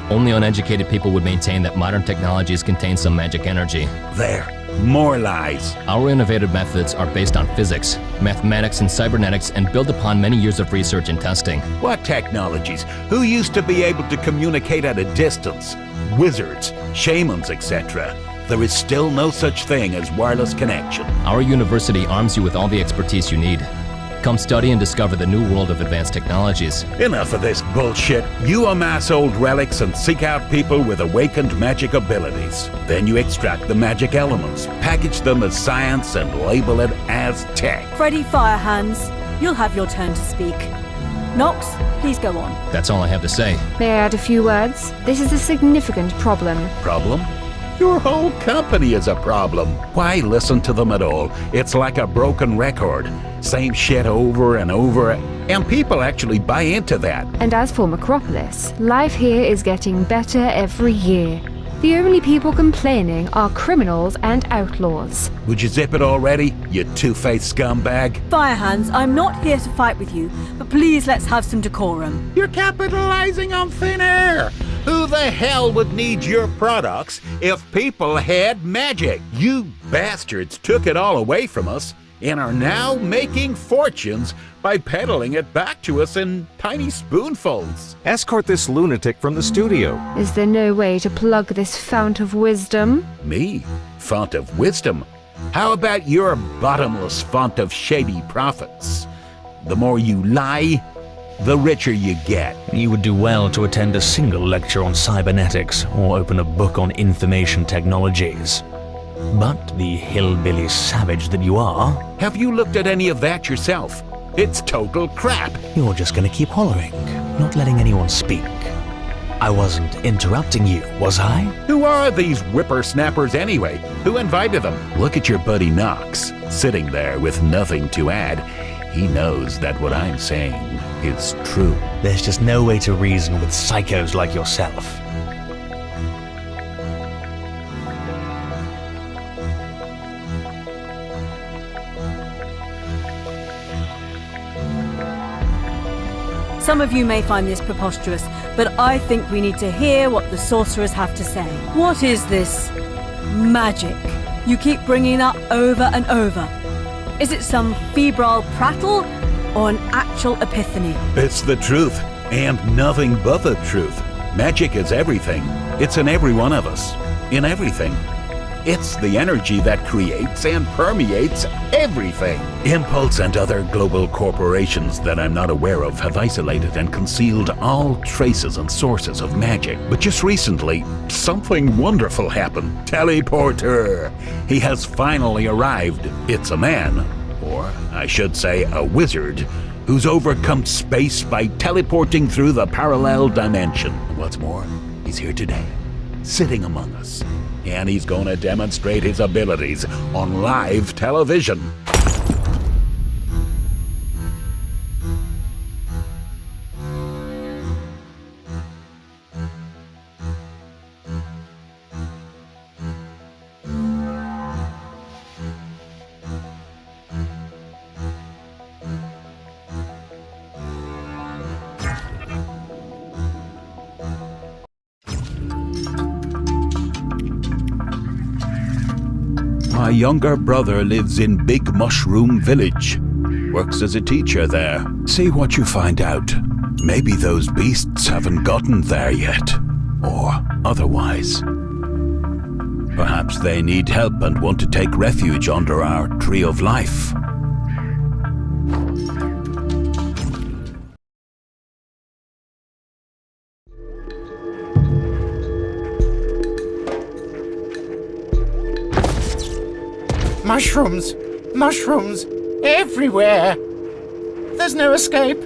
Only uneducated people would maintain that modern technologies contain some magic energy. There. More lies. Our innovative methods are based on physics, mathematics, and cybernetics and build upon many years of research and testing. What technologies? Who used to be able to communicate at a distance? Wizards, shamans, etc. There is still no such thing as wireless connection. Our university arms you with all the expertise you need. Come study and discover the new world of advanced technologies. Enough of this bullshit. You amass old relics and seek out people with awakened magic abilities. Then you extract the magic elements, package them as science, and label it as tech. Freddy Firehands, you'll have your turn to speak. Nox, please go on. That's all I have to say. May I add a few words? This is a significant problem. Problem? Your whole company is a problem. Why listen to them at all? It's like a broken record. Same shit over and over, and people actually buy into that. And as for Macropolis, life here is getting better every year. The only people complaining are criminals and outlaws. Would you zip it already, you two-faced scumbag? Firehands, I'm not here to fight with you, but please let's have some decorum. You're capitalizing on thin air. Who the hell would need your products if people had magic? You bastards took it all away from us and are now making fortunes by peddling it back to us in tiny spoonfuls. Escort this lunatic from the studio. Is there no way to plug this fount of wisdom? Me? Font of wisdom? How about your bottomless font of shady profits? The more you lie, the richer you get. You would do well to attend a single lecture on cybernetics or open a book on information technologies. But the hillbilly savage that you are... Have you looked at any of that yourself? It's total crap. You're just gonna keep hollering, not letting anyone speak. I wasn't interrupting you, was I? Who are these whippersnappers anyway? Who invited them? Look at your buddy Knox, sitting there with nothing to add. He knows that what I'm saying is true. There's just no way to reason with psychos like yourself. Some of you may find this preposterous, but I think we need to hear what the sorcerers have to say. What is this magic you keep bringing up over and over? Is it some febrile prattle or an actual epiphany? It's the truth, and nothing but the truth. Magic is everything. It's in every one of us. In everything. It's the energy that creates and permeates everything. Impulse and other global corporations that I'm not aware of have isolated and concealed all traces and sources of magic. But just recently, something wonderful happened. Teleporter! He has finally arrived. It's a man, or I should say a wizard, who's overcome space by teleporting through the parallel dimension. What's more, he's here today, sitting among us. And he's gonna demonstrate his abilities on live television. My younger brother lives in Big Mushroom Village. Works as a teacher there. See what you find out. Maybe those beasts haven't gotten there yet. Or otherwise. Perhaps they need help and want to take refuge under our Tree of Life. Mushrooms! Mushrooms! Everywhere! There's no escape!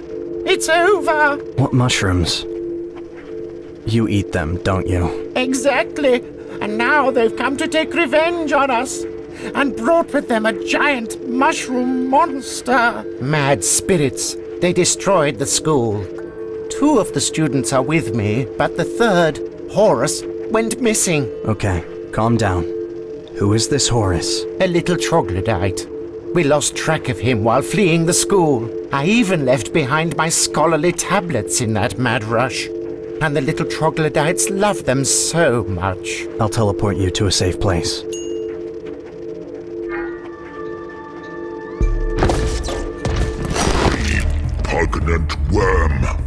It's over! What mushrooms? You eat them, don't you? Exactly! And now they've come to take revenge on us! And brought with them a giant mushroom monster! Mad spirits! They destroyed the school. 2 of the students are with me, but the third, Horace, went missing. Okay, calm down. Who is this Horace? A little troglodyte. We lost track of him while fleeing the school. I even left behind my scholarly tablets in that mad rush. And the little troglodytes love them so much. I'll teleport you to a safe place. Repugnant worm.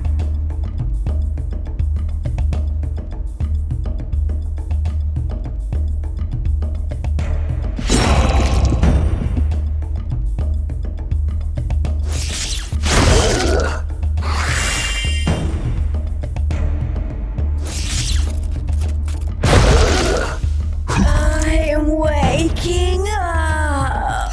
I'm waking up.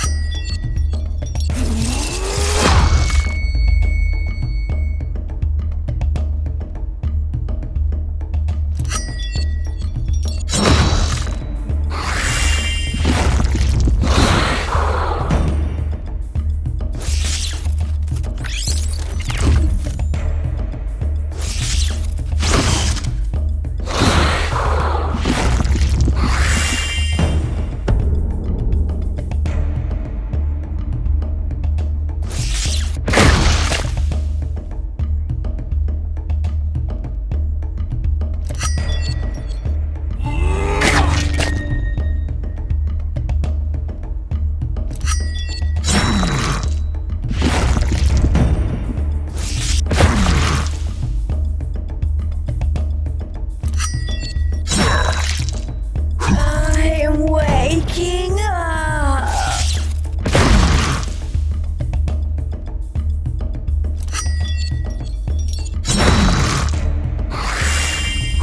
I'm waking up.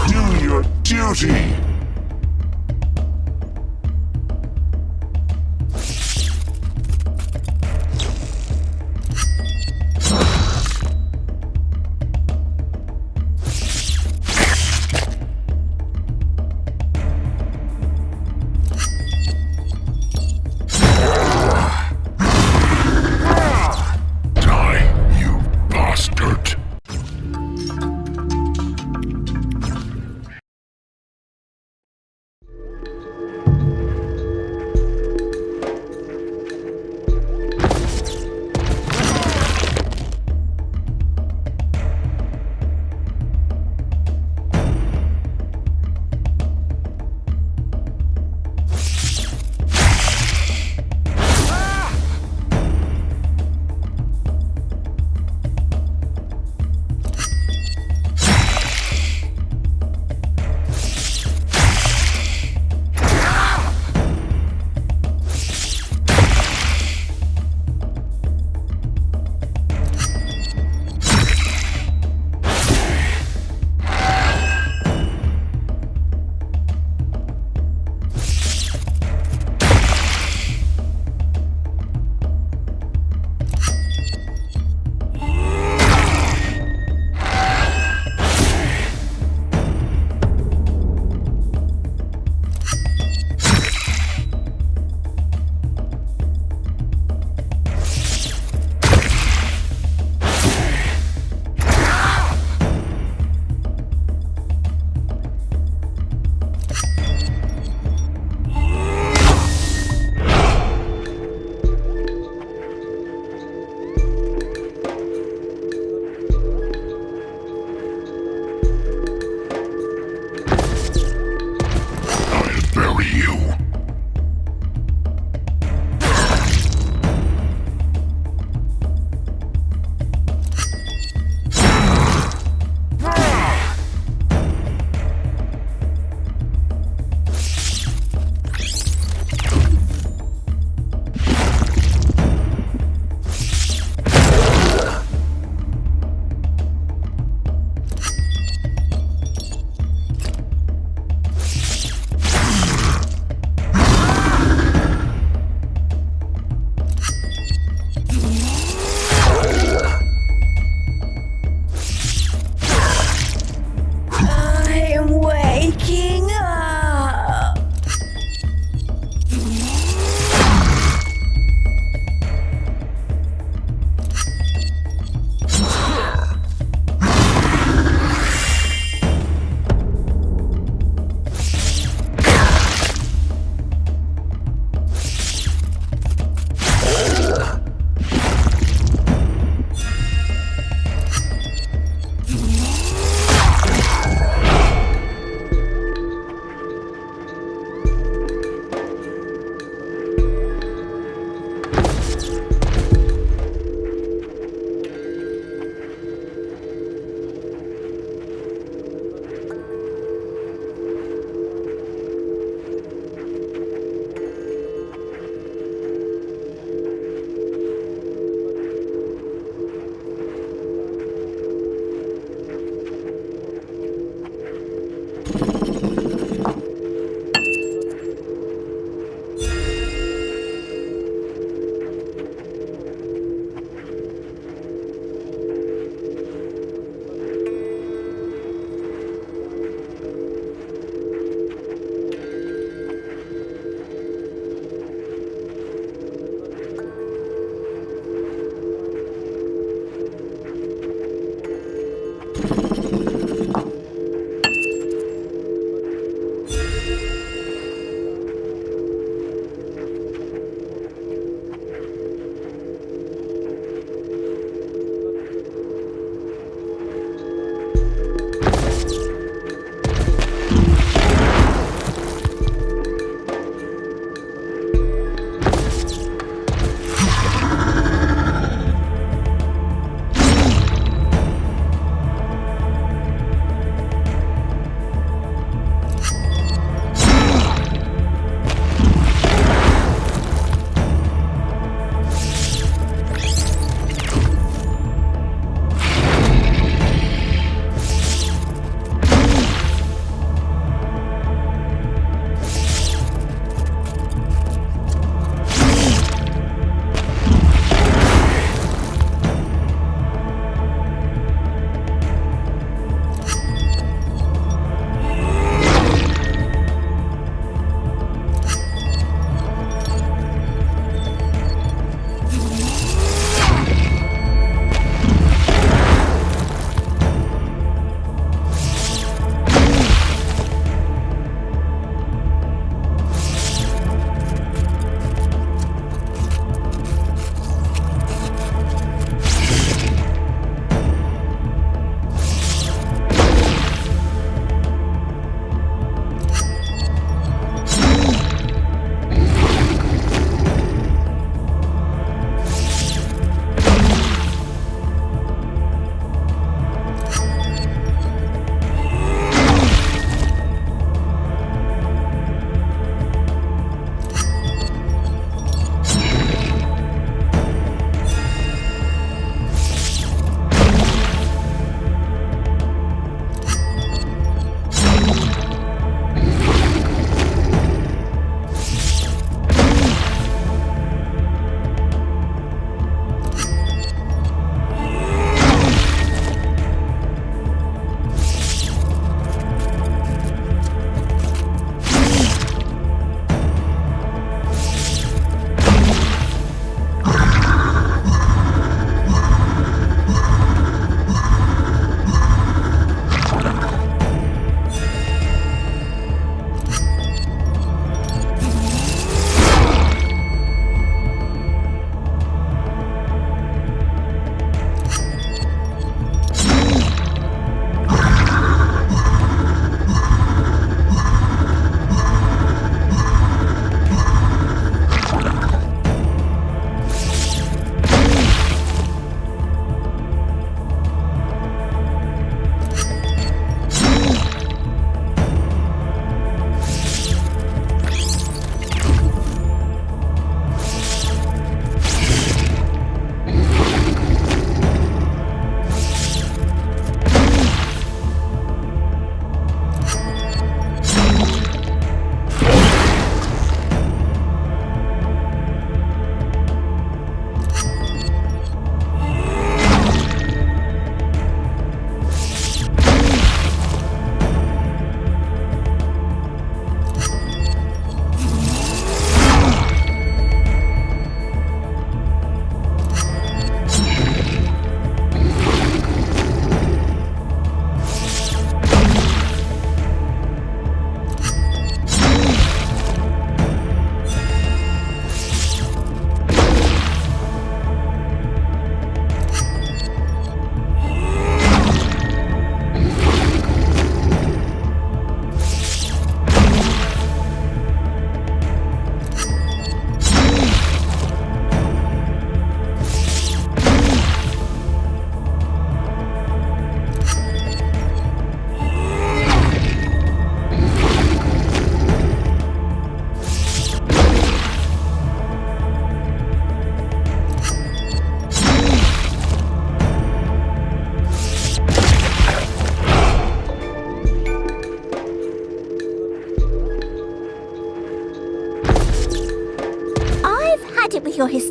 Do your duty!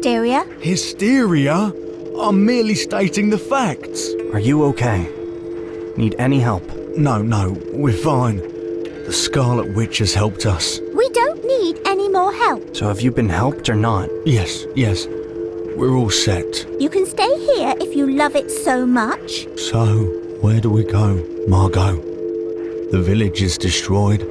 hysteria. Hysteria? I'm merely stating the facts. Are you okay? Need any help? No, we're fine. The Scarlet Witch has helped us. We don't need any more help. So have you been helped or not? Yes. We're all set. You can stay here if you love it so much. So, where do we go, Margot? The village is destroyed.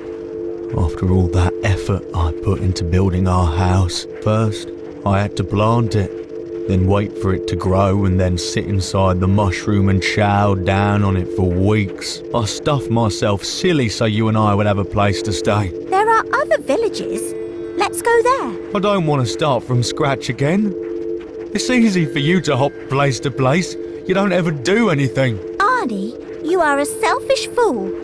After all that effort I put into building our house, first I had to plant it, then wait for it to grow and then sit inside the mushroom and chow down on it for weeks. I stuffed myself silly so you and I would have a place to stay. There are other villages. Let's go there. I don't want to start from scratch again. It's easy for you to hop place to place. You don't ever do anything. Arnie, you are a selfish fool.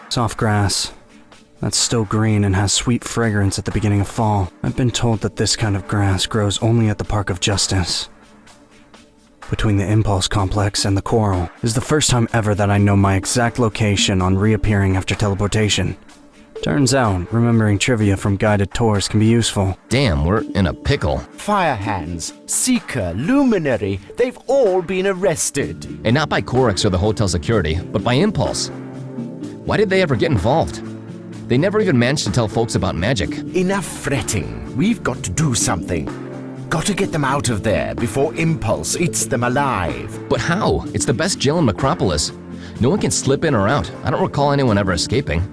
Soft grass. That's still green and has sweet fragrance at the beginning of fall. I've been told that this kind of grass grows only at the Park of Justice. Between the Impulse Complex and the Coral is the first time ever that I know my exact location on reappearing after teleportation. Turns out, remembering trivia from guided tours can be useful. Damn, we're in a pickle. Firehands, Seeker, Luminary, they've all been arrested. And not by Corex or the hotel security, but by Impulse. Why did they ever get involved? They never even managed to tell folks about magic. Enough fretting. We've got to do something. Got to get them out of there before Impulse eats them alive. But how? It's the best jail in Macropolis. No one can slip in or out. I don't recall anyone ever escaping.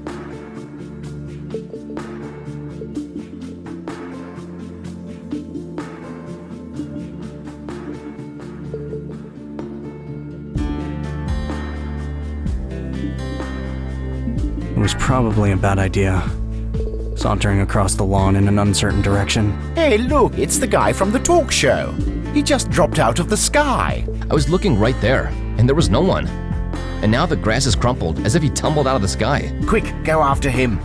It was probably a bad idea. Sauntering across the lawn in an uncertain direction. Hey, look, it's the guy from the talk show. He just dropped out of the sky. I was looking right there, and there was no one. And now the grass is crumpled, as if he tumbled out of the sky. Quick, go after him.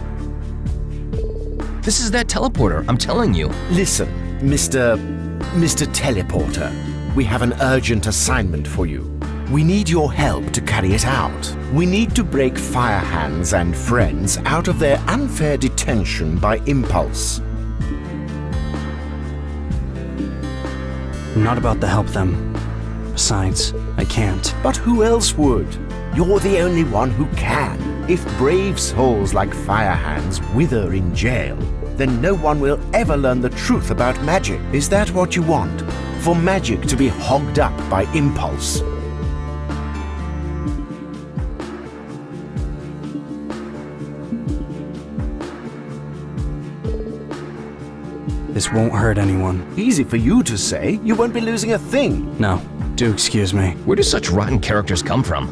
This is that teleporter, I'm telling you. Listen, Mr. Teleporter, we have an urgent assignment for you. We need your help to carry it out. We need to break Firehands and friends out of their unfair detention by Impulse. I'm not about to help them. Besides, I can't. But who else would? You're the only one who can. If brave souls like Firehands wither in jail, then no one will ever learn the truth about magic. Is that what you want? For magic to be hogged up by Impulse? This won't hurt anyone. Easy for you to say. You won't be losing a thing. No, do excuse me. Where do such rotten characters come from?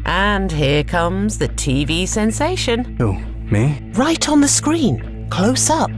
And here comes the TV sensation. Who, me? Right on the screen, close up.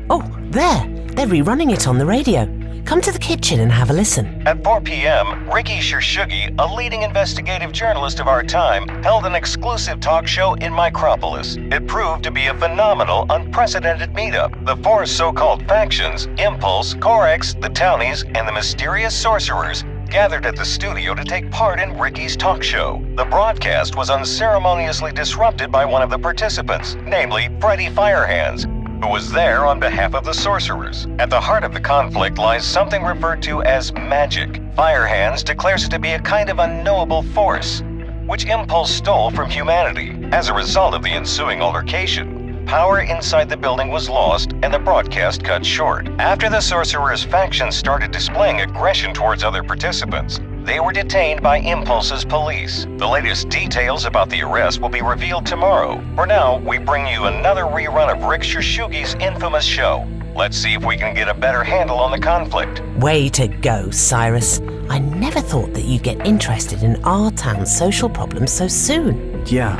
Oh, there. They're rerunning it on the radio. Come to the kitchen and have a listen. At 4 p.m., Ricky Shurshugi, a leading investigative journalist of our time, held an exclusive talk show in Micropolis. It proved to be a phenomenal, unprecedented meetup. The four so-called factions, Impulse, Corex, the Townies, and the mysterious sorcerers, gathered at the studio to take part in Ricky's talk show. The broadcast was unceremoniously disrupted by one of the participants, namely Freddy Firehands, who was there on behalf of the sorcerers. At the heart of the conflict lies something referred to as magic. Firehands declares it to be a kind of unknowable force, which Impulse stole from humanity. As a result of the ensuing altercation, power inside the building was lost and the broadcast cut short. After the sorcerers' faction started displaying aggression towards other participants, they were detained by Impulse's police. The latest details about the arrest will be revealed tomorrow. For now, we bring you another rerun of Rick Shurshugi's infamous show. Let's see if we can get a better handle on the conflict. Way to go, Cyrus. I never thought that you'd get interested in our town's social problems so soon. Yeah,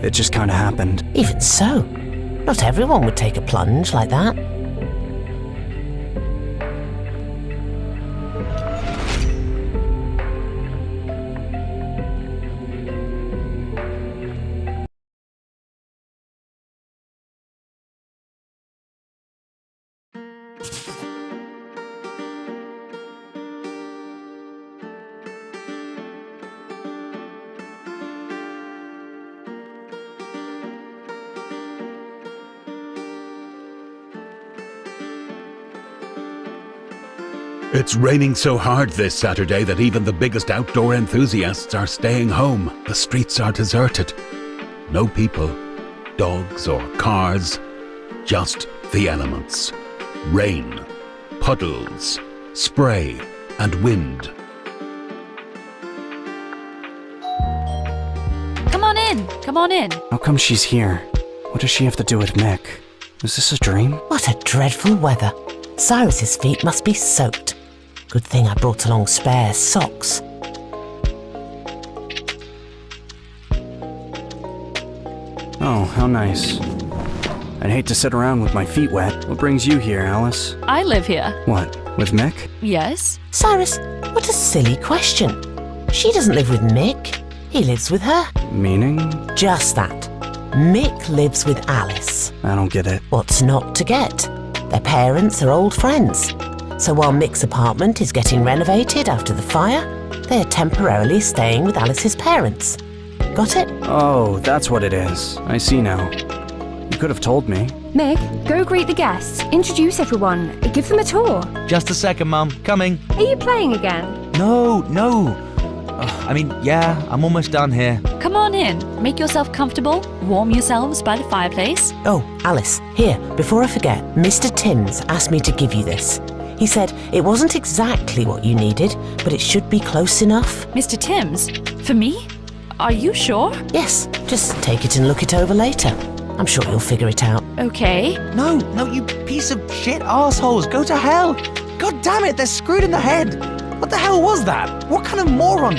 it just kinda happened. Even so, not everyone would take a plunge like that. It's raining so hard this Saturday that even the biggest outdoor enthusiasts are staying home. The streets are deserted. No people, dogs or cars, just the elements. Rain, puddles, spray, and wind. Come on in, come on in. How come she's here? What does she have to do with Mick? Is this a dream? What a dreadful weather. Cyrus's feet must be soaked. Good thing I brought along spare socks. Oh, how nice. I'd hate to sit around with my feet wet. What brings you here, Alice? I live here. What, with Mick? Yes? Cyrus, what a silly question. She doesn't live with Mick. He lives with her. Meaning? Just that. Mick lives with Alice. I don't get it. What's not to get? Their parents are old friends. So while Mick's apartment is getting renovated after the fire, they're temporarily staying with Alice's parents. Got it? Oh, that's what it is. I see now. You could have told me. Mick, go greet the guests. Introduce everyone. Give them a tour. Just a second, Mum. Coming. Are you playing again? No. Yeah, I'm almost done here. Come on in. Make yourself comfortable. Warm yourselves by the fireplace. Oh, Alice, here, before I forget, Mr. Timms asked me to give you this. He said it wasn't exactly what you needed, but it should be close enough. Mr. Timms? For me? Are you sure? Yes, just take it and look it over later. I'm sure you'll figure it out. Okay. No, you piece of shit assholes. Go to hell. God damn it, they're screwed in the head. What the hell was that? What kind of moron?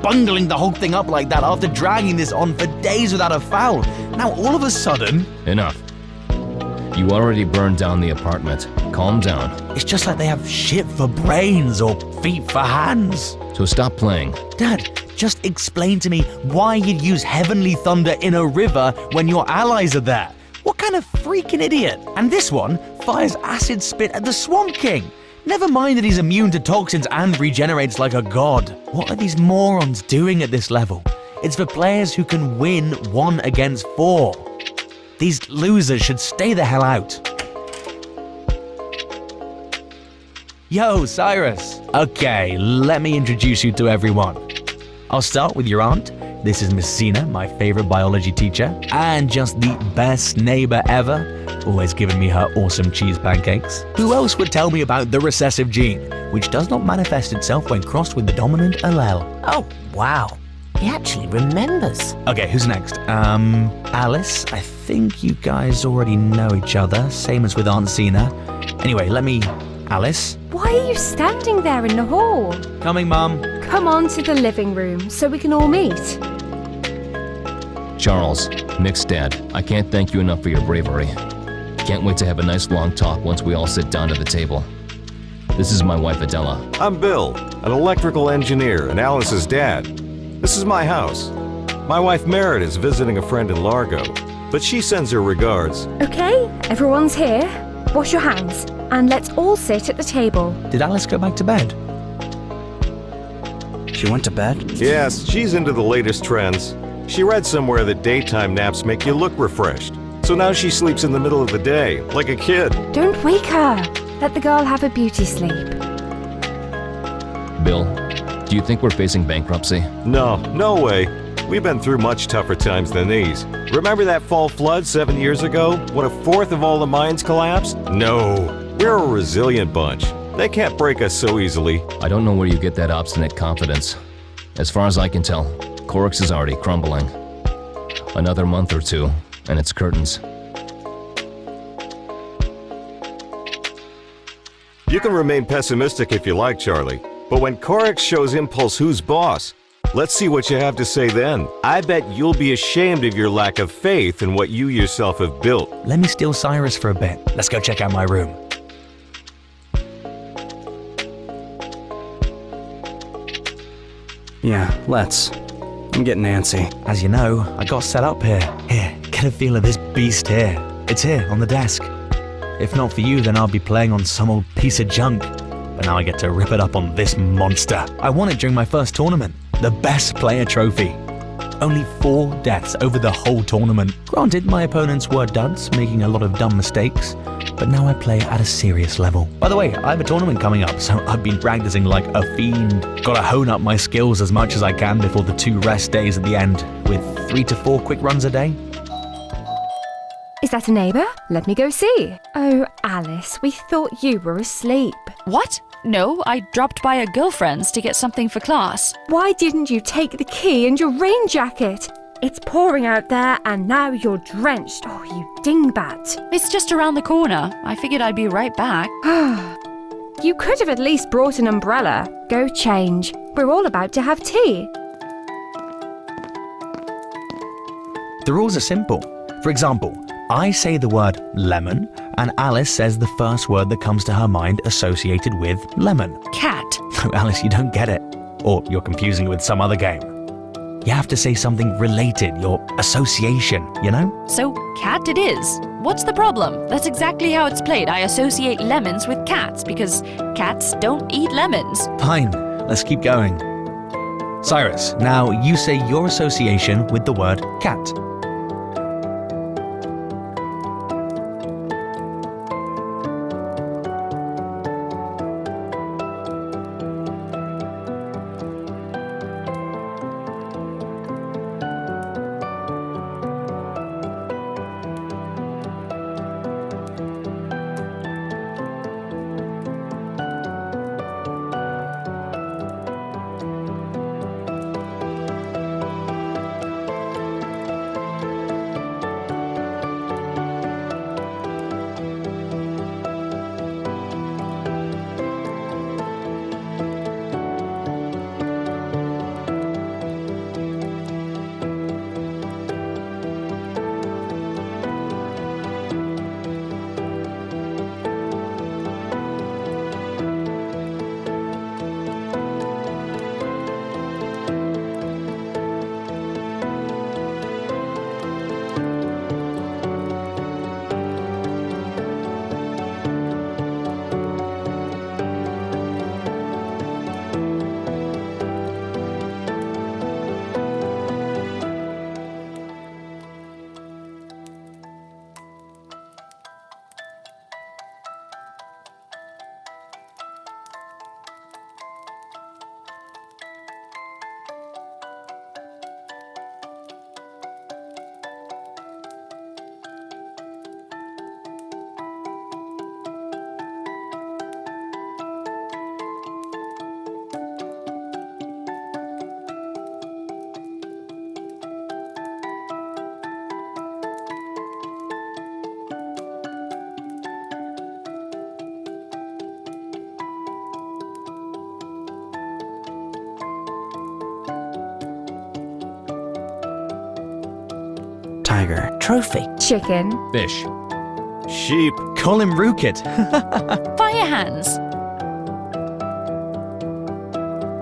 Bungling the whole thing up like that after dragging this on for days without a foul. Now all of a sudden... Enough. You already burned down the apartment. Calm down. It's just like they have shit for brains or feet for hands. So stop playing. Dad, just explain to me why you'd use heavenly thunder in a river when your allies are there. What kind of freaking idiot? And this one fires acid spit at the Swamp King. Never mind that he's immune to toxins and regenerates like a god. What are these morons doing at this level? It's for players who can win 1 against 4. These losers should stay the hell out. Yo, Cyrus. Okay, let me introduce you to everyone. I'll start with your aunt. This is Miss Sina, my favorite biology teacher, and just the best neighbor ever. Always giving me her awesome cheese pancakes. Who else would tell me about the recessive gene, which does not manifest itself when crossed with the dominant allele? Oh, wow. He actually remembers. Okay, who's next? Alice. I think you guys already know each other, same as with Aunt Sina. Anyway, Alice. Why are you standing there in the hall? Coming, Mum. Come on to the living room so we can all meet. Charles, Mick's dad, I can't thank you enough for your bravery. Can't wait to have a nice long talk once we all sit down at the table. This is my wife Adela. I'm Bill, an electrical engineer and Alice's dad. This is my house. My wife Merritt is visiting a friend in Largo, but she sends her regards. Okay, everyone's here. Wash your hands and let's all sit at the table. Did Alice go back to bed? She went to bed? Yes, she's into the latest trends. She read somewhere that daytime naps make you look refreshed. So now she sleeps in the middle of the day, like a kid. Don't wake her. Let the girl have a beauty sleep. Bill, do you think we're facing bankruptcy? No way. We've been through much tougher times than these. Remember that fall flood 7 years ago, when 1/4 of all the mines collapsed? No, we're a resilient bunch. They can't break us so easily. I don't know where you get that obstinate confidence. As far as I can tell, Corix is already crumbling. Another month or two, and it's curtains. You can remain pessimistic if you like, Charlie. But when Corix shows Impulse who's boss, let's see what you have to say then. I bet you'll be ashamed of your lack of faith in what you yourself have built. Let me steal Cyrus for a bit. Let's go check out my room. Yeah, let's. I'm getting antsy. As you know, I got set up here. Here, get a feel of this beast here. It's here, on the desk. If not for you, then I'll be playing on some old piece of junk. But now I get to rip it up on this monster. I won it during my first tournament. The best player trophy. Only 4 deaths over the whole tournament. Granted, my opponents were duds, making a lot of dumb mistakes. but now I play at a serious level. By the way, I have a tournament coming up, so I've been practicing like a fiend. Gotta hone up my skills as much as I can before the 2 rest days at the end, with 3 to 4 quick runs a day. Is that a neighbour? Let me go see. Oh, Alice, we thought you were asleep. What? No, I dropped by a girlfriend's to get something for class. Why didn't you take the key and your rain jacket? It's pouring out there and now you're drenched. Oh, you dingbat. It's just around the corner. I figured I'd be right back. You could have at least brought an umbrella. Go change. We're all about to have tea. The rules are simple. For example, I say the word lemon, and Alice says the first word that comes to her mind associated with lemon. Cat. No, Alice, you don't get it. Or you're confusing it with some other game. You have to say something related, your association, you know? So, cat it is. What's the problem? That's exactly how it's played. I associate lemons with cats because cats don't eat lemons. Fine, let's keep going. Cyrus, now you say your association with the word cat. Tiger. Trophy. Chicken. Fish. Sheep. Call him Rookit. Fire hands.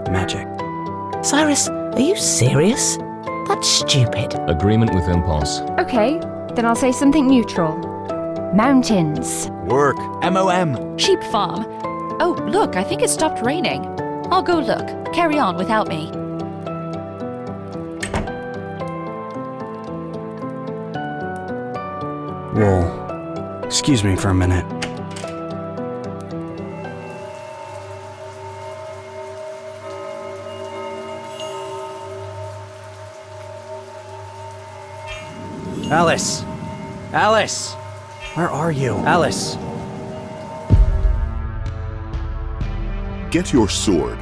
Magic. Cyrus, are you serious? That's stupid. Agreement with impulse. Okay, then I'll say something neutral. Mountains. Work. MOM. Sheep farm. Oh, look, I think it stopped raining. I'll go look. Carry on without me. Wool. Excuse me for a minute. Alice! Alice! Where are you? Alice! Get your sword.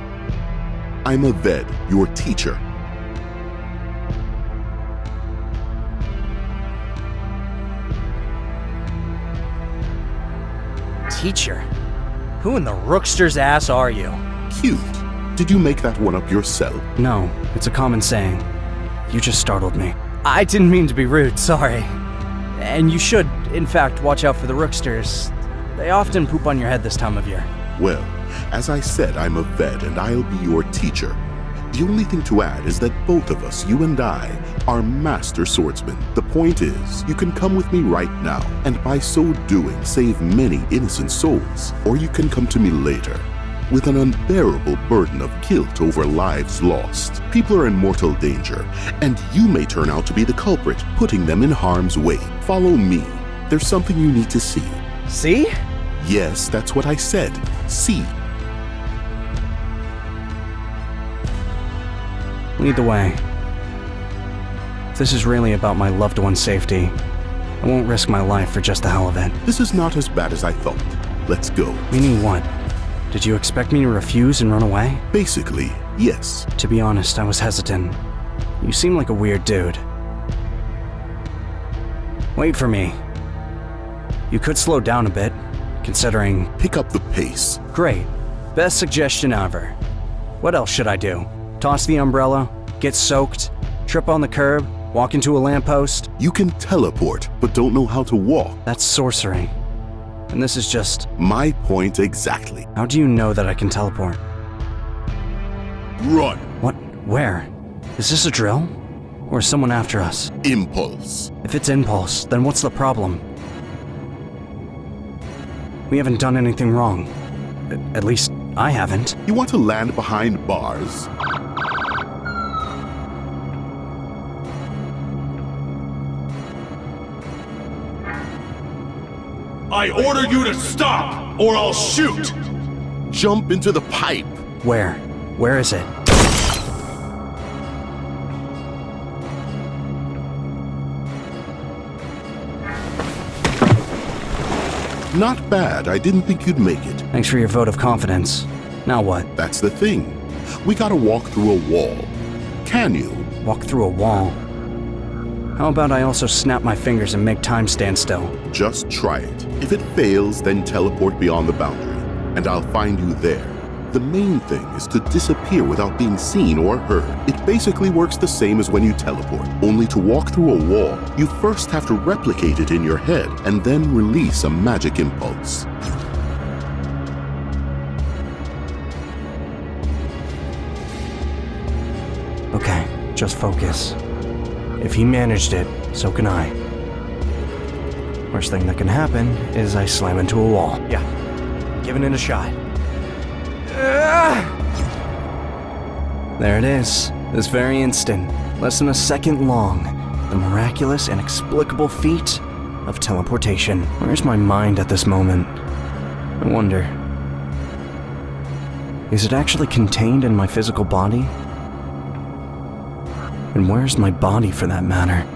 I'm a VED, your teacher. Teacher? Who in the rookster's ass are you? Cute. Did you make that one up yourself? No, it's a common saying. You just startled me. I didn't mean to be rude, sorry. And you should, in fact, watch out for the rooksters. They often poop on your head this time of year. Well, as I said, I'm a VED and I'll be your teacher. The only thing to add is that both of us, you and I, are master swordsmen. The point is, you can come with me right now, and by so doing, save many innocent souls. Or you can come to me later, with an unbearable burden of guilt over lives lost. People are in mortal danger, and you may turn out to be the culprit, putting them in harm's way. Follow me. There's something you need to see. See? Yes, that's what I said. See. Lead the way. If this is really about my loved one's safety, I won't risk my life for just the hell of it. This is not as bad as I thought. Let's go. Meaning what? Did you expect me to refuse and run away? Basically, yes. To be honest, I was hesitant. You seem like a weird dude. Wait for me. You could slow down a bit, considering... Pick up the pace. Great. Best suggestion ever. What else should I do? Toss the umbrella? Get soaked? Trip on the curb? Walk into a lamppost? You can teleport, but don't know how to walk. That's sorcery. And this is just... My point exactly. How do you know that I can teleport? Run! What? Where? Is this a drill? Or is someone after us? Impulse. If it's impulse, then what's the problem? We haven't done anything wrong. At least, I haven't. You want to land behind bars? I order you to stop, or I'll shoot! Jump into the pipe. Where? Where is it? Not bad. I didn't think you'd make it. Thanks for your vote of confidence. Now what? That's the thing. We gotta walk through a wall. Can you? Walk through a wall? How about I also snap my fingers and make time stand still? Just try it. If it fails, then teleport beyond the boundary, and I'll find you there. The main thing is to disappear without being seen or heard. It basically works the same as when you teleport, only to walk through a wall, you first have to replicate it in your head and then release a magic impulse. Okay, just focus. If he managed it, so can I. Worst thing that can happen is I slam into a wall. Yeah, giving it a shot. There it is, this very instant, less than a second long, the miraculous, inexplicable feat of teleportation. Where's my mind at this moment? I wonder. Is it actually contained in my physical body? And where's my body for that matter?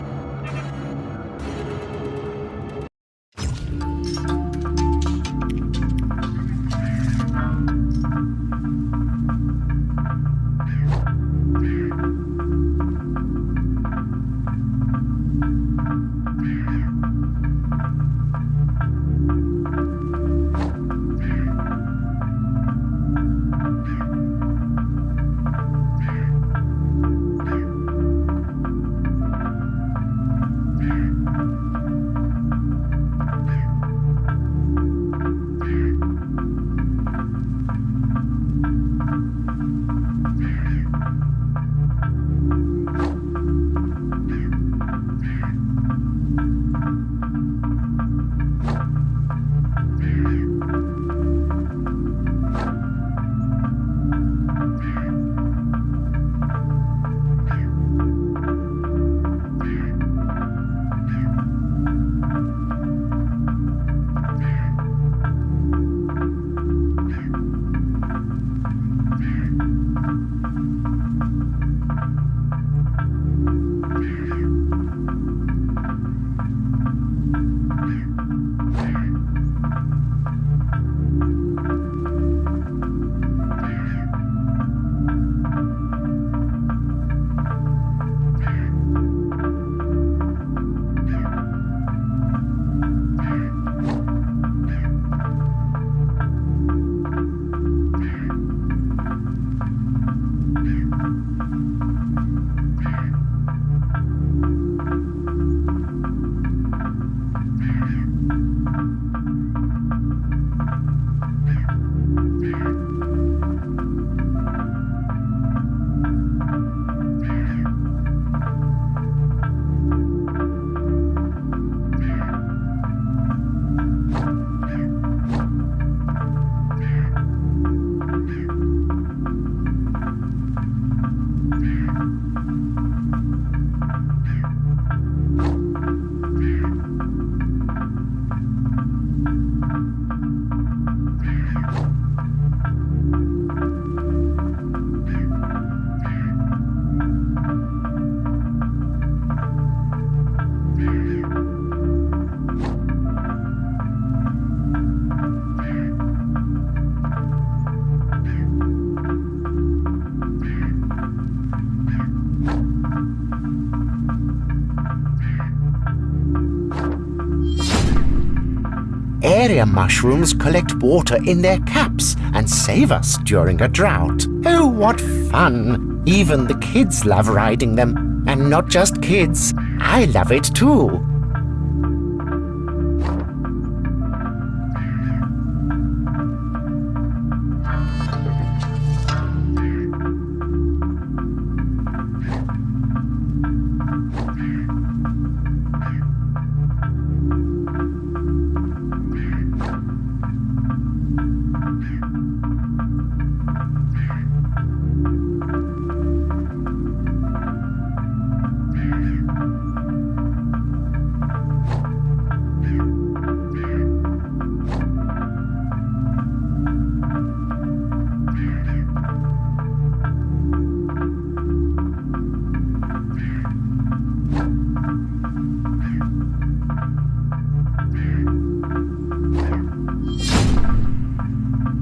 area mushrooms collect water in their caps and save us during a drought. Oh, what fun! Even the kids love riding them. And not just kids, I love it too.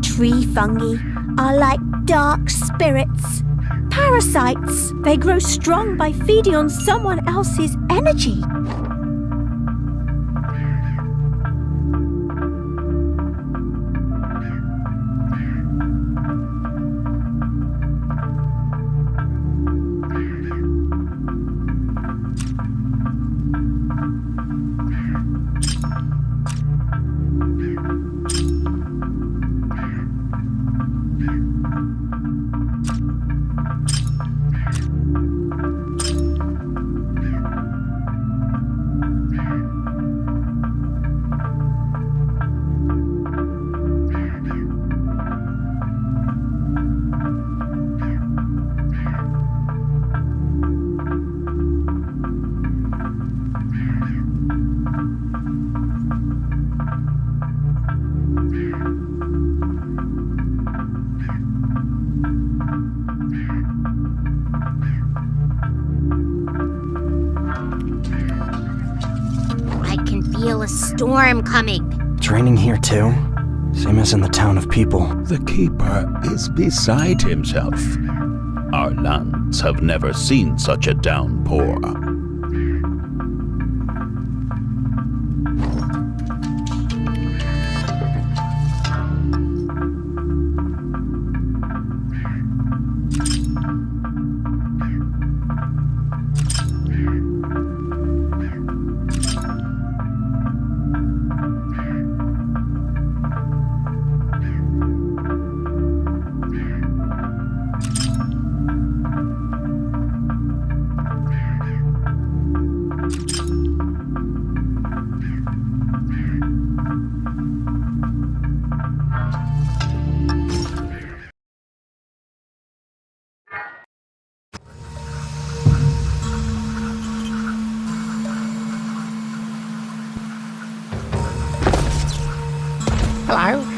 Tree fungi are like dark spirits. Parasites. They grow strong by feeding on someone else's energy. Feel a storm coming. It's raining here too, same as in the town of people. The keeper is beside himself. Our lands have never seen such a downpour.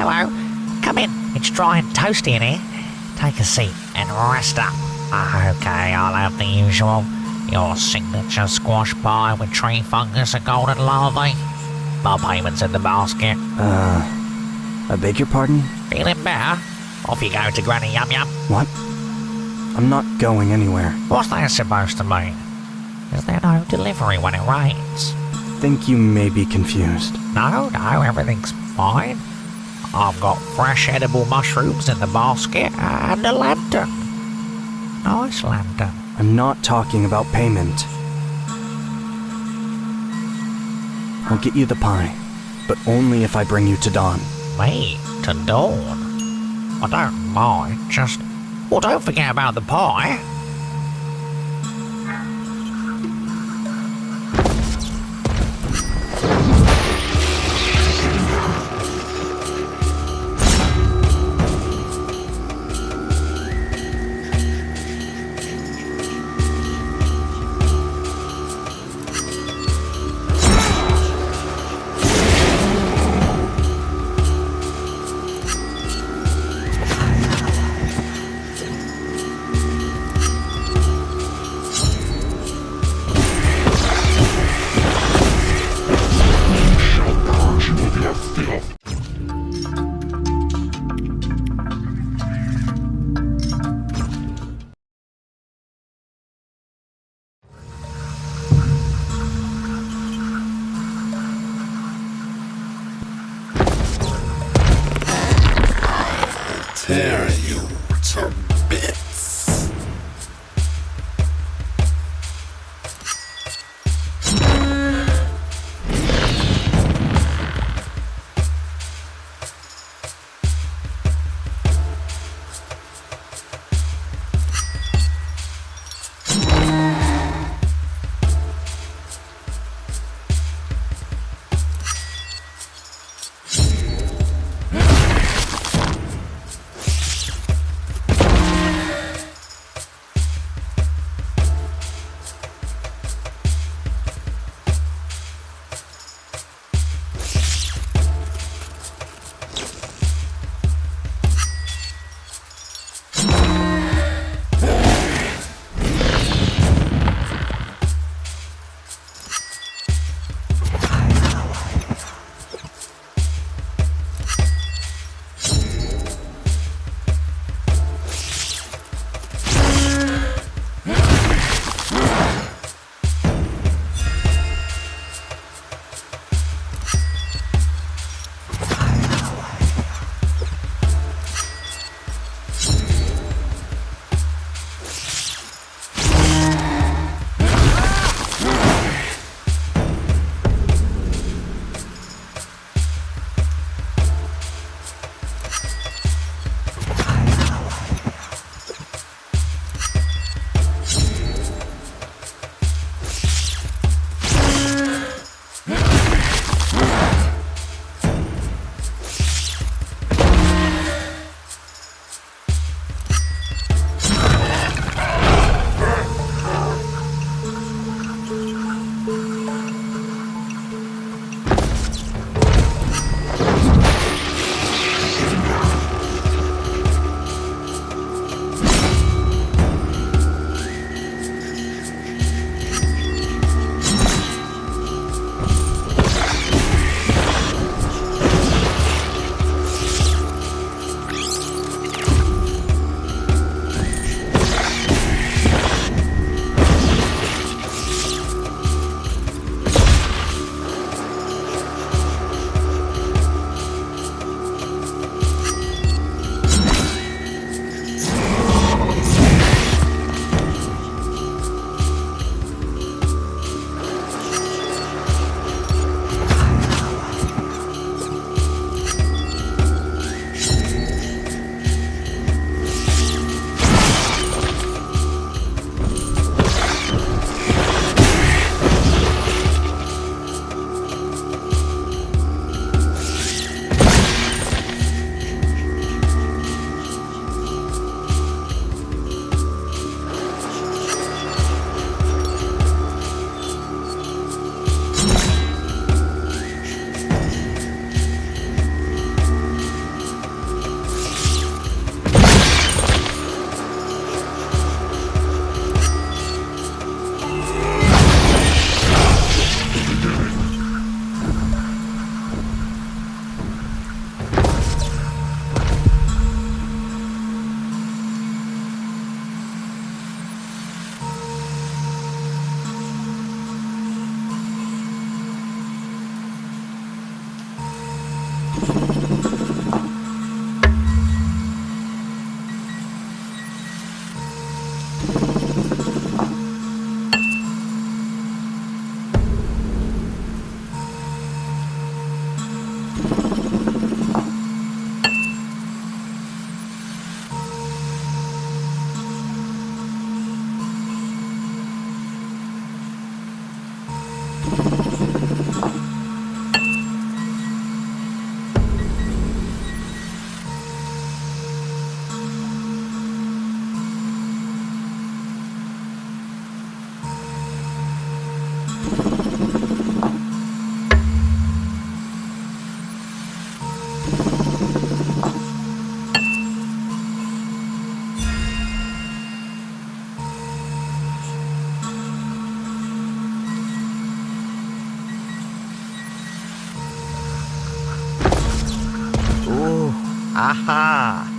Hello. Come in. It's dry and toasty in here. Take a seat and rest up. Okay, I'll have the usual. Your signature squash pie with tree fungus and golden larvae. My payment's in the basket. I beg your pardon? Feeling better? Off you go to Granny Yum Yum. What? I'm not going anywhere. What's that supposed to mean? Is there no delivery when it rains? Think you may be confused. No, everything's fine. I've got fresh edible mushrooms in the basket and a lantern. Nice lantern. I'm not talking about payment. I'll get you the pie, but only if I bring you to Dawn. Me? To Dawn? I don't mind, just... Well, don't forget about the pie. Aha!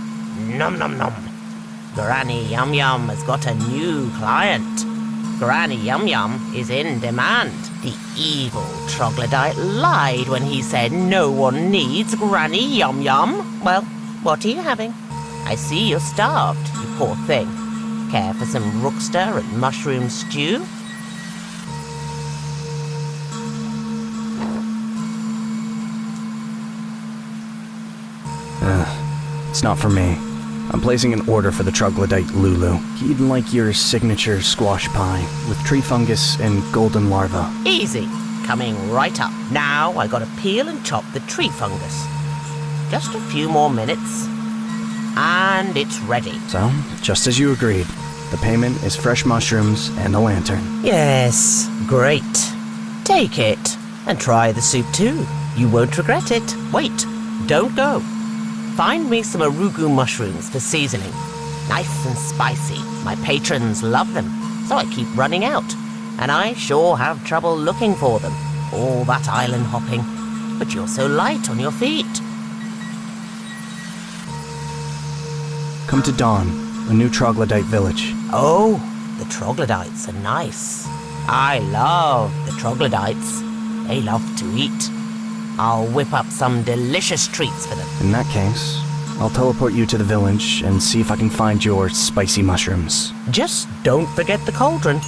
Nom nom nom. Granny Yum Yum has got a new client. Granny Yum Yum is in demand. The evil troglodyte lied when he said no one needs Granny Yum Yum. Well, what are you having? I see you're starved, you poor thing. Care for some rookster and mushroom stew? It's not for me. I'm placing an order for the troglodyte Lulu. He'd like your signature squash pie with tree fungus and golden larva. Easy. Coming right up. Now I gotta peel and chop the tree fungus. Just a few more minutes. And it's ready. So, just as you agreed, the payment is fresh mushrooms and a lantern. Yes, great. Take it. And try the soup too. You won't regret it. Wait, don't go. Find me some arugu mushrooms for seasoning. Nice and spicy. My patrons love them, so I keep running out. And I sure have trouble looking for them. All that island hopping. But you're so light on your feet. Come to Dawn, a new troglodyte village. Oh, the troglodytes are nice. I love the troglodytes. They love to eat. I'll whip up some delicious treats for them. In that case, I'll teleport you to the village and see if I can find your spicy mushrooms. Just don't forget the cauldron.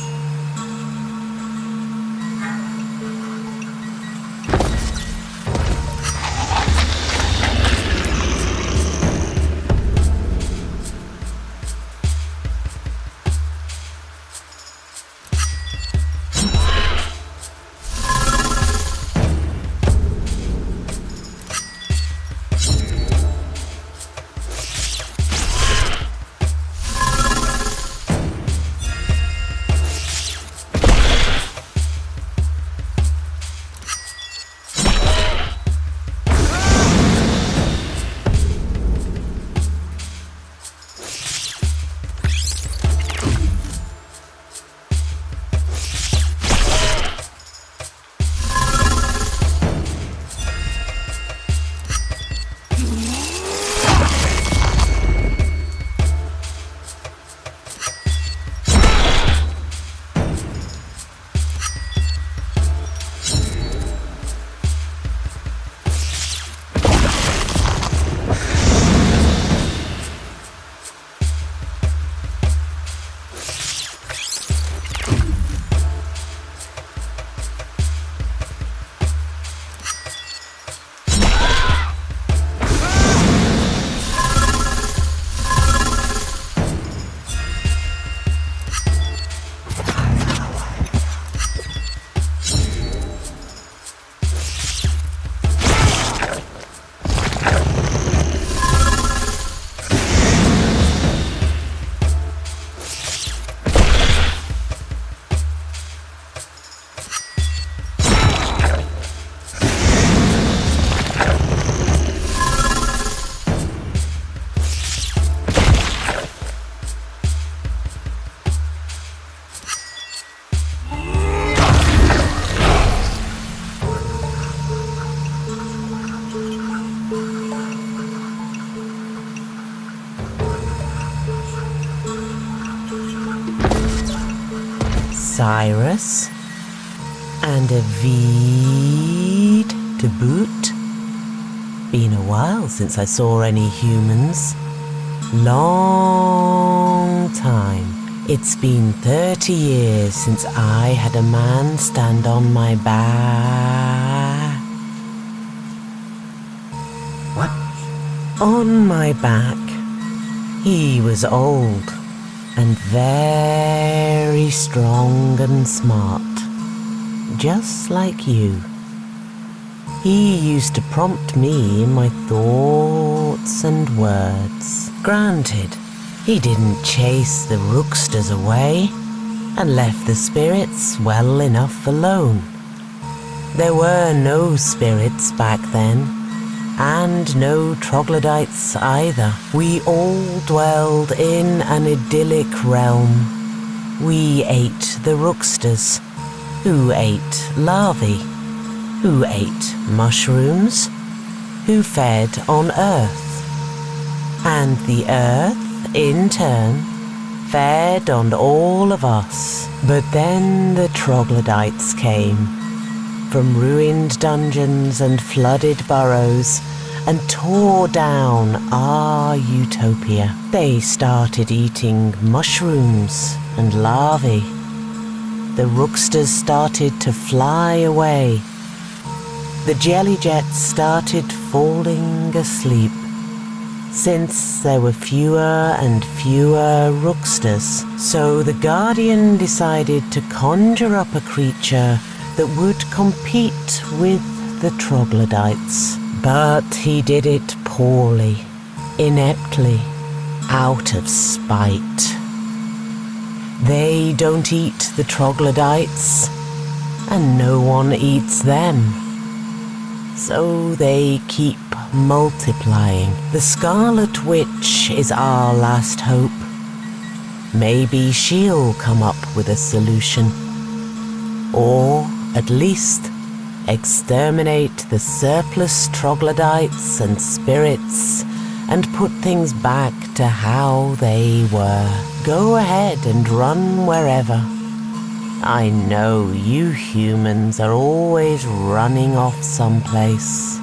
Cyrus, and a VED to boot. Been a while since I saw any humans. Long time. It's been 30 years since I had a man stand on my back. What? On my back. He was old and very strong and smart, just like you. He used to prompt me in my thoughts and words. Granted, he didn't chase the rooksters away and left the spirits well enough alone. There were no spirits back then, and no troglodytes either. We all dwelled in an idyllic realm. We ate the rooksters, who ate larvae, who ate mushrooms, who fed on Earth. And the Earth, in turn, fed on all of us. But then the troglodytes came, from ruined dungeons and flooded burrows, and tore down our utopia. They started eating mushrooms and larvae. The rooksters started to fly away. The jelly jets started falling asleep, since there were fewer and fewer rooksters. So the Guardian decided to conjure up a creature that would compete with the troglodytes. But he did it poorly, ineptly, out of spite. They don't eat the troglodytes, and no one eats them. So they keep multiplying. The Scarlet Witch is our last hope. Maybe she'll come up with a solution. Or, at least, exterminate the surplus troglodytes and spirits and put things back to how they were. Go ahead and run wherever. I know you humans are always running off someplace.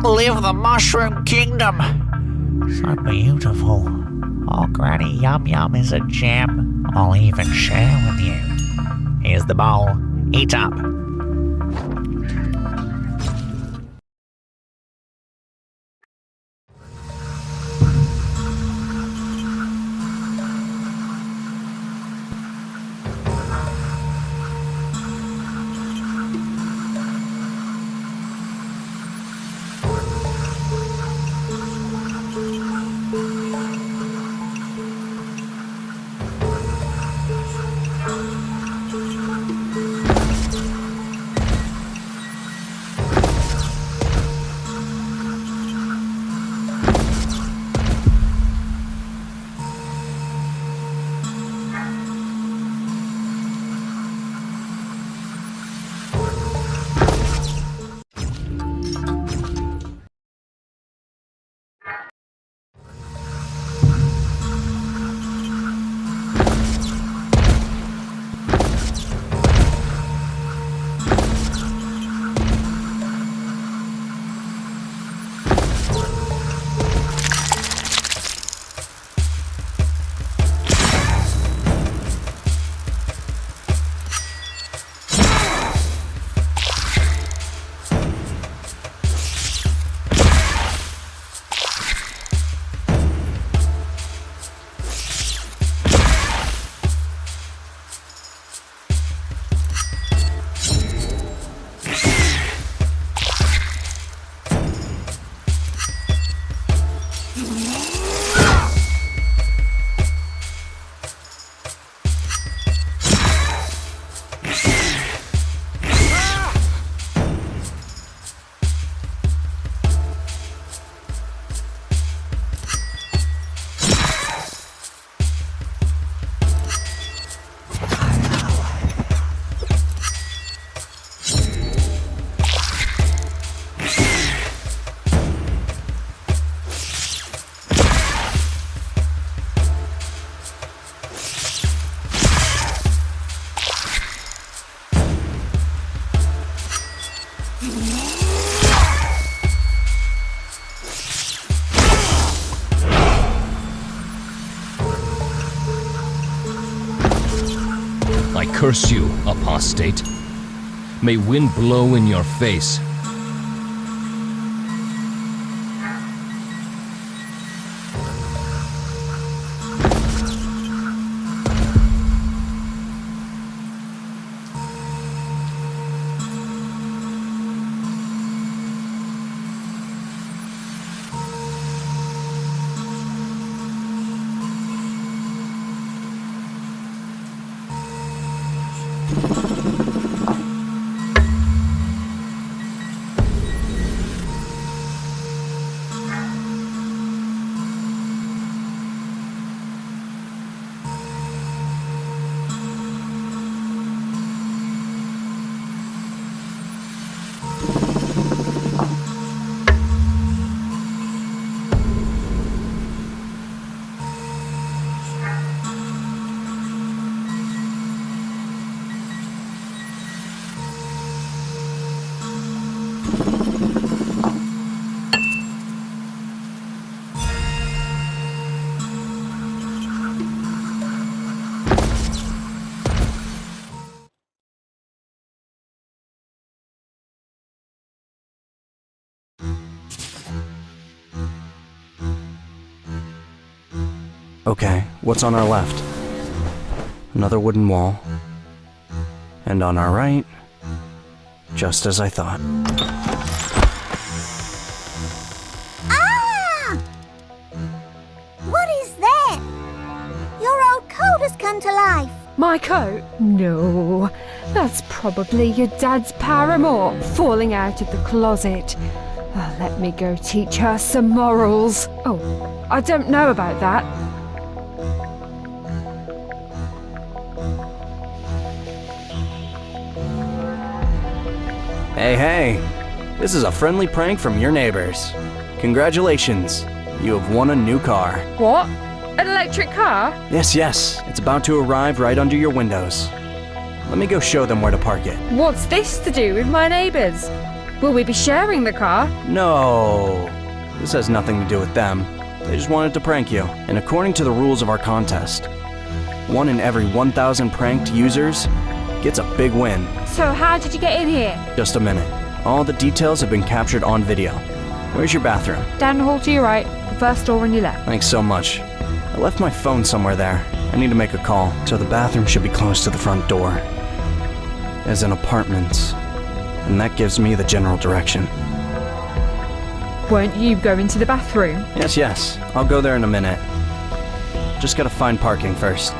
Live the Mushroom Kingdom. So beautiful. Oh, Granny Yum Yum is a gem. I'll even share with you. Here's the bowl. Eat up. I curse you, apostate. May wind blow in your face. Okay, what's on our left? Another wooden wall. And on our right, just as I thought. Ah! What is that? Your old coat has come to life. My coat? No, that's probably your dad's paramour falling out of the closet. Let me go teach her some morals. Oh, I don't know about that. Hey, hey! This is a friendly prank from your neighbors. Congratulations, you have won a new car. What? An electric car? Yes, it's about to arrive right under your windows. Let me go show them where to park it. What's this to do with my neighbours? Will we be sharing the car? No. This has nothing to do with them. They just wanted to prank you. And according to the rules of our contest, 1 in every 1,000 pranked users gets a big win. So how did you get in here? Just a minute. All the details have been captured on video. Where's your bathroom? Down the hall to your right, the first door on your left. Thanks so much. I left my phone somewhere there. I need to make a call, so the bathroom should be close to the front door. As in apartments. And that gives me the general direction. Won't you go into the bathroom? Yes. I'll go there in a minute. Just gotta find parking first.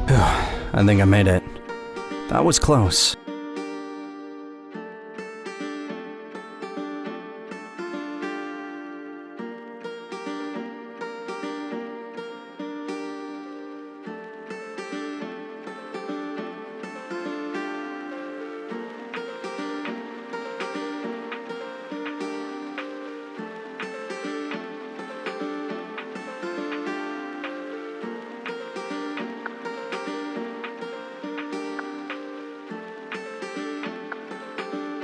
I think I made it. That was close.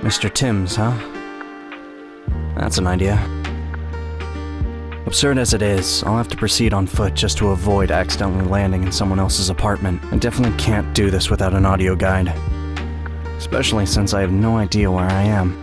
Mr. Timms, huh? That's an idea. Absurd as it is, I'll have to proceed on foot just to avoid accidentally landing in someone else's apartment. I definitely can't do this without an audio guide. Especially since I have no idea where I am.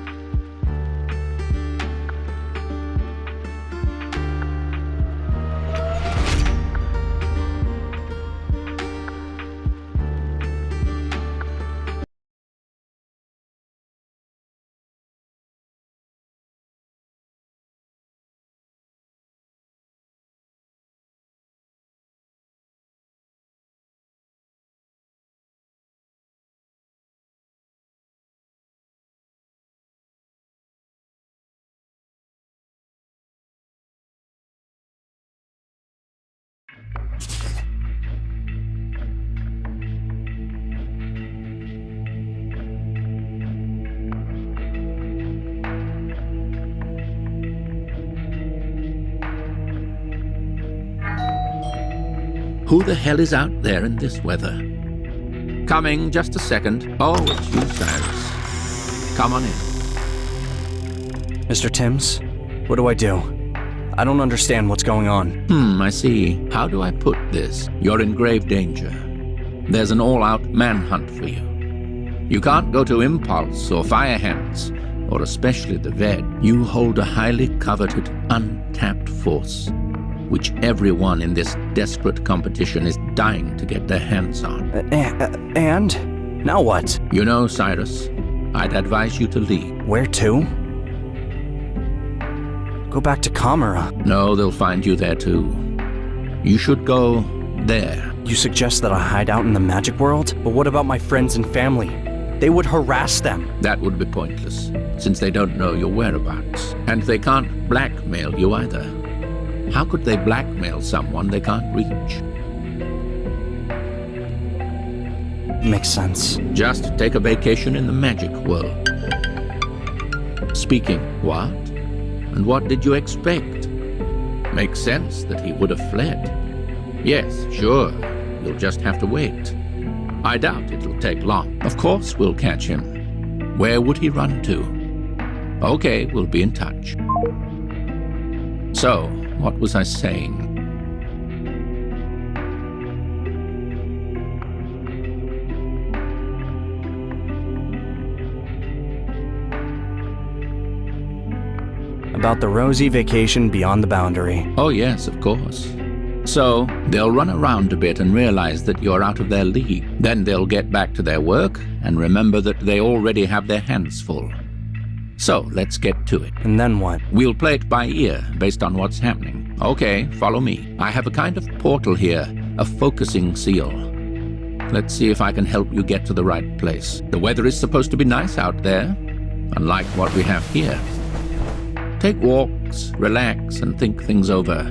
Who the hell is out there in this weather? Coming, just a second. Oh, it's you, Cyrus. Come on in. Mr. Timms, what do I do? I don't understand what's going on. I see. How do I put this? You're in grave danger. There's an all-out manhunt for you. You can't go to Impulse or Firehands, or especially the VED. You hold a highly coveted, untapped force, which everyone in this desperate competition is dying to get their hands on. And? Now what? You know, Cyrus, I'd advise you to leave. Where to? Go back to Kamara. No, they'll find you there too. You should go there. You suggest that I hide out in the magic world? But what about my friends and family? They would harass them. That would be pointless, since they don't know your whereabouts. And they can't blackmail you either. How could they blackmail someone they can't reach? Makes sense. Just take a vacation in the magic world. Speaking, what? And what did you expect? Makes sense that he would have fled. Yes, sure. You'll just have to wait. I doubt it'll take long. Of course we'll catch him. Where would he run to? Okay, we'll be in touch. So, what was I saying? About the rosy vacation beyond the boundary. Oh yes, of course. So, they'll run around a bit and realize that you're out of their league. Then they'll get back to their work and remember that they already have their hands full. So, let's get to it. And then what? We'll play it by ear, based on what's happening. Okay, follow me. I have a kind of portal here, a focusing seal. Let's see if I can help you get to the right place. The weather is supposed to be nice out there, unlike what we have here. Take walks, relax, and think things over.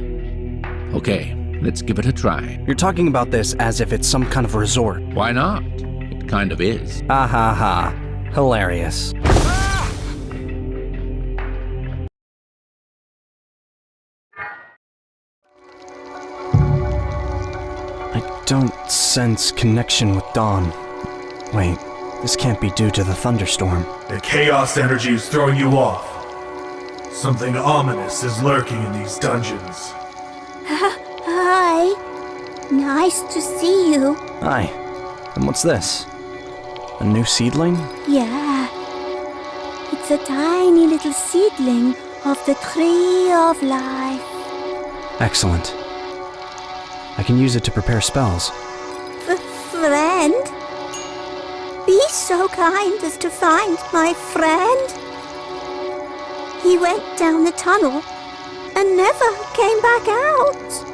Okay, let's give it a try. You're talking about this as if it's some kind of resort. Why not? It kind of is. Ha ha ha. Hilarious. I don't sense connection with Dawn. Wait, This can't be due to the thunderstorm. The chaos energy is throwing you off. Something ominous is lurking in these dungeons. Hi. Nice to see you. Hi. And what's this? A new seedling? Yeah. It's a tiny little seedling of the tree of life. Excellent. I can use it to prepare spells. Friend? Be so kind as to find my friend. He went down the tunnel and never came back out.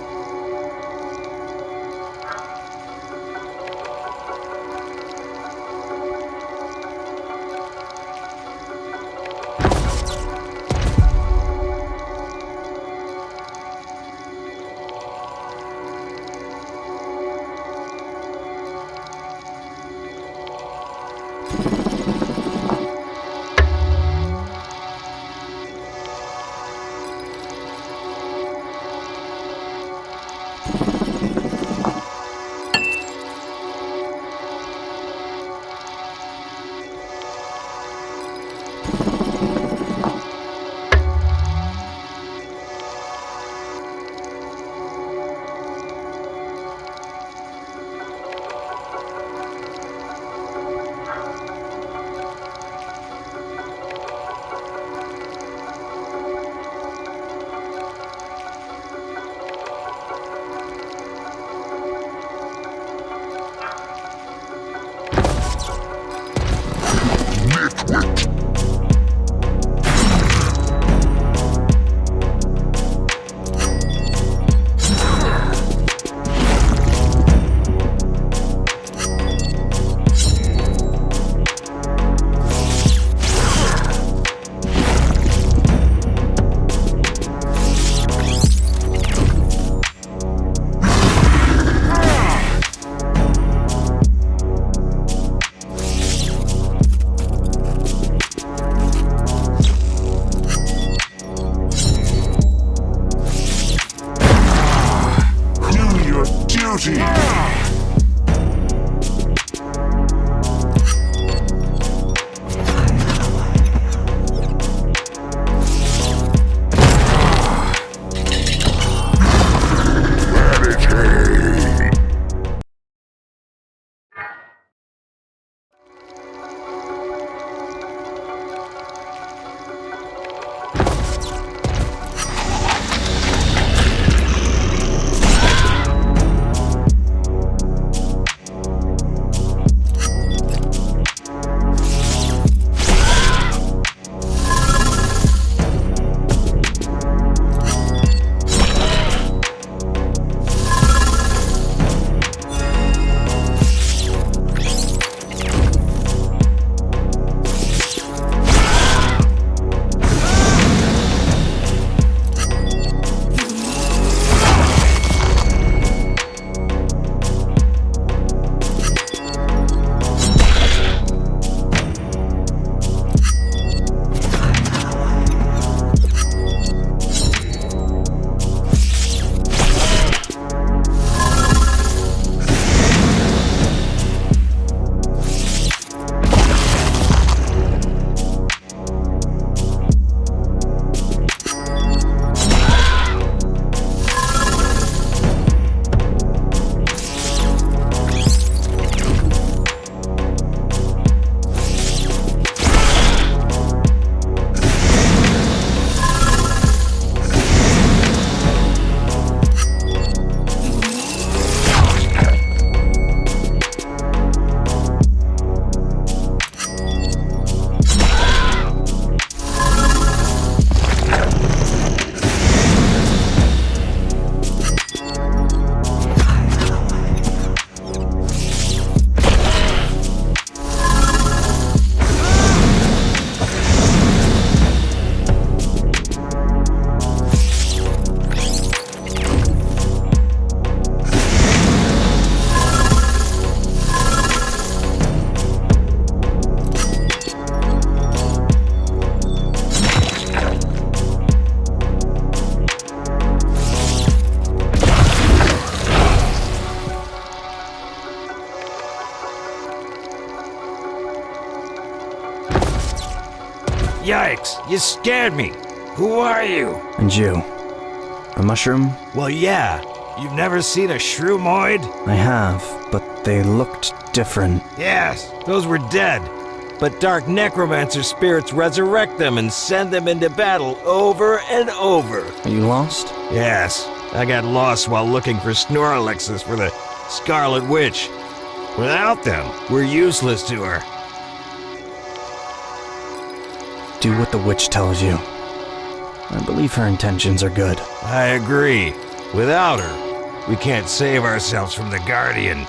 Yikes, you scared me. Who are you? And you? A mushroom? Well, yeah. You've never seen a shroomoid? I have, but they looked different. Yes, those were dead. But dark necromancer spirits resurrect them and send them into battle over and over. Are you lost? Yes, I got lost while looking for Snorlaxes for the Scarlet Witch. Without them, we're useless to her. Do what the witch tells you. I believe her intentions are good. I agree. Without her, we can't save ourselves from the Guardian.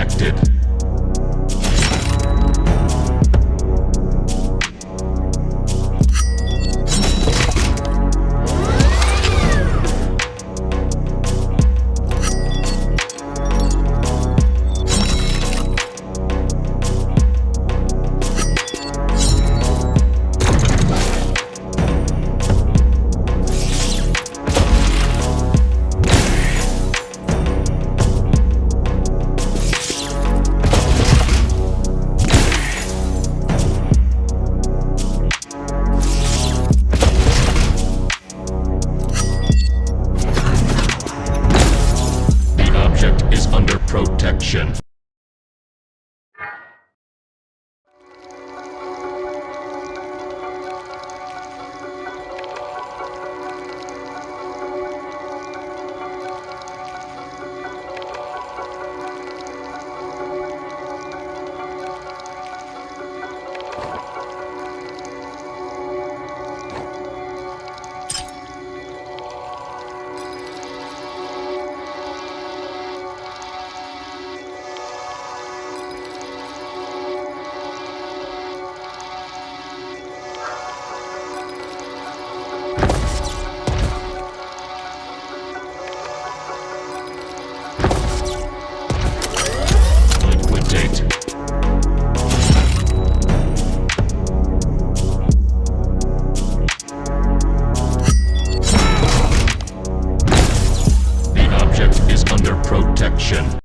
detected. Protection. Protection.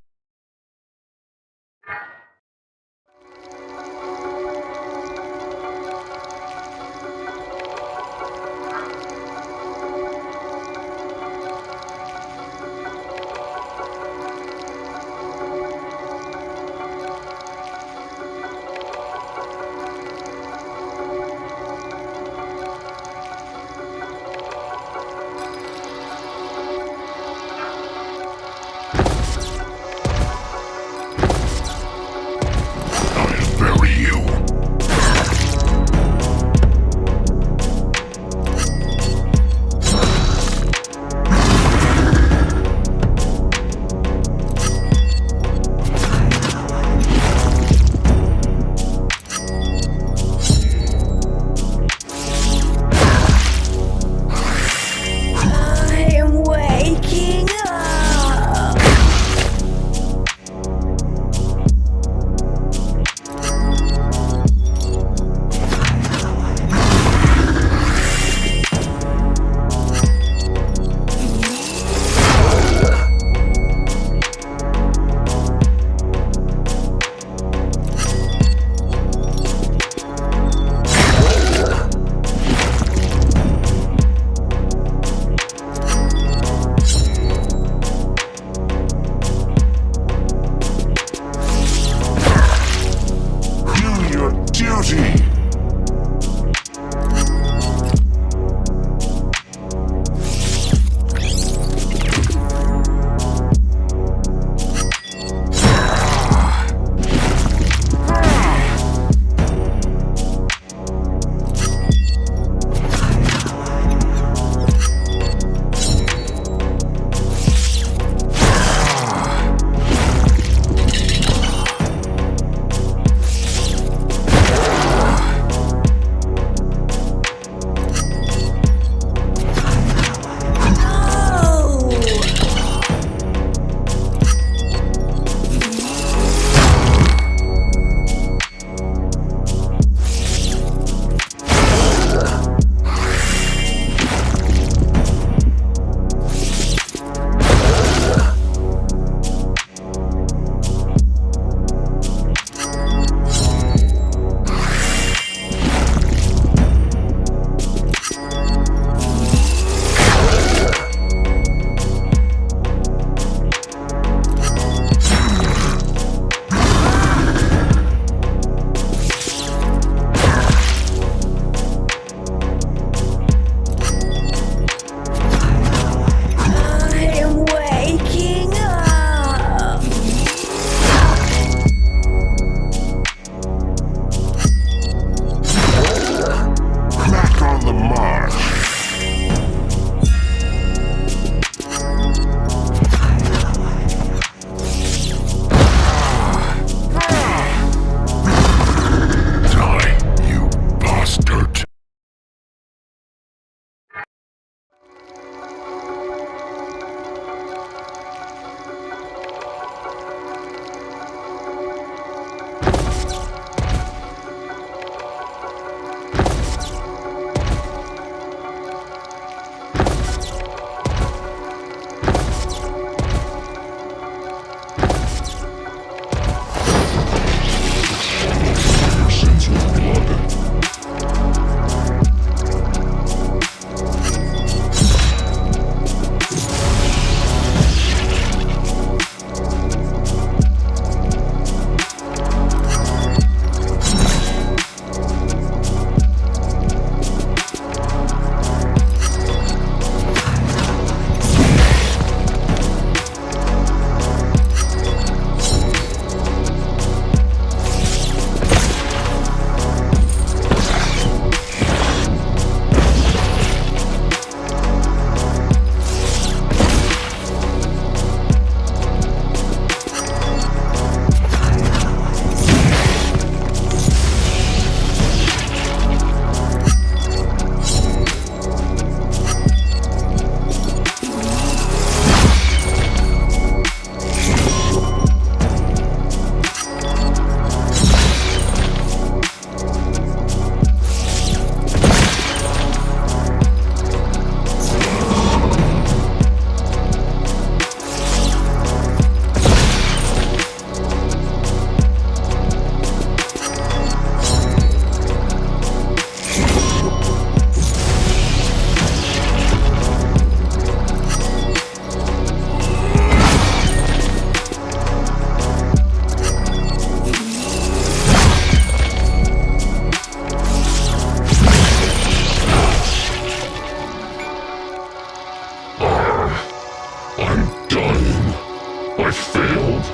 I failed.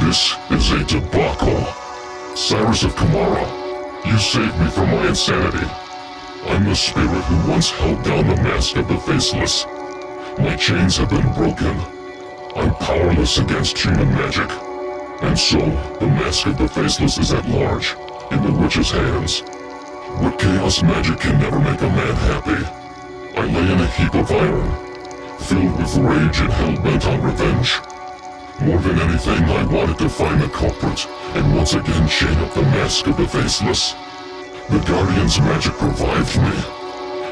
This is a debacle. Cyrus of Kamara, you saved me from my insanity. I'm the spirit who once held down the mask of the Faceless. My chains have been broken. I'm powerless against human magic. And so, the mask of the Faceless is at large, in the witch's hands. But chaos magic can never make a man happy. I lay in a heap of iron, filled with rage and hell-bent on revenge. More than anything, I wanted to find the culprit, and once again chain up the mask of the Faceless. The Guardian's magic revived me,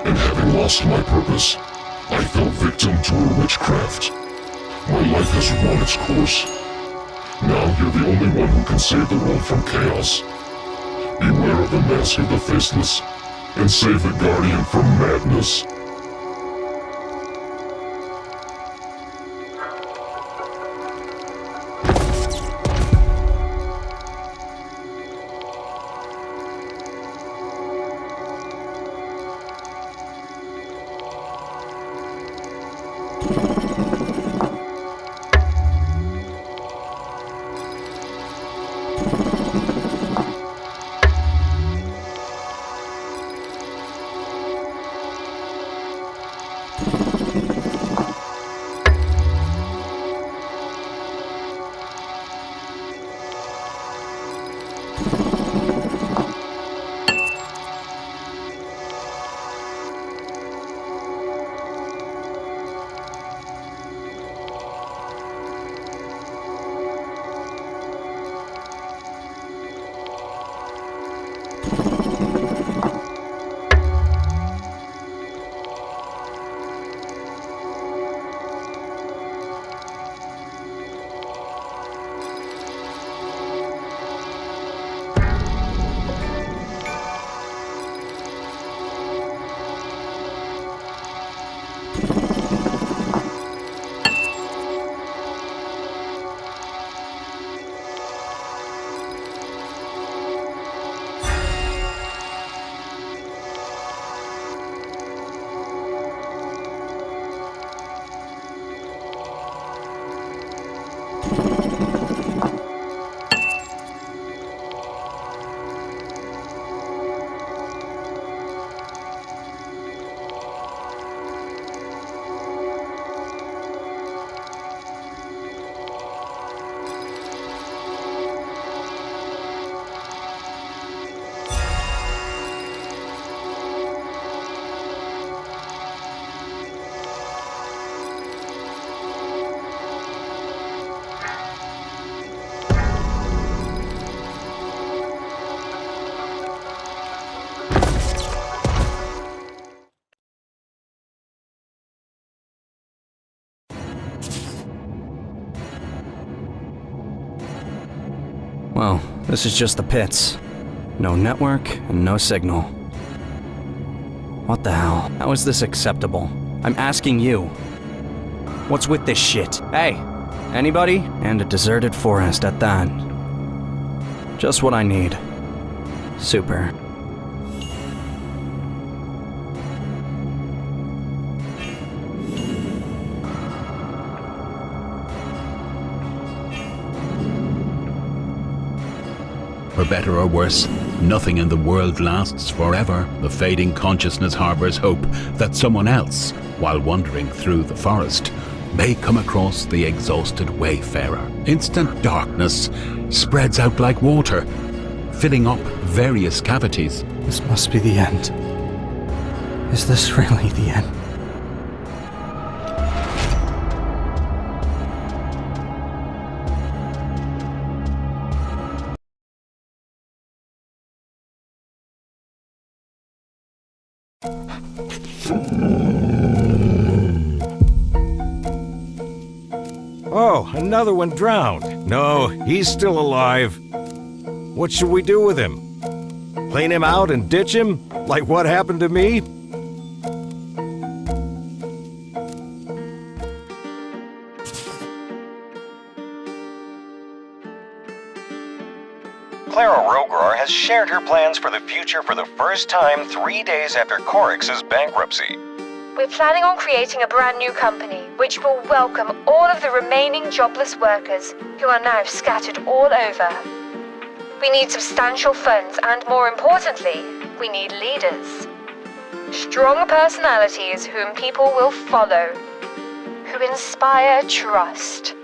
and having lost my purpose, I fell victim to her witchcraft. My life has run its course. Now you're the only one who can save the world from chaos. Beware of the mask of the Faceless, and save the Guardian from madness. Well, this is just the pits. No network and no signal. What the hell? How is this acceptable? I'm asking you. What's with this shit? Hey, anybody? And a deserted forest at that. Just what I need. Super. For better or worse, nothing in the world lasts forever. The fading consciousness harbors hope that someone else, while wandering through the forest, may come across the exhausted wayfarer. Instant darkness spreads out like water, filling up various cavities. This must be the end. Is this really the end? Oh, another one drowned. No, he's still alive. What should we do with him? Clean him out and ditch him? Like what happened to me? Clara Rograr has shared her plans for the future for the first time 3 days after Corix's bankruptcy. we're planning on creating a brand new company which will welcome all of the remaining jobless workers who are now scattered all over. We need substantial funds and, more importantly, we need leaders. Strong personalities whom people will follow, who inspire trust.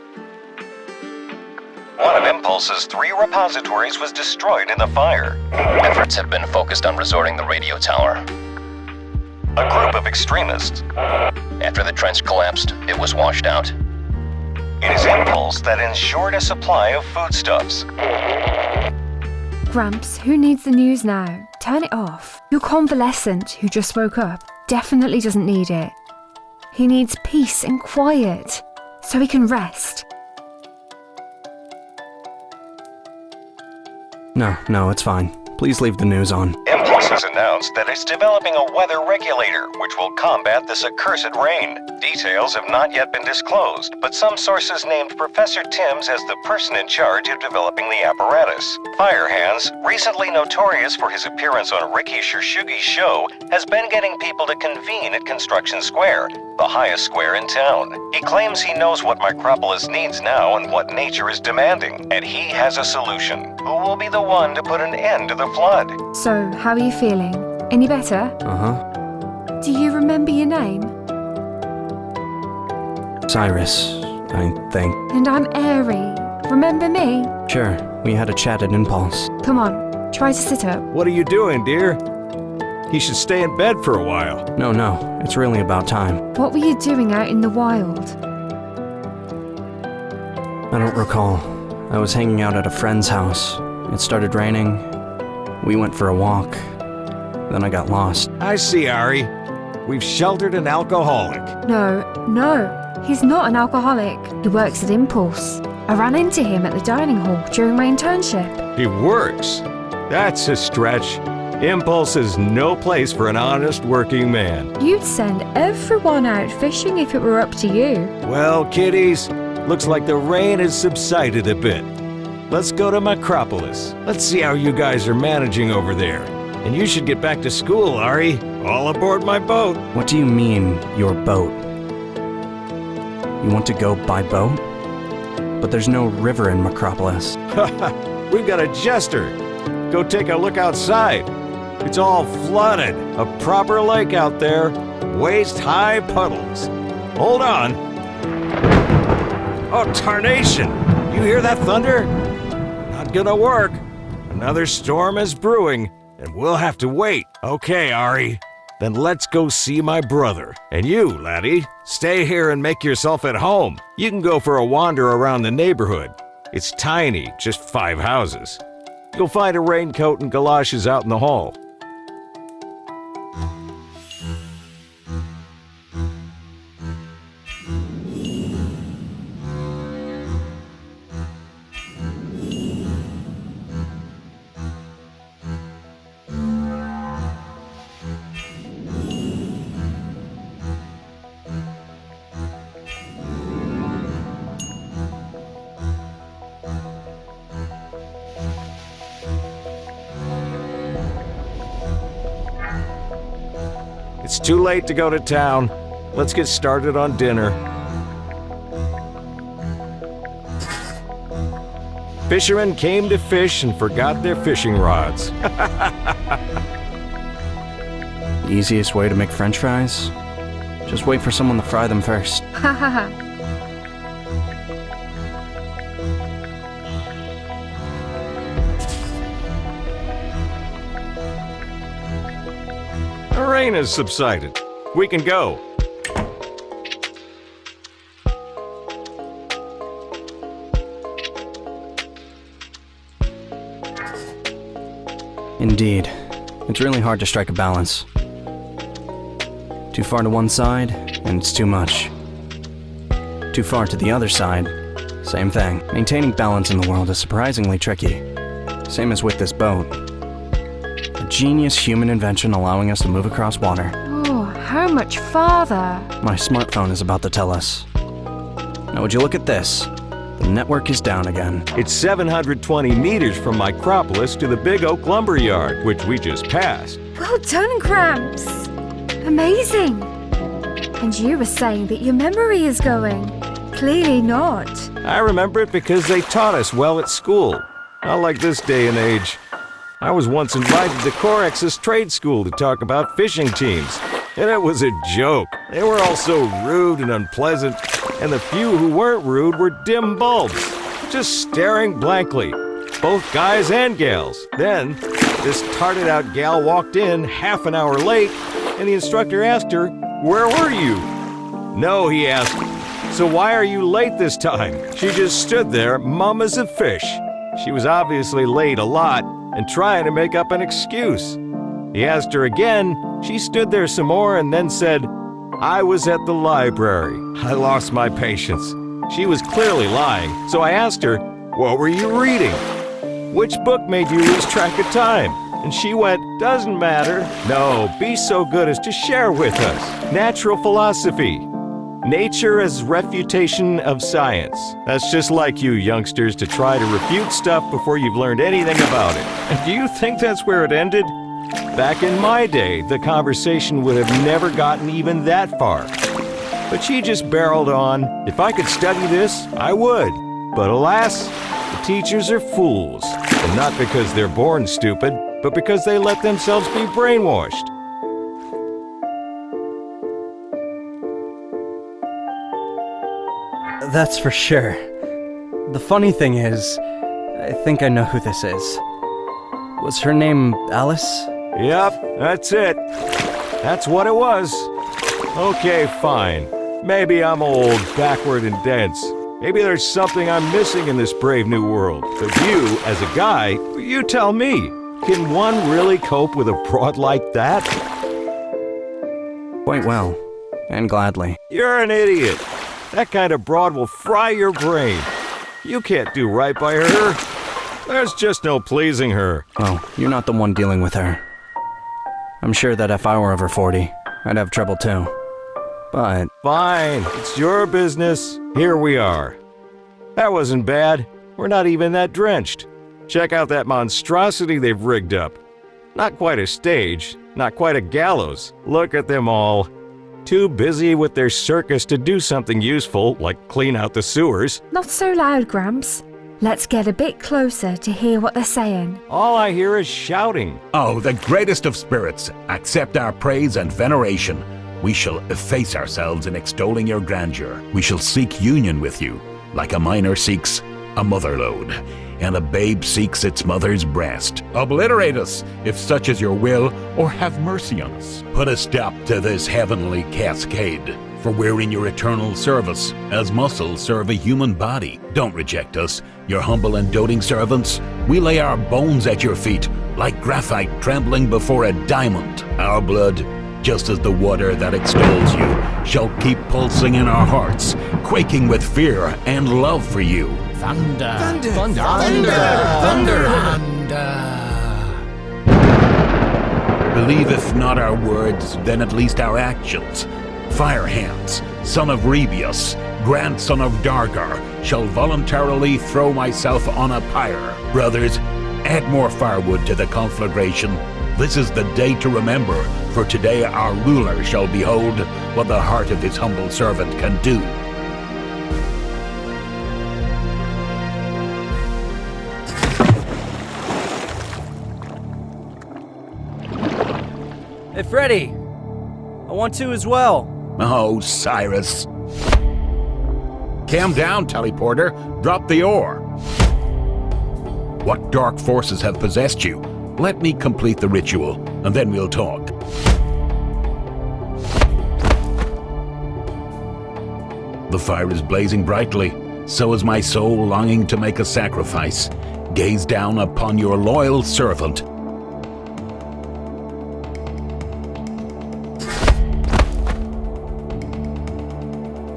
One of Impulse's 3 repositories was destroyed in the fire. Efforts have been focused on restoring the radio tower. A group of extremists. After the trench collapsed, it was washed out. It is Impulse that ensured a supply of foodstuffs. Gramps, who needs the news now? Turn it off. Your convalescent, who just woke up, definitely doesn't need it. He needs peace and quiet, so he can rest. No, it's fine. Please leave the news on. Impulse has announced that it's developing a weather regulator which will combat this accursed rain. Details have not yet been disclosed, but some sources named Professor Timms as the person in charge of developing the apparatus. Firehands, recently notorious for his appearance on Ricky Shirshugi's show, has been getting people to convene at Construction Square, the highest square in town. He claims he knows what Micropolis needs now and what nature is demanding, and he has a solution. Who will be the one to put an end to the flood? So, how are you feeling? Any better? Uh-huh. Do you remember your name? Cyrus, I think. And I'm Airy. Remember me? Sure, we had a chat at Impulse. Come on, try to sit up. What are you doing, dear? He should stay in bed for a while. No, it's really about time. What were you doing out in the wild? I don't recall. I was hanging out at a friend's house. It started raining. We went for a walk. Then I got lost. I see, Ari. We've sheltered an alcoholic. No, he's not an alcoholic. He works at Impulse. I ran into him at the dining hall during my internship. He works? That's a stretch. Impulse is no place for an honest working man. You'd send everyone out fishing if it were up to you. Well, kiddies, looks like the rain has subsided a bit. Let's go to Micropolis. Let's see how you guys are managing over there. And you should get back to school, Ari. All aboard my boat. What do you mean, your boat? You want to go by boat? But there's no river in Micropolis. We've got a jester. Go take a look outside. It's all flooded. A proper lake out there. Waist-high puddles. Hold on. Oh, tarnation! You hear that thunder? Not gonna work. Another storm is brewing, and we'll have to wait. Okay, Ari. Then let's go see my brother. And you, laddie, stay here and make yourself at home. You can go for a wander around the neighborhood. It's tiny, just 5 houses. You'll find a raincoat and galoshes out in the hall. It's too late to go to town. Let's get started on dinner. Fishermen came to fish and forgot their fishing rods. The easiest way to make French fries? Just wait for someone to fry them first. Ha ha ha. The rain has subsided. We can go. Indeed. It's really hard to strike a balance. Too far to one side, and it's too much. Too far to the other side, same thing. Maintaining balance in the world is surprisingly tricky. Same as with this boat. A genius human invention allowing us to move across water. Oh, how much farther? My smartphone is about to tell us. Now would you look at this? The network is down again. It's 720 meters from Micropolis to the Big Oak Lumber Yard, which we just passed. Well done, Gramps. Amazing. And you were saying that your memory is going. Clearly not. I remember it because they taught us well at school. Not like this day and age. I was once invited to Corex's trade school to talk about fishing teams. And it was a joke. They were all so rude and unpleasant. And the few who weren't rude were dim bulbs, just staring blankly. Both guys and gals. Then, this tarted out gal walked in half an hour late, and the instructor asked her, "Where were you?" "No," he asked. "So why are you late this time?" She just stood there, mum as a fish. She was obviously late a lot and trying to make up an excuse. He asked her again. She stood there some more and then said, "I was at the library." I lost my patience. She was clearly lying, so I asked her, "What were you reading? Which book made you lose track of time?" And she went, "Doesn't matter. No, be so good as to share with us. Natural philosophy. Nature as refutation of science." That's just like you youngsters to try to refute stuff before you've learned anything about it. And do you think that's where it ended? Back in my day, the conversation would have never gotten even that far. But she just barreled on. If I could study this, I would. But alas, the teachers are fools. And not because they're born stupid, but because they let themselves be brainwashed. That's for sure. The funny thing is, I think I know who this is. Was her name Alice? Yep, that's it. That's what it was. Okay, fine. Maybe I'm old, backward, and dense. Maybe there's something I'm missing in this brave new world. But you, as a guy, you tell me. Can one really cope with a broad like that? Quite well, and gladly. You're an idiot. That kind of broad will fry your brain. You can't do right by her. There's just no pleasing her. Oh, you're not the one dealing with her. I'm sure that if I were over 40, I'd have trouble too. But... Fine, it's your business. Here we are. That wasn't bad. We're not even that drenched. Check out that monstrosity they've rigged up. Not quite a stage, not quite a gallows. Look at them all. Too busy with their circus to do something useful, like clean out the sewers. Not so loud, Gramps. Let's get a bit closer to hear what they're saying. All I hear is shouting. Oh, the greatest of spirits, accept our praise and veneration. We shall efface ourselves in extolling your grandeur. We shall seek union with you, like a miner seeks a mother-lode, and a babe seeks its mother's breast. Obliterate us, if such is your will, or have mercy on us. Put a stop to this heavenly cascade, for we're in your eternal service, as muscles serve a human body. Don't reject us, your humble and doting servants. We lay our bones at your feet, like graphite trembling before a diamond. Our blood, just as the water that extols you, shall keep pulsing in our hearts, quaking with fear and love for you. Thunder! Thunder! Thunder! Thunder! Thunder! Believe if not our words, then at least our actions. Fire Hands, son of Rebius, grandson of Dargar, shall voluntarily throw myself on a pyre. Brothers, add more firewood to the conflagration. This is the day to remember, for today our ruler shall behold what the heart of his humble servant can do. Hey, Freddy! I want to as well. Oh, Cyrus. Calm down, teleporter. Drop the ore. What dark forces have possessed you? Let me complete the ritual, and then we'll talk. The fire is blazing brightly. So is my soul longing to make a sacrifice. Gaze down upon your loyal servant.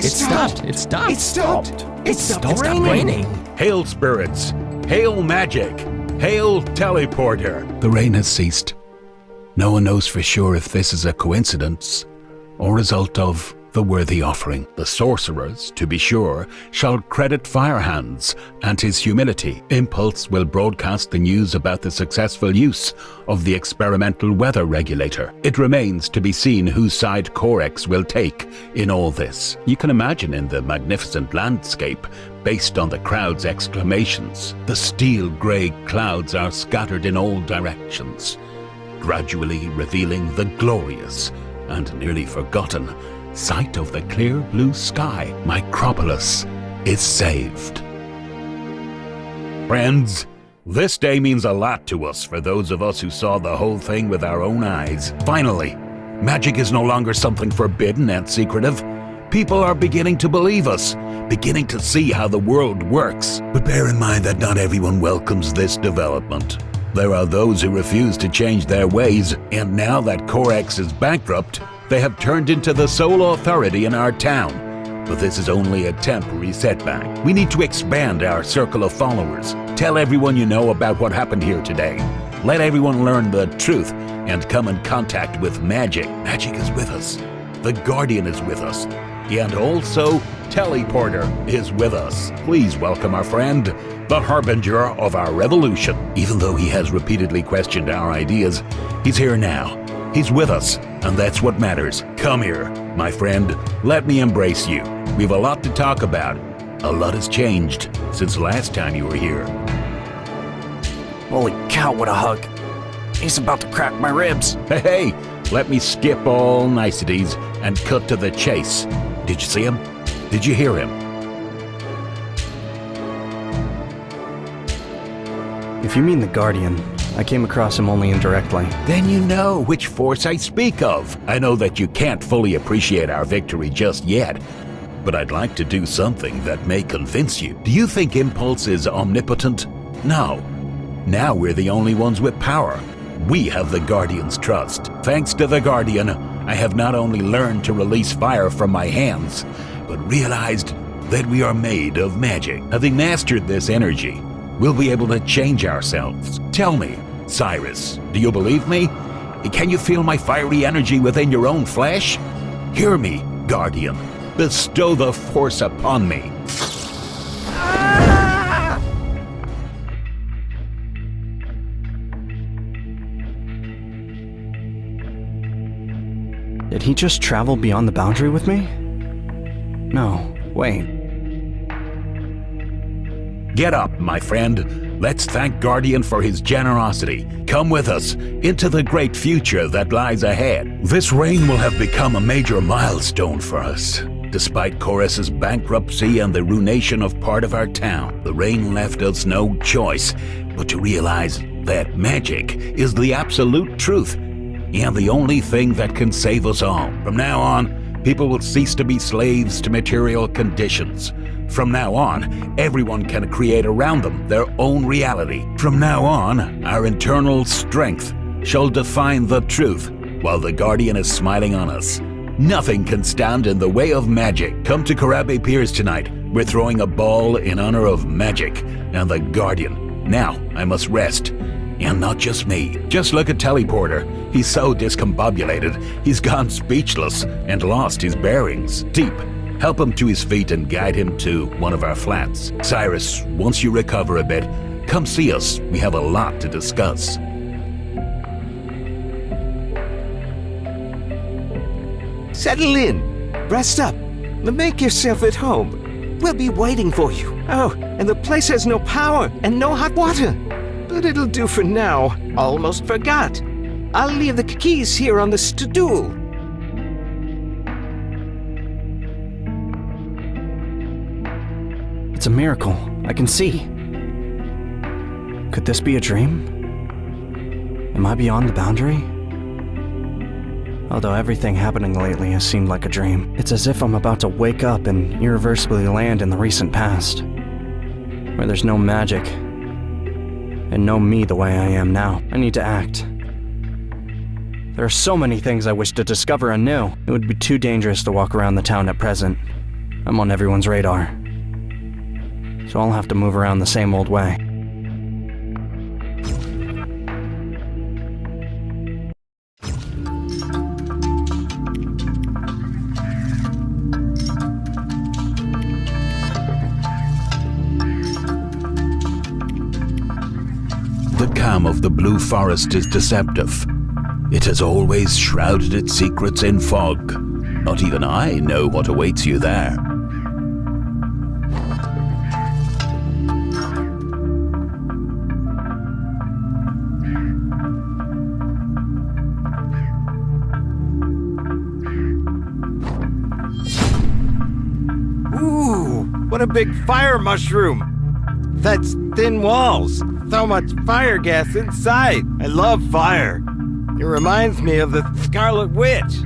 It stopped. It stopped. It stopped. It stopped raining. Hail, spirits! Hail, magic! Hail, teleporter! The rain has ceased. No one knows for sure if this is a coincidence or result of the the worthy offering. The sorcerers, to be sure, shall credit Firehands and his humility. Impulse will broadcast the news about the successful use of the experimental weather regulator. It remains to be seen whose side Corex will take in all this. You can imagine in the magnificent landscape, based on the crowd's exclamations, the steel-grey clouds are scattered in all directions, gradually revealing the glorious and nearly forgotten sight of the clear blue sky. Micropolis is saved. Friends, this day means a lot to us for those of us who saw the whole thing with our own eyes. Finally, magic is no longer something forbidden and secretive. People are beginning to believe us, beginning to see how the world works. But bear in mind that not everyone welcomes this development. There are those who refuse to change their ways, and now that Corex is bankrupt, they have turned into the sole authority in our town. But this is only a temporary setback. We need to expand our circle of followers. Tell everyone you know about what happened here today. Let everyone learn the truth and come in contact with magic. Magic is with us. The Guardian is with us. And also, Teleporter is with us. Please welcome our friend, the harbinger of our revolution. Even though he has repeatedly questioned our ideas, he's here now. He's with us, and that's what matters. Come here, my friend. Let me embrace you. We've a lot to talk about. A lot has changed since last time you were here. Holy cow, what a hug. He's about to crack my ribs. Hey, let me skip all niceties and cut to the chase. Did you see him? Did you hear him? If you mean the Guardian, I came across him only indirectly. Then you know which force I speak of. I know that you can't fully appreciate our victory just yet, but I'd like to do something that may convince you. Do you think Impulse is omnipotent? No. Now we're the only ones with power. We have the Guardian's trust. Thanks to the Guardian, I have not only learned to release fire from my hands, but realized that we are made of magic. Having mastered this energy, we'll be able to change ourselves. Tell me, Cyrus, do you believe me? Can you feel my fiery energy within your own flesh? Hear me, Guardian. Bestow the force upon me. Did he just travel beyond the boundary with me? No, wait. Get up, my friend. Let's thank Guardian for his generosity. Come with us into the great future that lies ahead. This reign will have become a major milestone for us. Despite Chorus's bankruptcy and the ruination of part of our town, the reign left us no choice but to realize that magic is the absolute truth and the only thing that can save us all. From now on, people will cease to be slaves to material conditions. From now on, everyone can create around them their own reality. From now on, our internal strength shall define the truth, while the Guardian is smiling on us. Nothing can stand in the way of magic. Come to Karabe Piers tonight. We're throwing a ball in honor of magic and the Guardian. Now, I must rest. And not just me. Just look at Teleporter. He's so discombobulated, he's gone speechless and lost his bearings. Deep, help him to his feet and guide him to one of our flats. Cyrus, once you recover a bit, come see us. We have a lot to discuss. Settle in. Rest up. Make yourself at home. We'll be waiting for you. Oh, and the place has no power and no hot water. But it'll do for now. Almost forgot. I'll leave the keys here on the stool. It's a miracle. I can see. Could this be a dream? Am I beyond the boundary? Although everything happening lately has seemed like a dream, it's as if I'm about to wake up and irreversibly land in the recent past, where there's no magic, and no me the way I am now. I need to act. There are so many things I wish to discover anew. It would be too dangerous to walk around the town at present. I'm on everyone's radar, so I'll have to move around the same old way. The calm of the Blue Forest is deceptive. It has always shrouded its secrets in fog. Not even I know what awaits you there. Ooh, what a big fire mushroom! That's thin walls. So much fire gas inside. I love fire. It reminds me of the Scarlet Witch.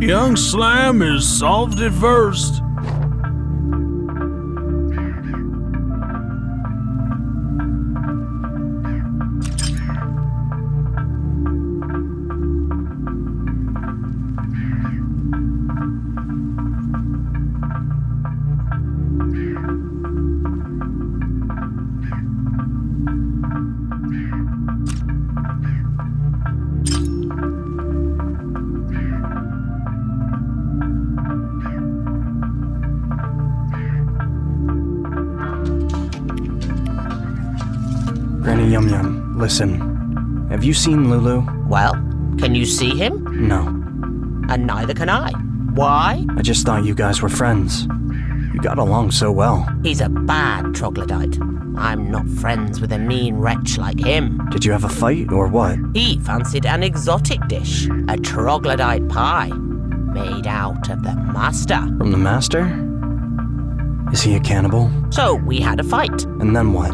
Young Slam has solved it first. Yum Yum, listen. Have you seen Lulu? Well, can you see him? No. and neither can I. Why? I just thought you guys were friends. You got along so well. He's a bad troglodyte. I'm not friends with a mean wretch like him. Did you have a fight or what? He fancied an exotic dish, a troglodyte pie, made out of the master. From the master? Is he a cannibal? So we had a fight. And then what?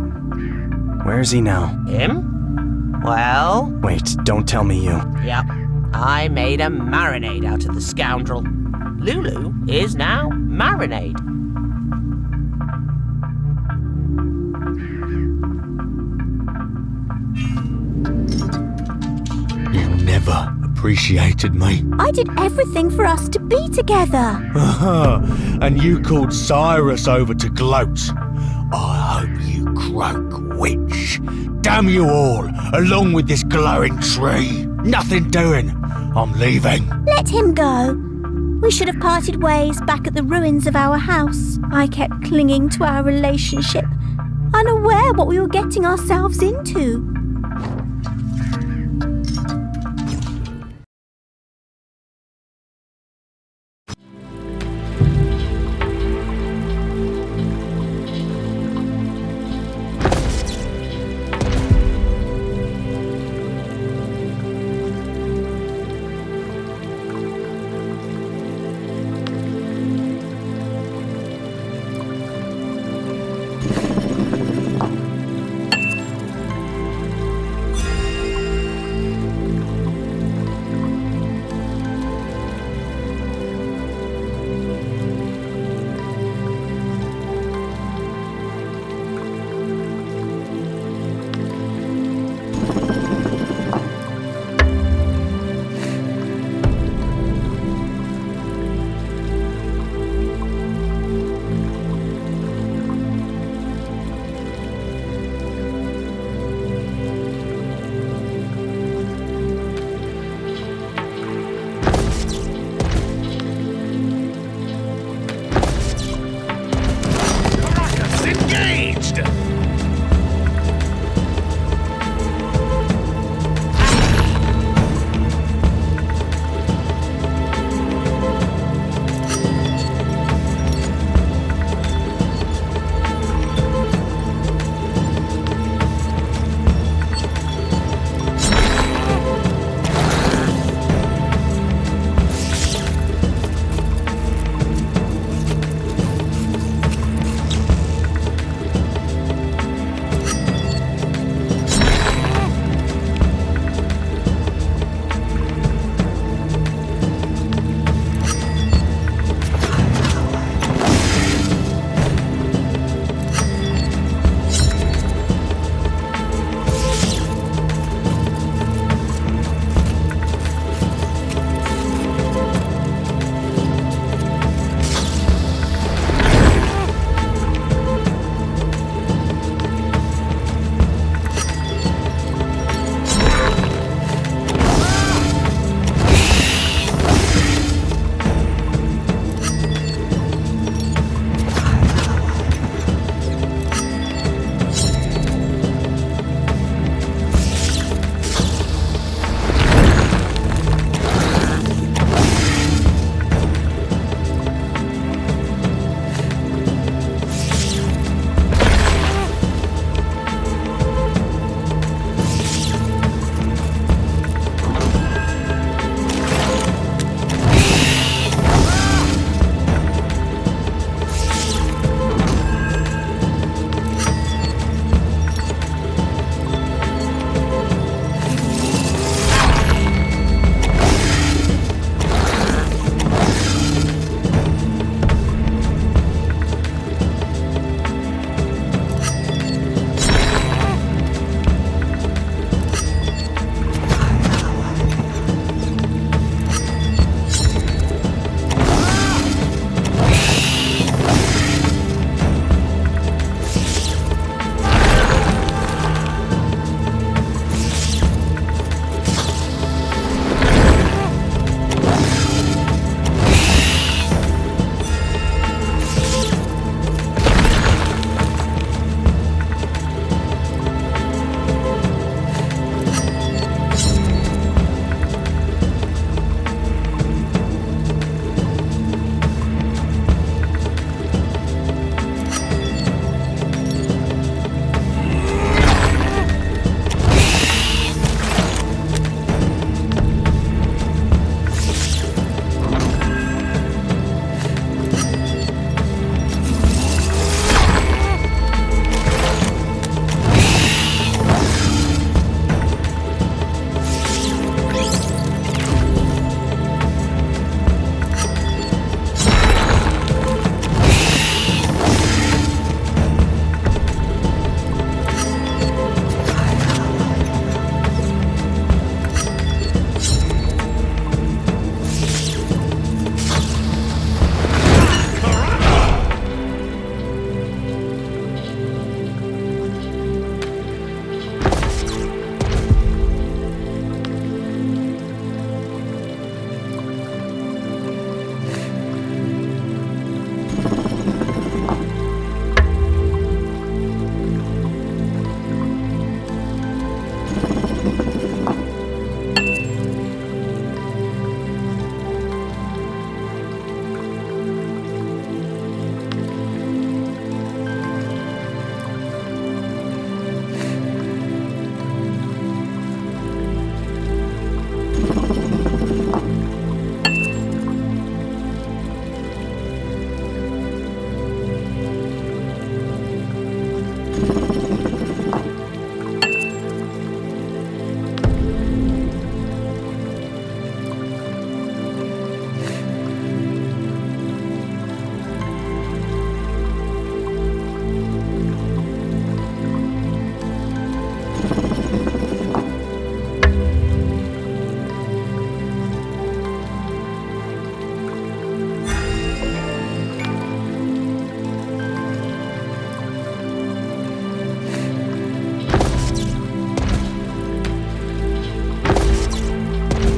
Where is he now? Him? Well... Wait, don't tell me you. Yep. I made a marinade out of the scoundrel. Lulu is now marinade. You never appreciated me. I did everything for us to be together. And you called Cyrus over to gloat. I hope you croak, witch. Damn you all, along with this glowing tree. Nothing doing. I'm leaving. Let him go. We should have parted ways back at the ruins of our house. I kept clinging to our relationship, unaware what we were getting ourselves into.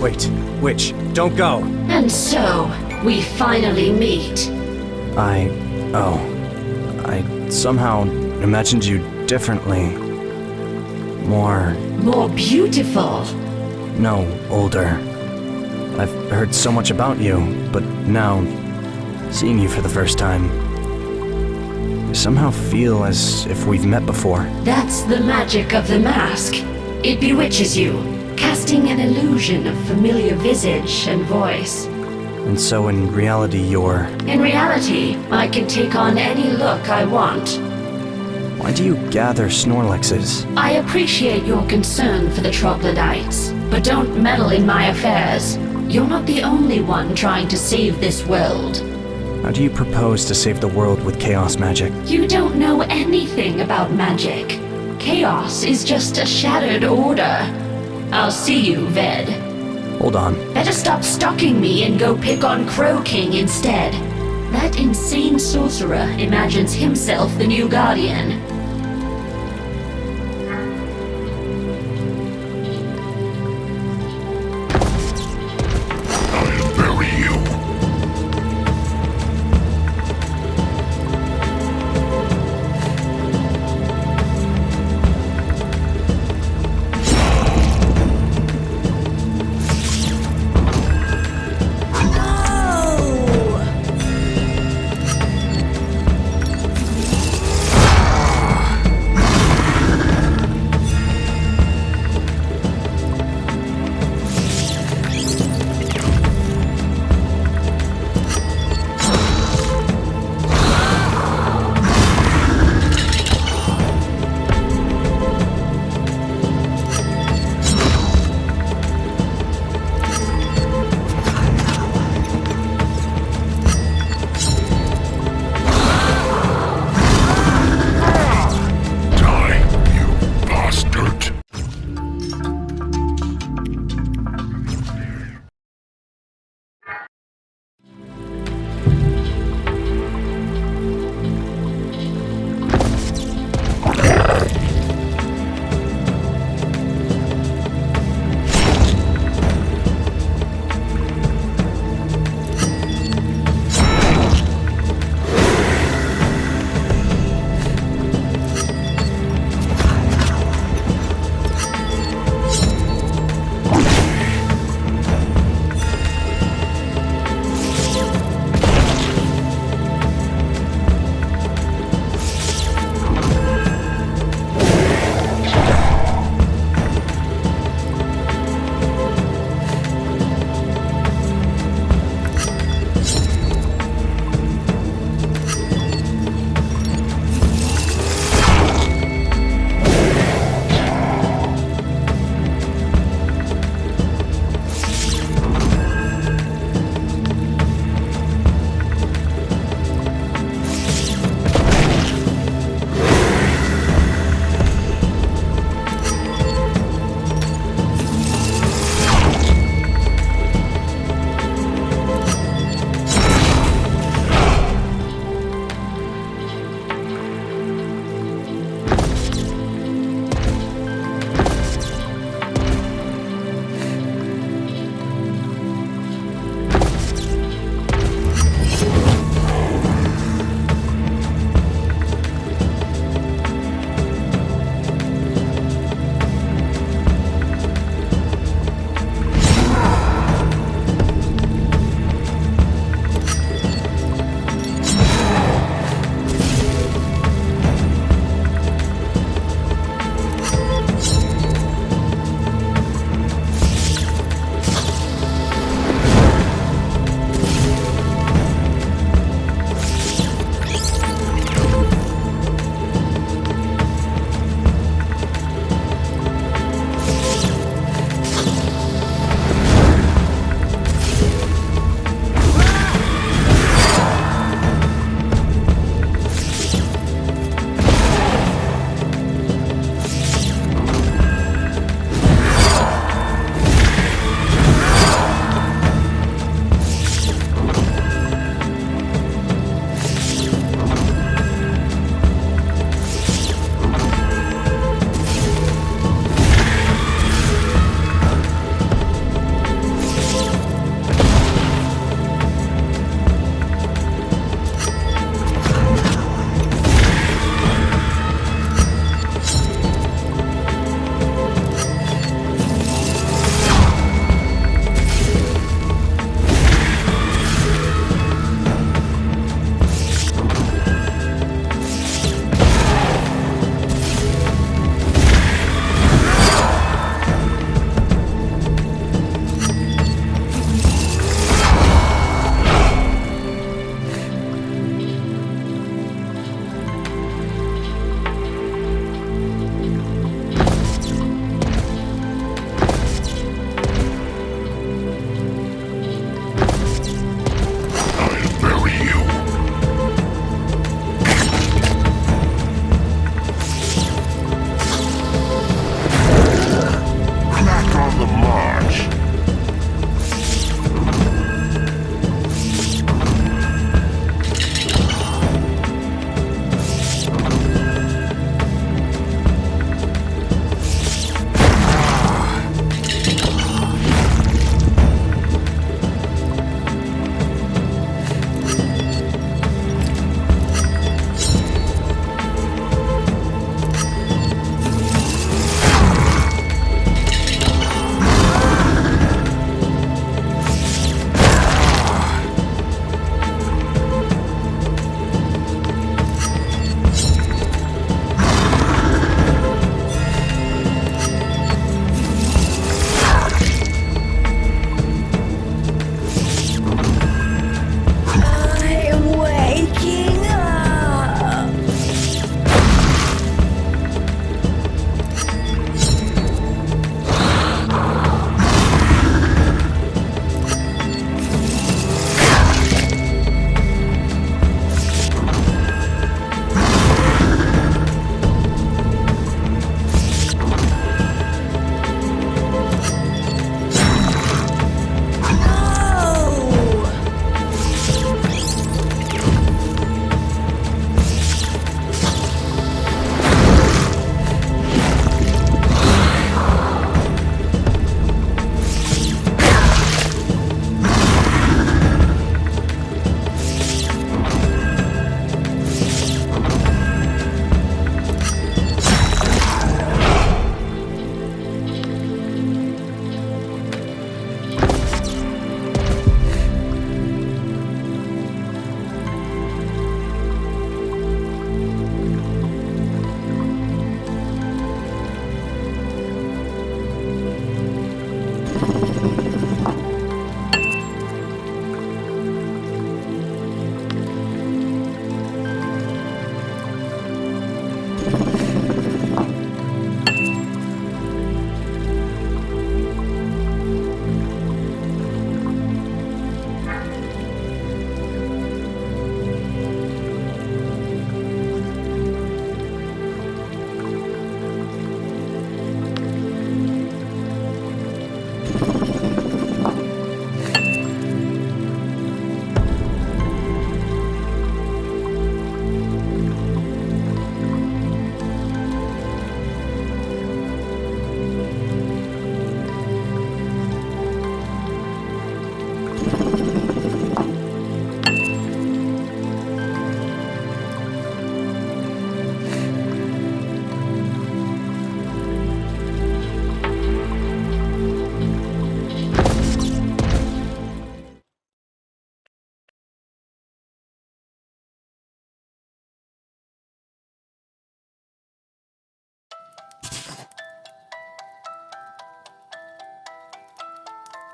Wait, Witch, don't go! And so, we finally meet. I somehow imagined you differently. More beautiful. No, older. I've heard so much about you, but now, seeing you for the first time, I somehow feel as if we've met before. That's the magic of the mask. It bewitches you, casting an illusion of familiar visage and voice. And so in reality you're... In reality, I can take on any look I want. Why do you gather Snorlaxes? I appreciate your concern for the troglodytes, but don't meddle in my affairs. You're not the only one trying to save this world. How do you propose to save the world with chaos magic? You don't know anything about magic. Chaos is just a shattered order. I'll see you, VED. Hold on. Better stop stalking me and go pick on Crow King instead. That insane sorcerer imagines himself the new guardian.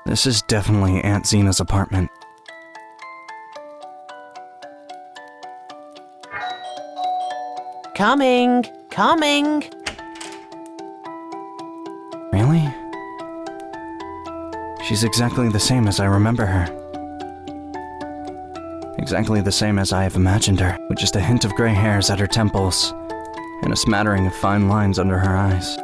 This is definitely Aunt Zena's apartment. Coming! Coming! Really? She's exactly the same as I remember her. Exactly the same as I have imagined her, with just a hint of gray hairs at her temples and a smattering of fine lines under her eyes.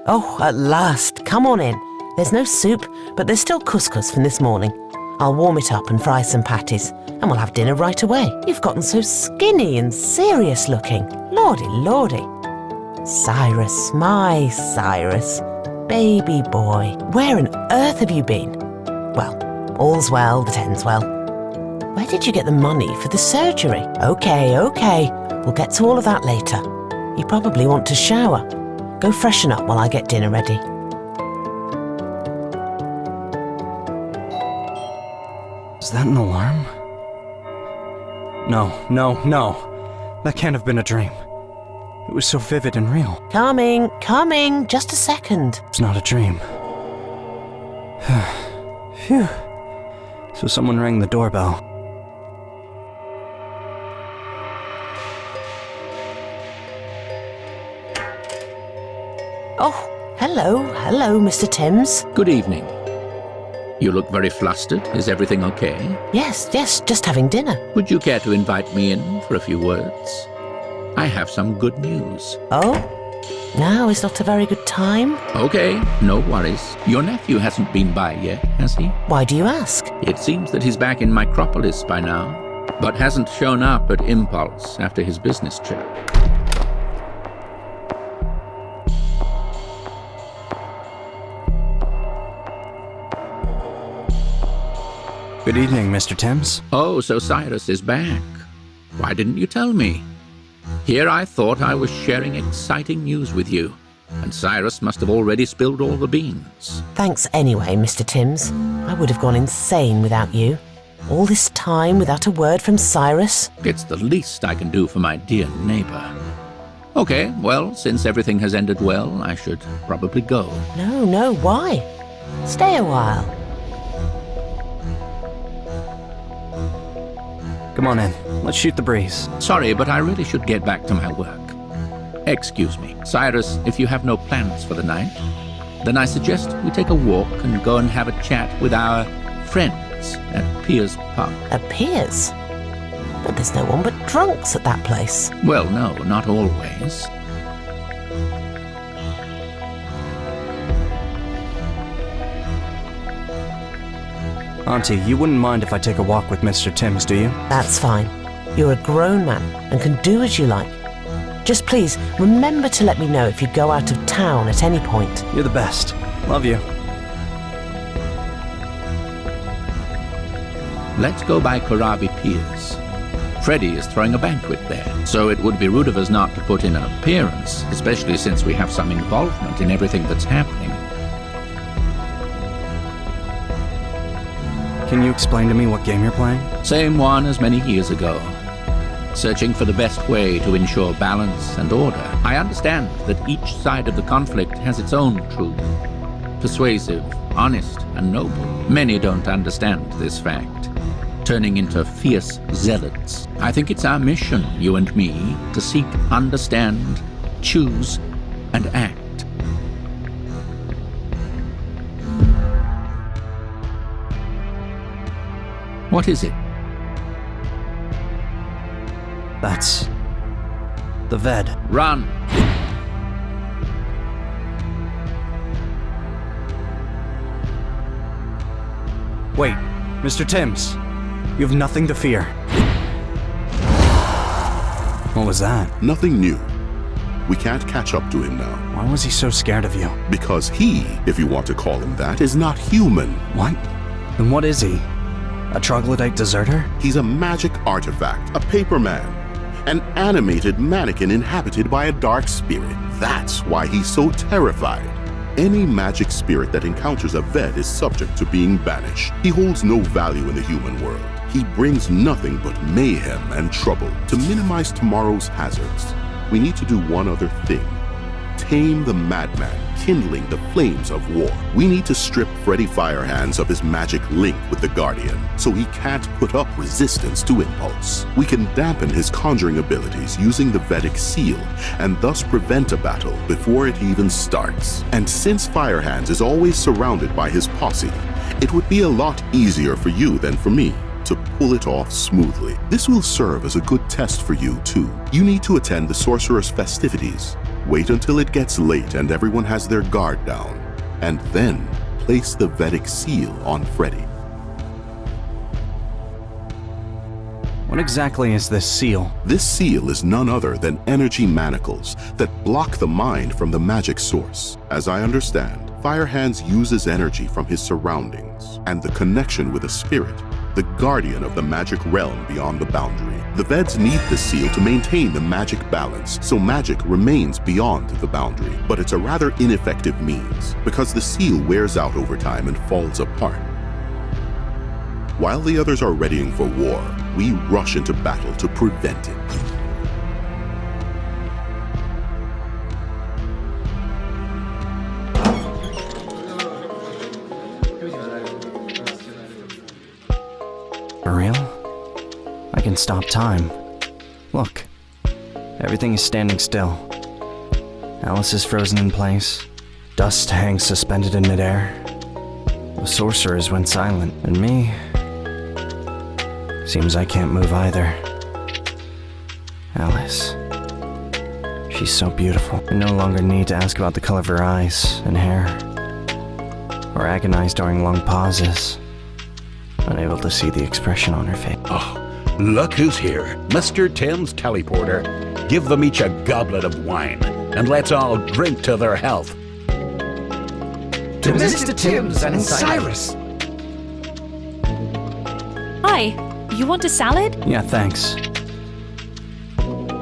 Oh, at last! Come on in. There's no soup, but there's still couscous from this morning. I'll warm it up and fry some patties, and we'll have dinner right away. You've gotten so skinny and serious looking. Lordy, lordy. Cyrus, my Cyrus. Baby boy. Where on earth have you been? Well, all's well that ends well. Where did you get the money for the surgery? Okay. We'll get to all of that later. You probably want to shower. Go freshen up while I get dinner ready. Is that an alarm? No. That can't have been a dream. It was so vivid and real. Coming, just a second. It's not a dream. Phew. So someone rang the doorbell. Oh, hello, Mr. Timms. Good evening. You look very flustered. Is everything okay? Yes, just having dinner. Would you care to invite me in for a few words? I have some good news. Oh? Now is not a very good time? Okay, no worries. Your nephew hasn't been by yet, has he? Why do you ask? It seems that he's back in Micropolis by now, but hasn't shown up at Impulse after his business trip. Good evening, Mr. Timms. Oh, so Cyrus is back. Why didn't you tell me? Here I thought I was sharing exciting news with you, and Cyrus must have already spilled all the beans. Thanks anyway, Mr. Timms. I would have gone insane without you. All this time without a word from Cyrus? It's the least I can do for my dear neighbor. Okay, well, since everything has ended well, I should probably go. No, why? Stay a while. Come on in. Let's shoot the breeze. Sorry, but I really should get back to my work. Excuse me. Cyrus, if you have no plans for the night, then I suggest we take a walk and go and have a chat with our friends at Piers Pub. At Piers? But there's no one but drunks at that place. Well, no, not always. Auntie, you wouldn't mind if I take a walk with Mr. Timms, do you? That's fine. You're a grown man and can do as you like. Just please, remember to let me know if you go out of town at any point. You're the best. Love you. Let's go by Karabi Piers. Freddie is throwing a banquet there, so it would be rude of us not to put in an appearance, especially since we have some involvement in everything that's happening. Can you explain to me what game you're playing? Same one as many years ago. Searching for the best way to ensure balance and order. I understand that each side of the conflict has its own truth. persuasive, honest, and noble. Many don't understand this fact, turning into fierce zealots. I think it's our mission, you and me, to seek, understand, choose, and act. What is it? That's the VED. Run! Wait, Mr. Timms. You have nothing to fear. What was that? Nothing new. We can't catch up to him now. Why was he so scared of you? Because he, if you want to call him that, is not human. What? Then what is he? A troglodyte deserter? He's a magic artifact, a paper man, an animated mannequin inhabited by a dark spirit. That's why he's so terrified. Any magic spirit that encounters a VED is subject to being banished. He holds no value in the human world. He brings nothing but mayhem and trouble. To minimize tomorrow's hazards, we need to do one other thing. Tame the madman, kindling the flames of war. We need to strip Freddy Firehands of his magic link with the Guardian, so he can't put up resistance to Impulse. We can dampen his conjuring abilities using the Vedic seal, and thus prevent a battle before it even starts. And since Firehands is always surrounded by his posse, it would be a lot easier for you than for me to pull it off smoothly. This will serve as a good test for you, too. You need to attend the Sorcerer's festivities. Wait until it gets late and everyone has their guard down, and then place the Vedic seal on Freddy. What exactly is this seal? This seal is none other than energy manacles that block the mind from the magic source. As I understand, Firehands uses energy from his surroundings and the connection with a spirit, the guardian of the magic realm beyond the boundary. The VEDs need the seal to maintain the magic balance, so magic remains beyond the boundary. But it's a rather ineffective means, because the seal wears out over time and falls apart. While the others are readying for war, we rush into battle to prevent it. For real? I can stop time. Look. Everything is standing still. Alice is frozen in place. Dust hangs suspended in midair. The sorcerers went silent, and me... seems I can't move either. Alice. She's so beautiful. I no longer need to ask about the color of her eyes and hair, or agonize during long pauses, unable to see the expression on her face. Oh, look who's here. Mr. Timms Teleporter. Give them each a goblet of wine, and let's all drink to their health. To Mr. Timms and Cyrus. Hi, you want a salad? Yeah, thanks.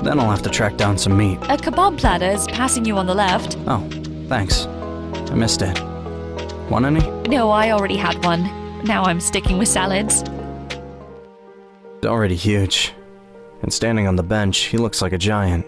Then I'll have to track down some meat. A kebab platter is passing you on the left. Oh, thanks. I missed it. Want any? No, I already had one. Now I'm sticking with salads. It's already huge. And standing on the bench, he looks like a giant.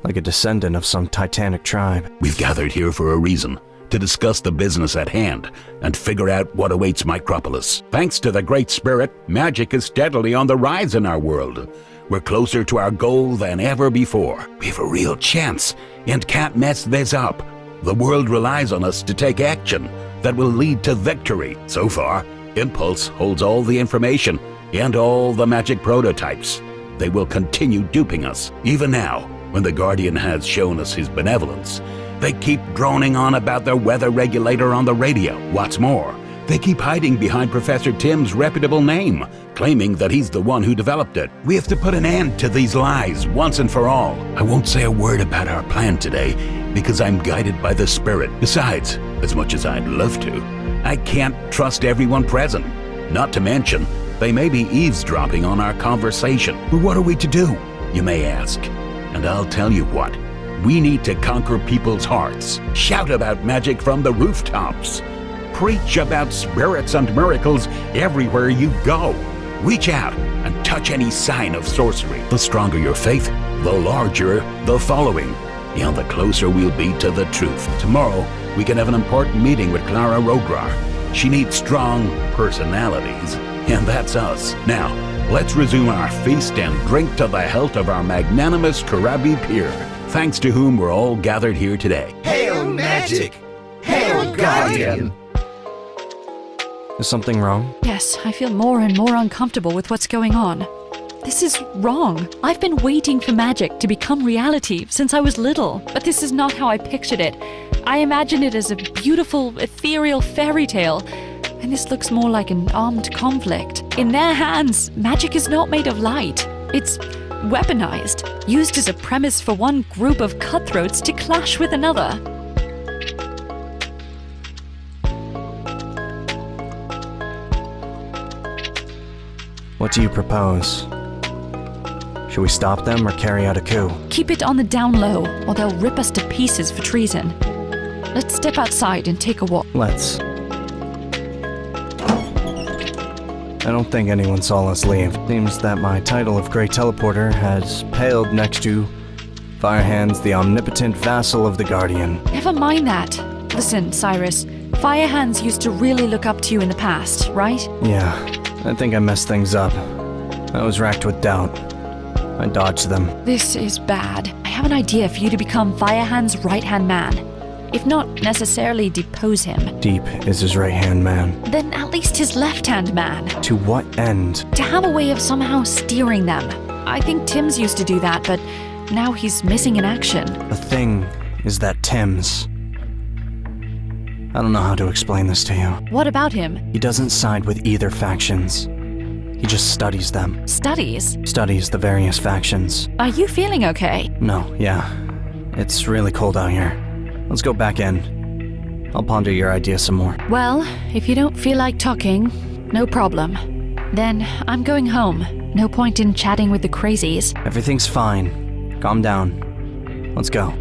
Like a descendant of some titanic tribe. We've gathered here for a reason. To discuss the business at hand and figure out what awaits Micropolis. Thanks to the Great Spirit, magic is steadily on the rise in our world. We're closer to our goal than ever before. We have a real chance and can't mess this up. The world relies on us to take action that will lead to victory. So far, Impulse holds all the information and all the magic prototypes. They will continue duping us. Even now, when the Guardian has shown us his benevolence, they keep droning on about their weather regulator on the radio. What's more, they keep hiding behind Professor Tim's reputable name, claiming that he's the one who developed it. We have to put an end to these lies once and for all. I won't say a word about our plan today because I'm guided by the Spirit. Besides, as much as I'd love to, I can't trust everyone present. Not to mention, they may be eavesdropping on our conversation. But what are we to do, you may ask? And I'll tell you what. We need to conquer people's hearts. Shout about magic from the rooftops. Preach about spirits and miracles everywhere you go. Reach out and touch any sign of sorcery. The stronger your faith, the larger the following, and the closer we'll be to the truth. Tomorrow, we can have an important meeting with Clara Rograr. She needs strong personalities, and that's us. Now, let's resume our feast and drink to the health of our magnanimous Karabi peer, thanks to whom we're all gathered here today. Hail magic! Hail Guardian! Is something wrong? Yes, I feel more and more uncomfortable with what's going on. This is wrong. I've been waiting for magic to become reality since I was little, but this is not how I pictured it. I imagined it as a beautiful, ethereal fairy tale, and this looks more like an armed conflict. In their hands, magic is not made of light. It's weaponized, used as a premise for one group of cutthroats to clash with another. What do you propose? Should we stop them or carry out a coup? Keep it on the down low, or they'll rip us to pieces for treason. Let's step outside and take a walk. Let's. I don't think anyone saw us leave. Seems that my title of Great Teleporter has paled next to Firehands, the omnipotent vassal of the Guardian. Never mind that. Listen, Cyrus, Firehands used to really look up to you in the past, right? Yeah, I think I messed things up. I was racked with doubt. I dodged them. This is bad. I have an idea for you to become Firehand's right-hand man. If not necessarily depose him, Deep is his right-hand man. then at least his left-hand man. To what end? To have a way of somehow steering them. I think Tim's used to do that, but now he's missing in action. The thing is that Tim's... I don't know how to explain this to you. What about him? He doesn't side with either factions. He just studies them. Studies? Studies the various factions. Are you feeling okay? No, yeah. It's really cold out here. Let's go back in. I'll ponder your idea some more. Well, if you don't feel like talking, no problem. Then I'm going home. No point in chatting with the crazies. Everything's fine. Calm down. Let's go.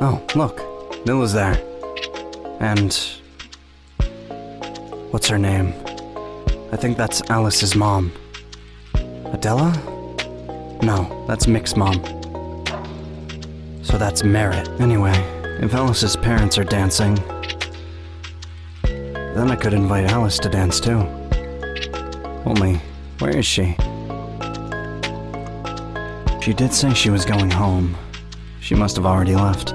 Oh, look. Nilla's there. And... what's her name? I think that's Alice's mom. Adela? No, that's Mick's mom. So that's Merritt. Anyway, if Alice's parents are dancing, then I could invite Alice to dance too. Only, where is she? She did say she was going home. She must have already left.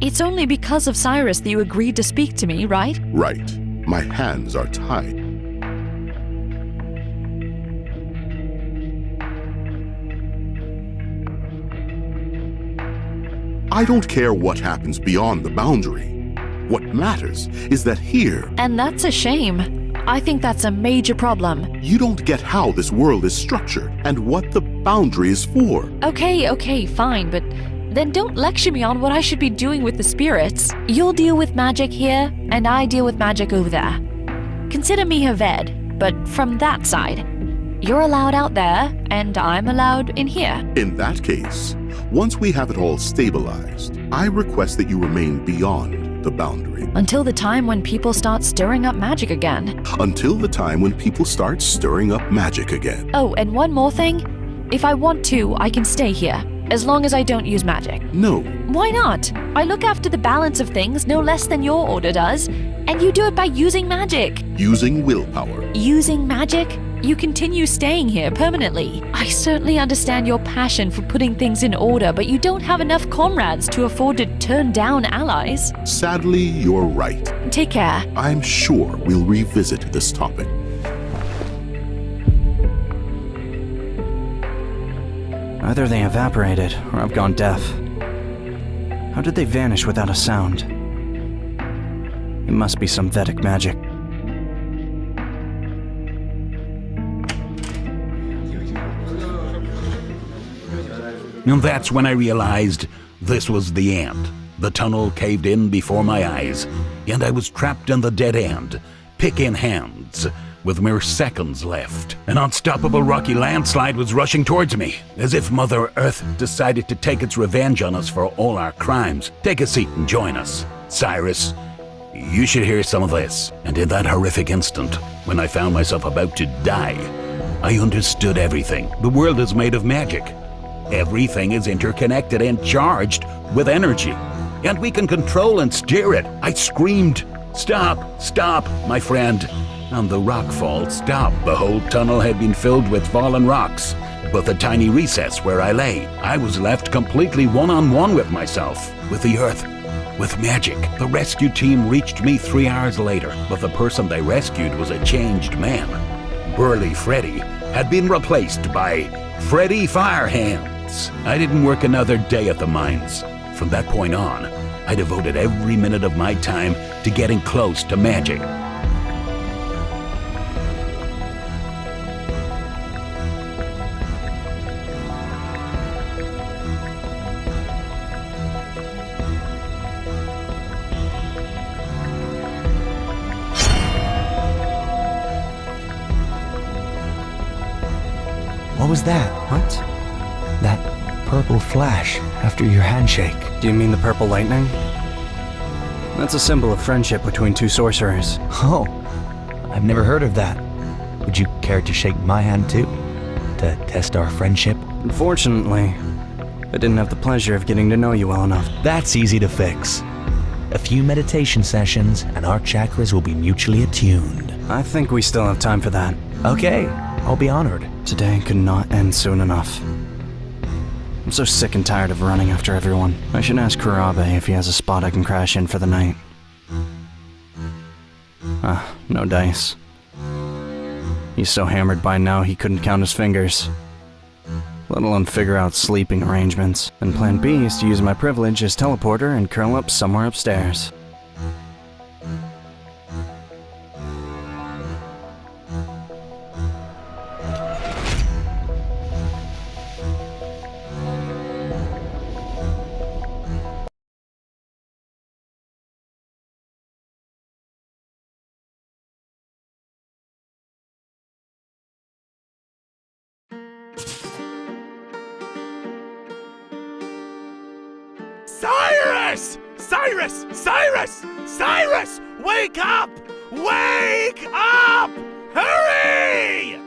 It's only because of Cyrus that you agreed to speak to me, right? Right. My hands are tied. I don't care what happens beyond the boundary. What matters is that here... And that's a shame. I think that's a major problem. You don't get how this world is structured and what the boundary is for. Okay, fine, but then don't lecture me on what I should be doing with the spirits. You'll deal with magic here, and I deal with magic over there. Consider me a VED, but from that side. You're allowed out there, and I'm allowed in here. In that case, once we have it all stabilized, I request that you remain beyond the boundary. Until the time when people start stirring up magic again. Until the time when people start stirring up magic again. Oh, and one more thing. If I want to, I can stay here, as long as I don't use magic. No. Why not? I look after the balance of things no less than your order does, and you do it by using magic. Using willpower. Using magic? You continue staying here permanently. I certainly understand your passion for putting things in order, but you don't have enough comrades to afford to turn down allies. Sadly, you're right. Take care. I'm sure we'll revisit this topic. Either they evaporated, or I've gone deaf. How did they vanish without a sound? It must be some Vedic magic. And that's when I realized this was the end. The tunnel caved in before my eyes, and I was trapped in the dead end, pick in hands, with mere seconds left. An unstoppable rocky landslide was rushing towards me, as if Mother Earth decided to take its revenge on us for all our crimes. Take a seat and join us. Cyrus, you should hear some of this. And in that horrific instant, when I found myself about to die, I understood everything. The world is made of magic. Everything is interconnected and charged with energy, and we can control and steer it. I screamed, "Stop, stop, my friend." And the rockfall stopped. The whole tunnel had been filled with fallen rocks, but the tiny recess where I lay, I was left completely one-on-one with myself, with the earth, with magic. The rescue team reached me 3 hours later, but the person they rescued was a changed man. Burly Freddy had been replaced by Freddy Firehands. I didn't work another day at the mines. From that point on, I devoted every minute of my time to getting close to magic. What was that? What? That purple flash after your handshake. Do you mean the purple lightning? That's a symbol of friendship between two sorcerers. Oh, I've never heard of that. Would you care to shake my hand too? To test our friendship? Unfortunately, I didn't have the pleasure of getting to know you well enough. That's easy to fix. A few meditation sessions and our chakras will be mutually attuned. I think we still have time for that. Okay, I'll be honored. Today could not end soon enough. I'm so sick and tired of running after everyone. I should ask Kurabe if he has a spot I can crash in for the night. No dice. He's so hammered by now he couldn't count his fingers, let alone figure out sleeping arrangements. And plan B is to use my privilege as teleporter and curl up somewhere upstairs. Cyrus! Cyrus! Cyrus! Cyrus! Wake up! Wake up! Hurry!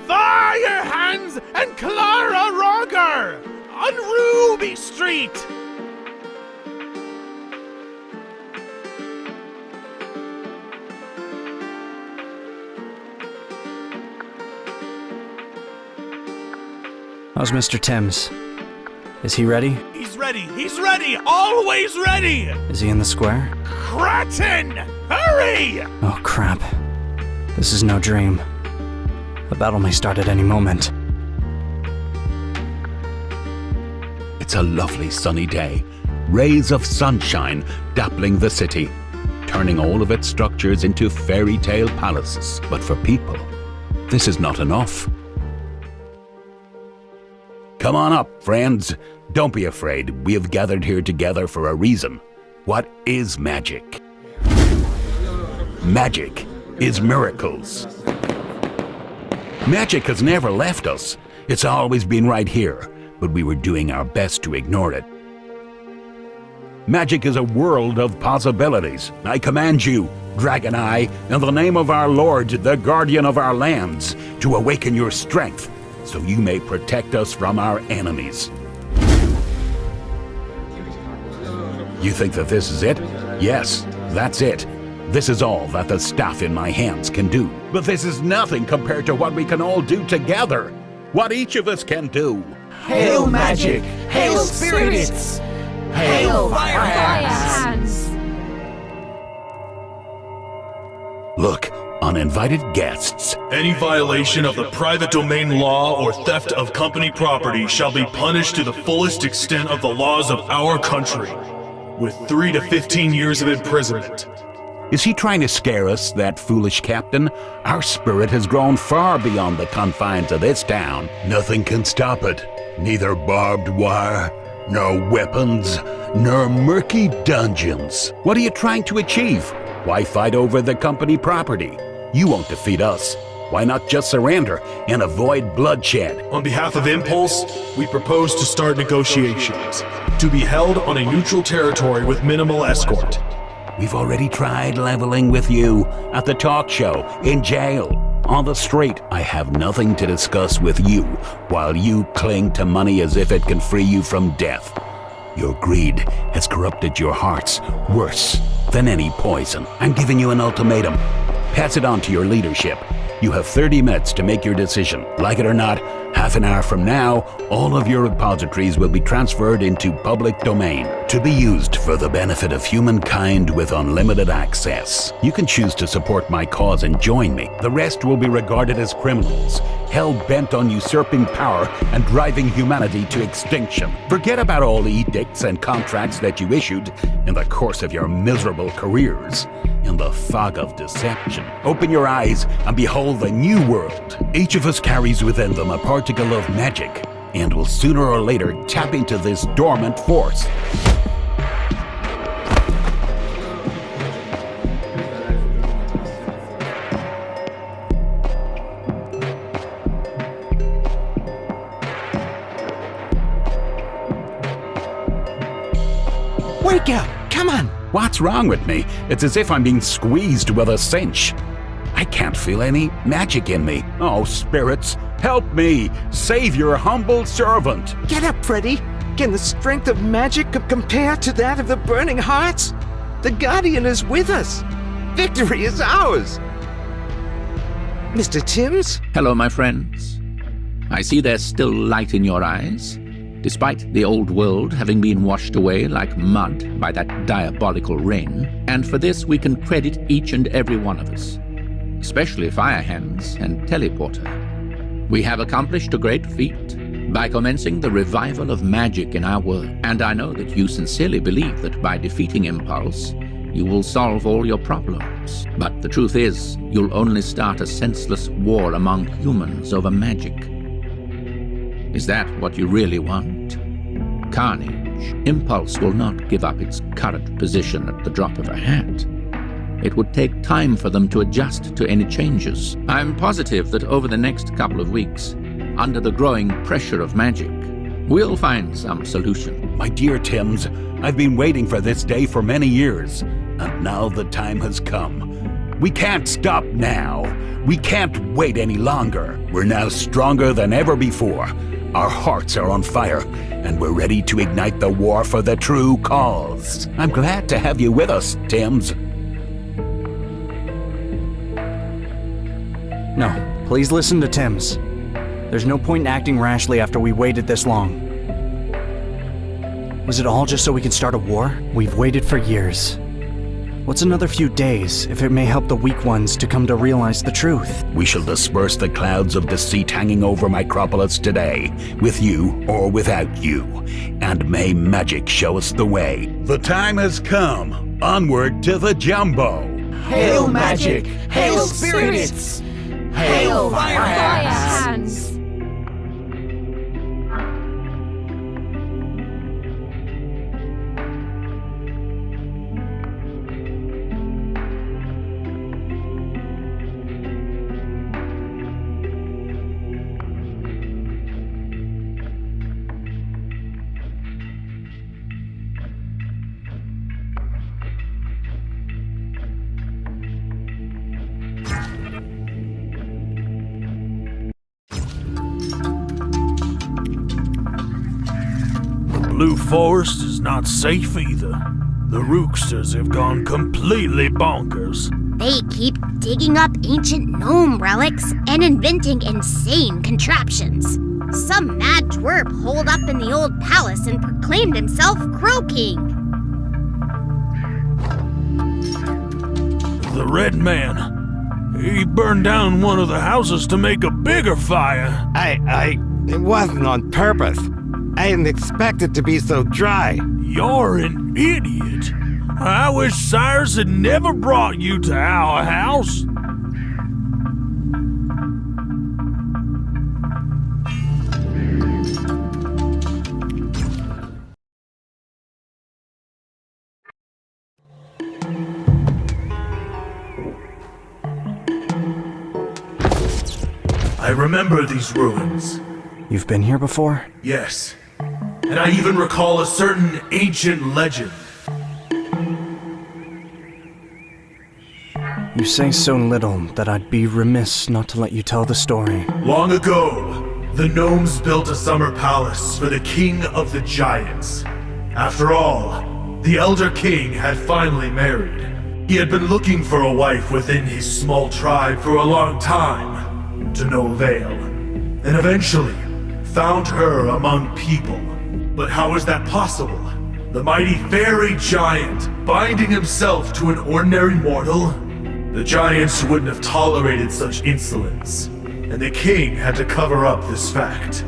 Fire Hands and Clara Roger! On Ruby Street! How's Mr. Timms? Is he ready? He's ready! He's ready! Always ready! Is he in the square? Kraten! Hurry! Oh crap. This is no dream. A battle may start at any moment. It's a lovely sunny day. Rays of sunshine dappling the city, turning all of its structures into fairy tale palaces. But for people, this is not enough. Come on up, friends. Don't be afraid. We have gathered here together for a reason. What is magic? Magic is miracles. Magic has never left us. It's always been right here, but we were doing our best to ignore it. Magic is a world of possibilities. I command you, Dragon Eye, in the name of our Lord, the guardian of our lands, to awaken your strength, so you may protect us from our enemies. You think that this is it? Yes, that's it. This is all that the staff in my hands can do. But this is nothing compared to what we can all do together. What each of us can do. Hail magic! Hail spirits! Hail fire hands! Look, uninvited guests. Any violation of the private domain law or theft of company property shall be punished to the fullest extent of the laws of our country, with 3 to 15 years of imprisonment. Is he trying to scare us, that foolish captain? Our spirit has grown far beyond the confines of this town. Nothing can stop it. Neither barbed wire, nor weapons, nor murky dungeons. What are you trying to achieve? Why fight over the company property? You won't defeat us. Why not just surrender and avoid bloodshed? On behalf of Impulse, we propose to start negotiations, to be held on a neutral territory with minimal escort. We've already tried leveling with you at the talk show, in jail, on the street. I have nothing to discuss with you while you cling to money as if it can free you from death. Your greed has corrupted your hearts worse than any poison. I'm giving you an ultimatum. Pass it on to your leadership. You have 30 minutes to make your decision. Like it or not, half an hour from now, all of your repositories will be transferred into public domain to be used for the benefit of humankind with unlimited access. You can choose to support my cause and join me. The rest will be regarded as criminals, hell-bent on usurping power and driving humanity to extinction. Forget about all edicts and contracts that you issued in the course of your miserable careers in the fog of deception. Open your eyes and behold the new world. Each of us carries within them a particle of magic and will sooner or later tap into this dormant force. Wake up! Come on! What's wrong with me? It's as if I'm being squeezed with a cinch. I can't feel any magic in me. Oh, spirits, help me! Save your humble servant! Get up, Freddy! Can the strength of magic compare to that of the Burning Hearts? The Guardian is with us! Victory is ours! Mr. Timms? Hello, my friends. I see there's still light in your eyes, despite the old world having been washed away like mud by that diabolical rain. And for this we can credit each and every one of us, especially Firehands and Teleporter. We have accomplished a great feat by commencing the revival of magic in our world. And I know that you sincerely believe that by defeating Impulse, you will solve all your problems. But the truth is, you'll only start a senseless war among humans over magic. Is that what you really want? Carnage. Impulse will not give up its current position at the drop of a hat. It would take time for them to adjust to any changes. I'm positive that over the next couple of weeks, under the growing pressure of magic, we'll find some solution. My dear Timms, I've been waiting for this day for many years, and now the time has come. We can't stop now. We can't wait any longer. We're now stronger than ever before. Our hearts are on fire, and we're ready to ignite the war for the true cause. I'm glad to have you with us, Timms. No, please listen to Timms. There's no point in acting rashly after we waited this long. Was it all just so we could start a war? We've waited for years. What's another few days if it may help the weak ones to come to realize the truth? We shall disperse the clouds of deceit hanging over Micropolis today, with you or without you, and may magic show us the way. The time has come. Onward to the Jumbo. Hail magic! Hail spirits! Hail Firehands! Blue Forest is not safe either. The Rooksters have gone completely bonkers. They keep digging up ancient gnome relics and inventing insane contraptions. Some mad twerp holed up in the old palace and proclaimed himself Crow King. The Red Man, he burned down one of the houses to make a bigger fire. It wasn't on purpose. I didn't expect it to be so dry. You're an idiot. I wish Cyrus had never brought you to our house. remember these ruins. You've been here before? Yes. And I even recall a certain ancient legend. You say so little that I'd be remiss not to let you tell the story. Long ago, the gnomes built a summer palace for the king of the giants. After all, the Elder King had finally married. He had been looking for a wife within his small tribe for a long time, to no avail, and eventually found her among people. But how is that possible? The mighty fairy giant binding himself to an ordinary mortal? The giants wouldn't have tolerated such insolence, and the king had to cover up this fact.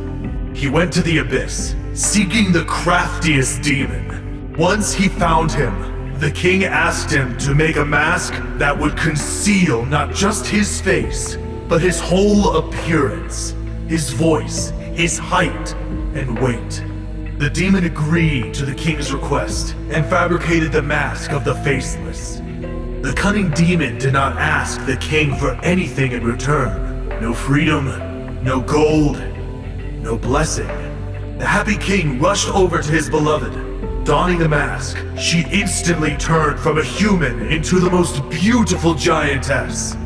He went to the abyss, seeking the craftiest demon. Once he found him, the king asked him to make a mask that would conceal not just his face, but his whole appearance, his voice, his height, and weight. The demon agreed to the king's request and fabricated the mask of the Faceless. The cunning demon did not ask the king for anything in return. No freedom, no gold, no blessing. The happy king rushed over to his beloved. Donning the mask, she instantly turned from a human into the most beautiful giantess.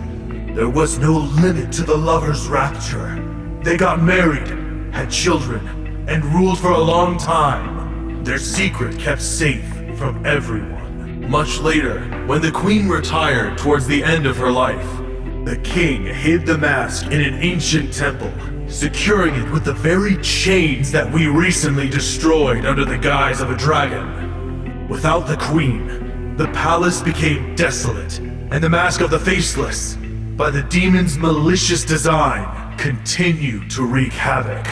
There was no limit to the lovers' rapture. They got married, had children, and ruled for a long time. Their secret kept safe from everyone. Much later, when the queen retired towards the end of her life, the king hid the mask in an ancient temple, securing it with the very chains that we recently destroyed under the guise of a dragon. Without the queen, the palace became desolate, and the mask of the Faceless, by the demon's malicious design, continued to wreak havoc.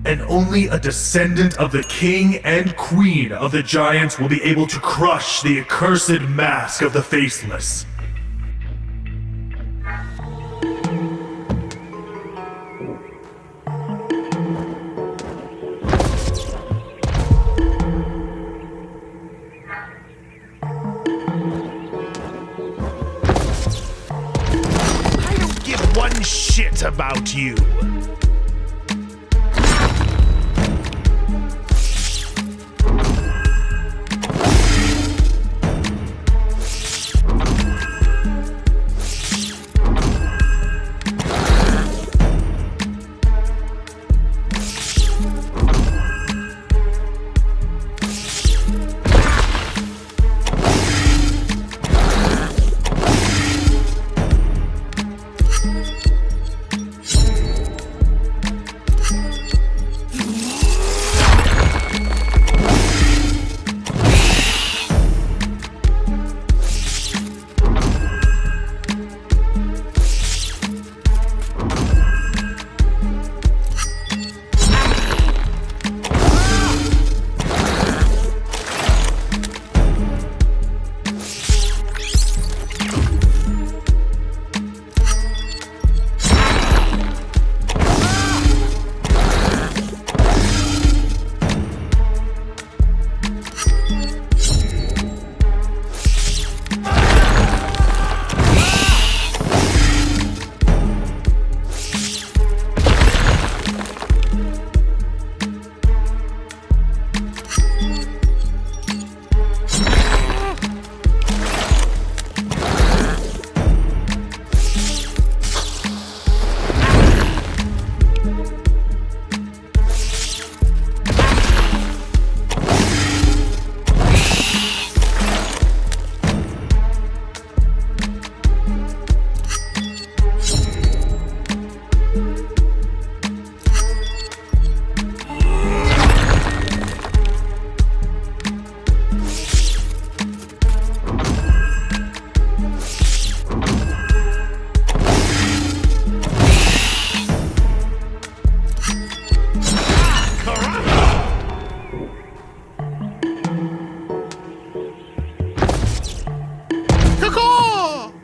And only a descendant of the king and queen of the giants will be able to crush the accursed mask of the Faceless. I don't give one shit about you.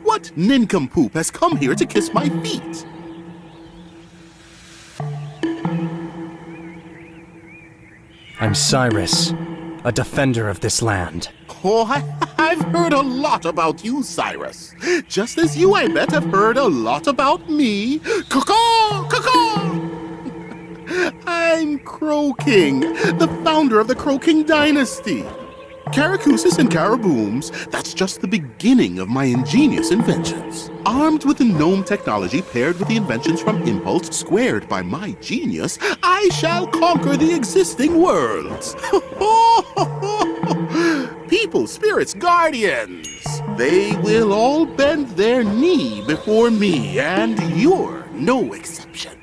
What nincompoop has come here to kiss my feet? I'm Cyrus, a defender of this land. Oh, I I've heard a lot about you, Cyrus. Just as you, I bet, have heard a lot about me. Caw-caw! Caw-caw! I'm Crow King, the founder of the Crow King dynasty. Caracusis and Carabooms, that's just the beginning of my ingenious inventions. Armed with the gnome technology paired with the inventions from Impulse squared by my genius, I shall conquer the existing worlds. People, spirits, guardians, they will all bend their knee before me, and you're no exception.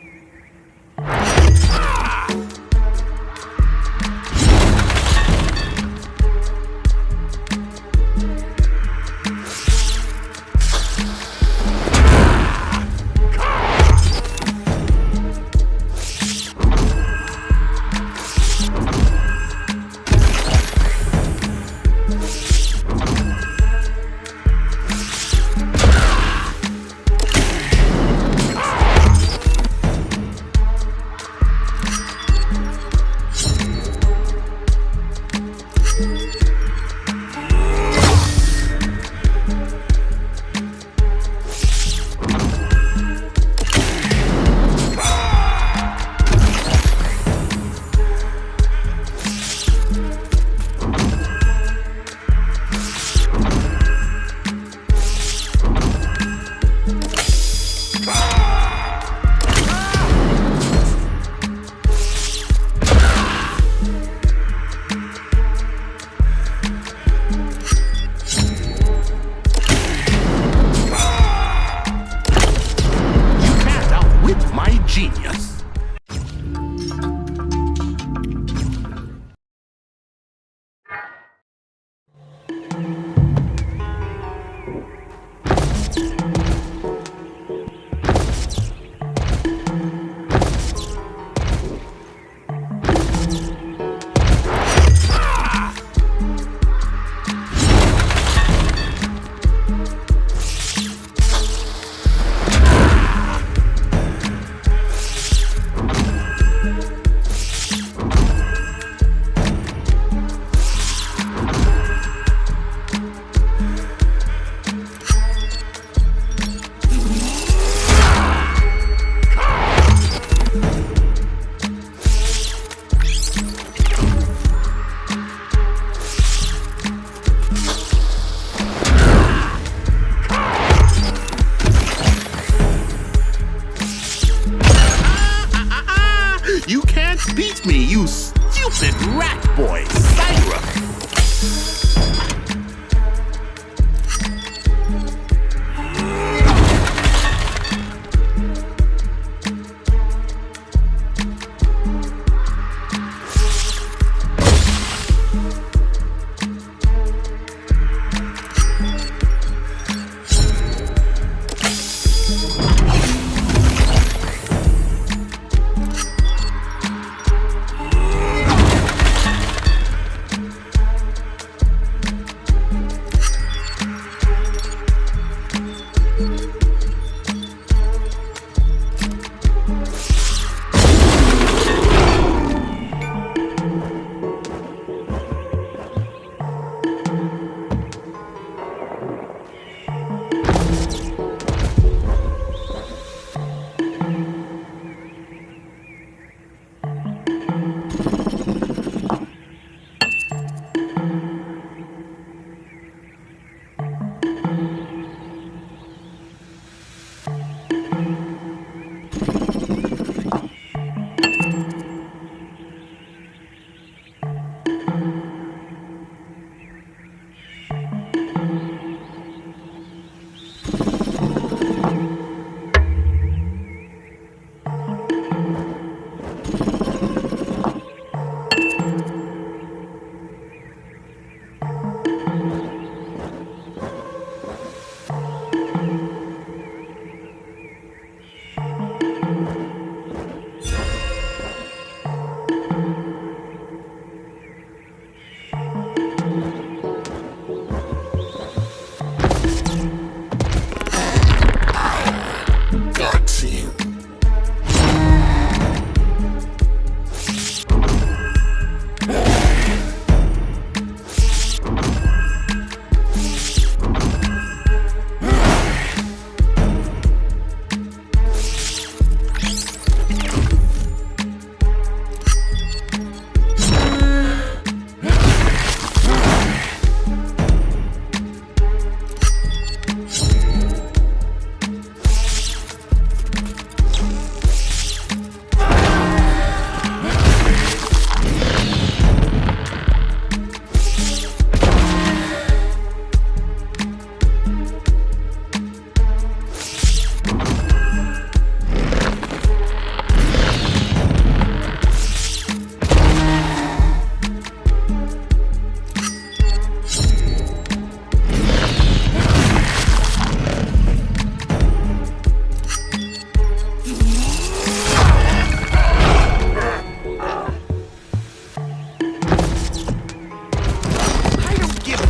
You can't beat me, you stupid rat boy, Cyrus!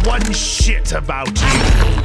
one shit about you.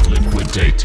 Liquidate.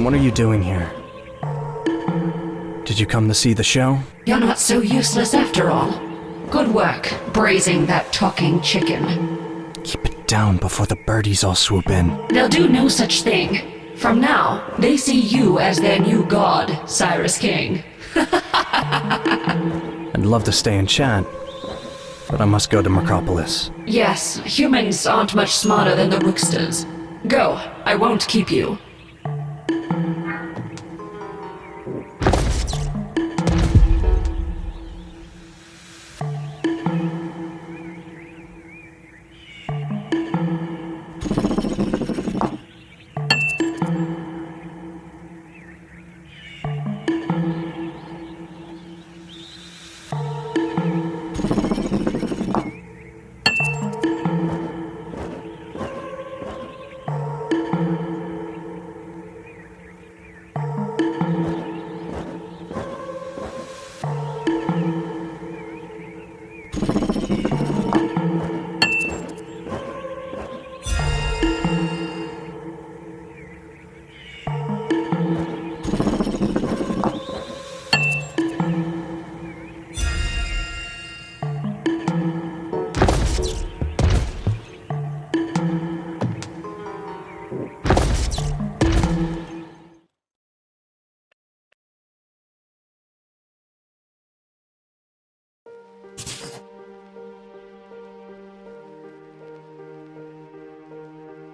What are you doing here? Did you come to see the show? You're not so useless after all. Good work, braising that talking chicken. Keep it down before the birdies all swoop in. They'll do no such thing. From now, they see you as their new god, Cyrus King. I'd love to stay and chat, but I must go to Macropolis. Yes, humans aren't much smarter than the Rooksters. Go, I won't keep you.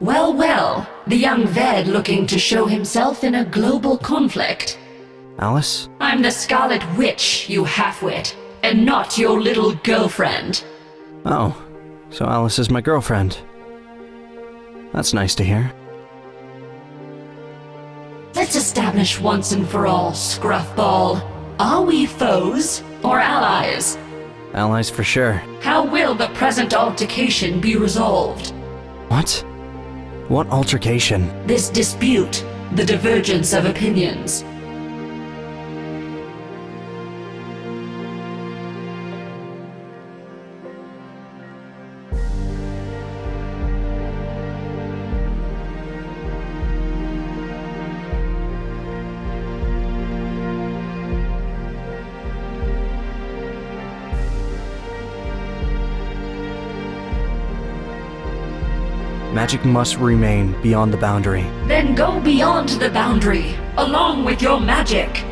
Well, well, the young VED looking to show himself in a global conflict. Alice? I'm the Scarlet Witch, you halfwit, and not your little girlfriend. Oh, so Alice is my girlfriend. That's nice to hear. Let's establish once and for all, Scruffball. Are we foes or allies? Allies for sure. How will the present altercation be resolved? What? What altercation? This dispute, the divergence of opinions. Magic must remain beyond the boundary. Then go beyond the boundary, along with your magic.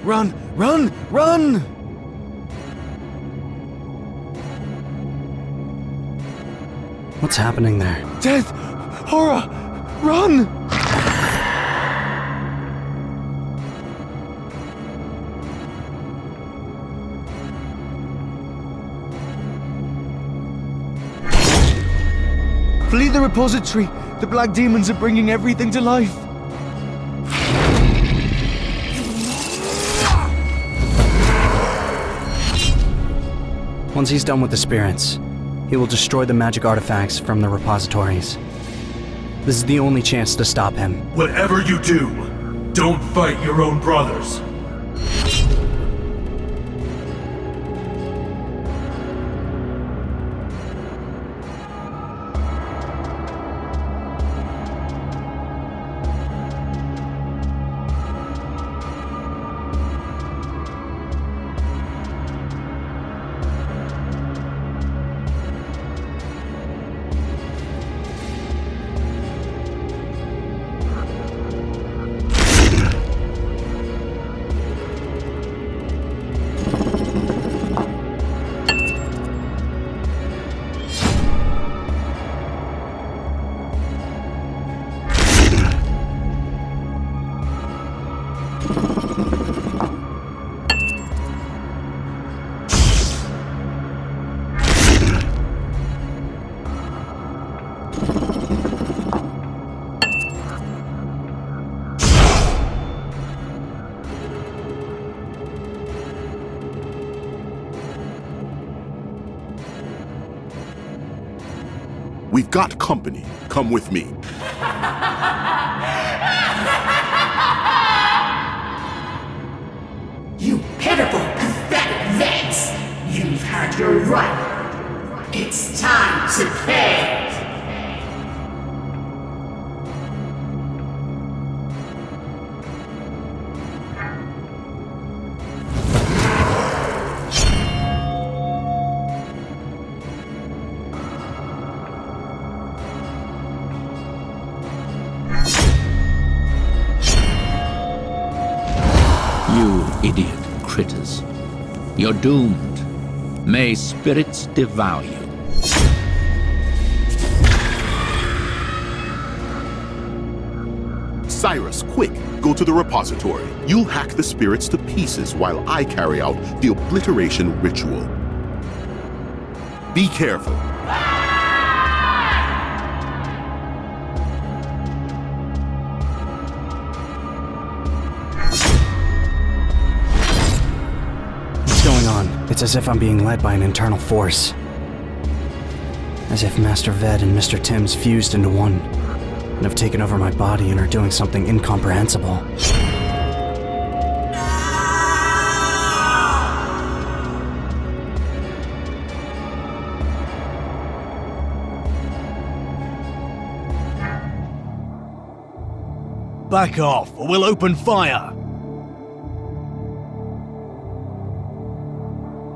Run! Run! Run! What's happening there? Death! Horror! Run! Flee the repository! The black demons are bringing everything to life! Once he's done with the spirits, he will destroy the magic artifacts from the repositories. This is the only chance to stop him. Whatever you do, don't fight your own brothers. We've got company. Come with me. You pitiful, pathetic vets! You've had your run. It's time to pay! You idiot critters. You're doomed. May spirits devour you. Cyrus, quick, go to the repository. You'll hack the spirits to pieces while I carry out the obliteration ritual. Be careful. What's going on? It's as if I'm being led by an internal force. As if Master VED and Mr. Timms fused into one, and have taken over my body and are doing something incomprehensible. Back off, or we'll open fire!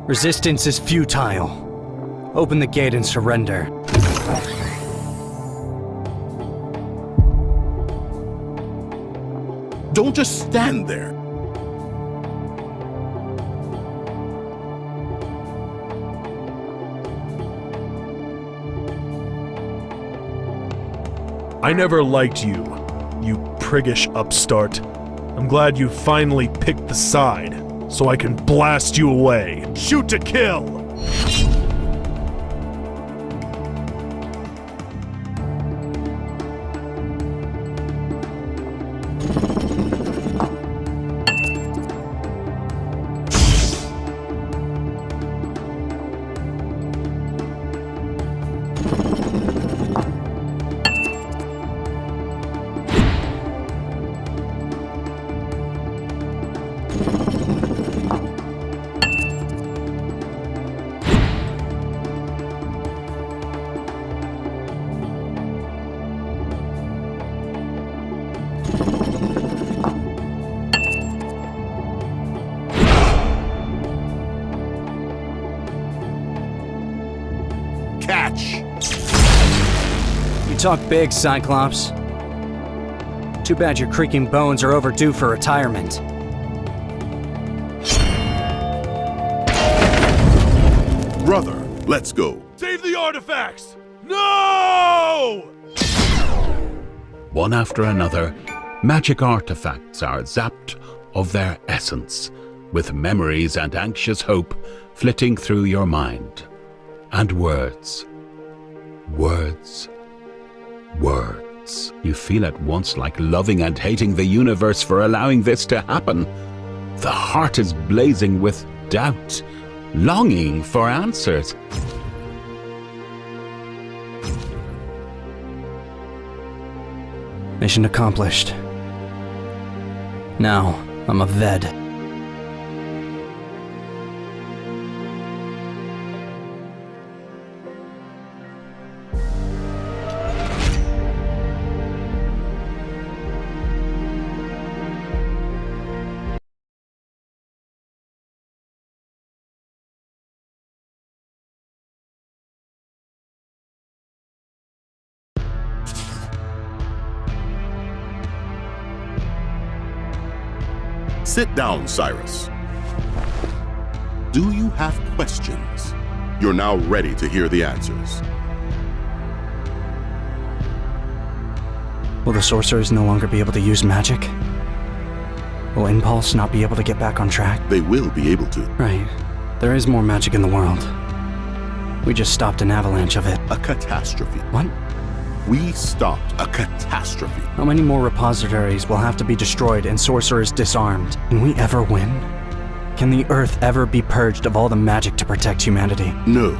Resistance is futile. Open the gate and surrender. Don't just stand there. I never liked you, you priggish upstart. I'm glad you finally picked the side, so I can blast you away. Shoot to kill! Catch! You talk big, Cyclops. Too bad your creaking bones are overdue for retirement. Brother, let's go. Save the artifacts! No! One after another, magic artifacts are zapped of their essence, with memories and anxious hope flitting through your mind. And words. Words. Words. You feel at once like loving and hating the universe for allowing this to happen. The heart is blazing with doubt, longing for answers. Mission accomplished. Now, I'm a VED. Sit down, Cyrus. Do you have questions? You're now ready to hear the answers. Will the sorcerers no longer be able to use magic? Will Impulse not be able to get back on track? They will be able to. Right. There is more magic in the world. We just stopped an avalanche of it. A catastrophe. What? We stopped a catastrophe. How many more repositories will have to be destroyed and sorcerers disarmed? Can we ever win? Can the Earth ever be purged of all the magic to protect humanity? No.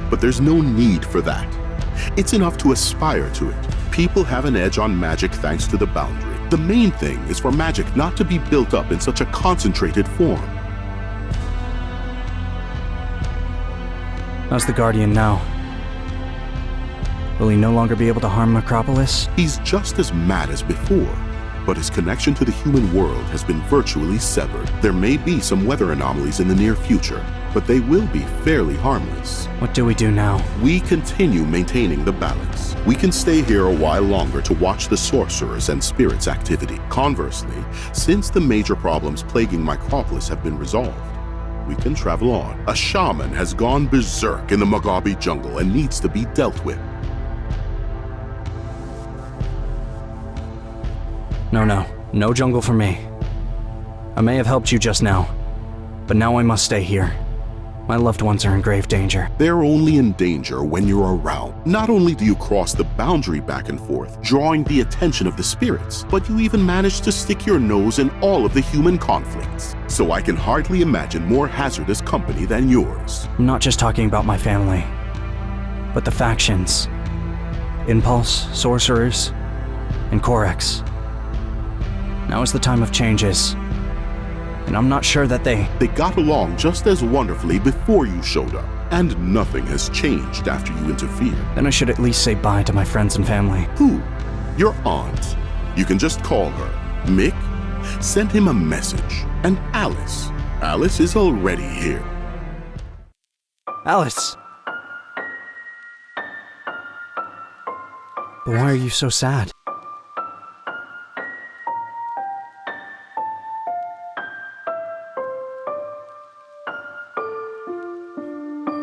But there's no need for that. It's enough to aspire to it. People have an edge on magic thanks to the boundary. The main thing is for magic not to be built up in such a concentrated form. How's the Guardian now? Will he no longer be able to harm Metropolis? He's just as mad as before, but his connection to the human world has been virtually severed. There may be some weather anomalies in the near future, but they will be fairly harmless. What do we do now? We continue maintaining the balance. We can stay here a while longer to watch the sorcerers and spirits' activity. Conversely, since the major problems plaguing Micropolis have been resolved, we can travel on. A shaman has gone berserk in the Magabi jungle and needs to be dealt with. No jungle for me. I may have helped you just now, but now I must stay here. My loved ones are in grave danger. They're only in danger when you're around. Not only do you cross the boundary back and forth, drawing the attention of the spirits, but you even manage to stick your nose in all of the human conflicts. So I can hardly imagine more hazardous company than yours. I'm not just talking about my family, but the factions. Impulse, Sorcerers, and Corex. Now is the time of changes. And I'm not sure that they got along just as wonderfully before you showed up. And nothing has changed after you interfered. Then I should at least say bye to my friends and family. Who? Your aunt. You can just call her. Mick? Send him a message. And Alice. Alice is already here. Alice! But why are you so sad?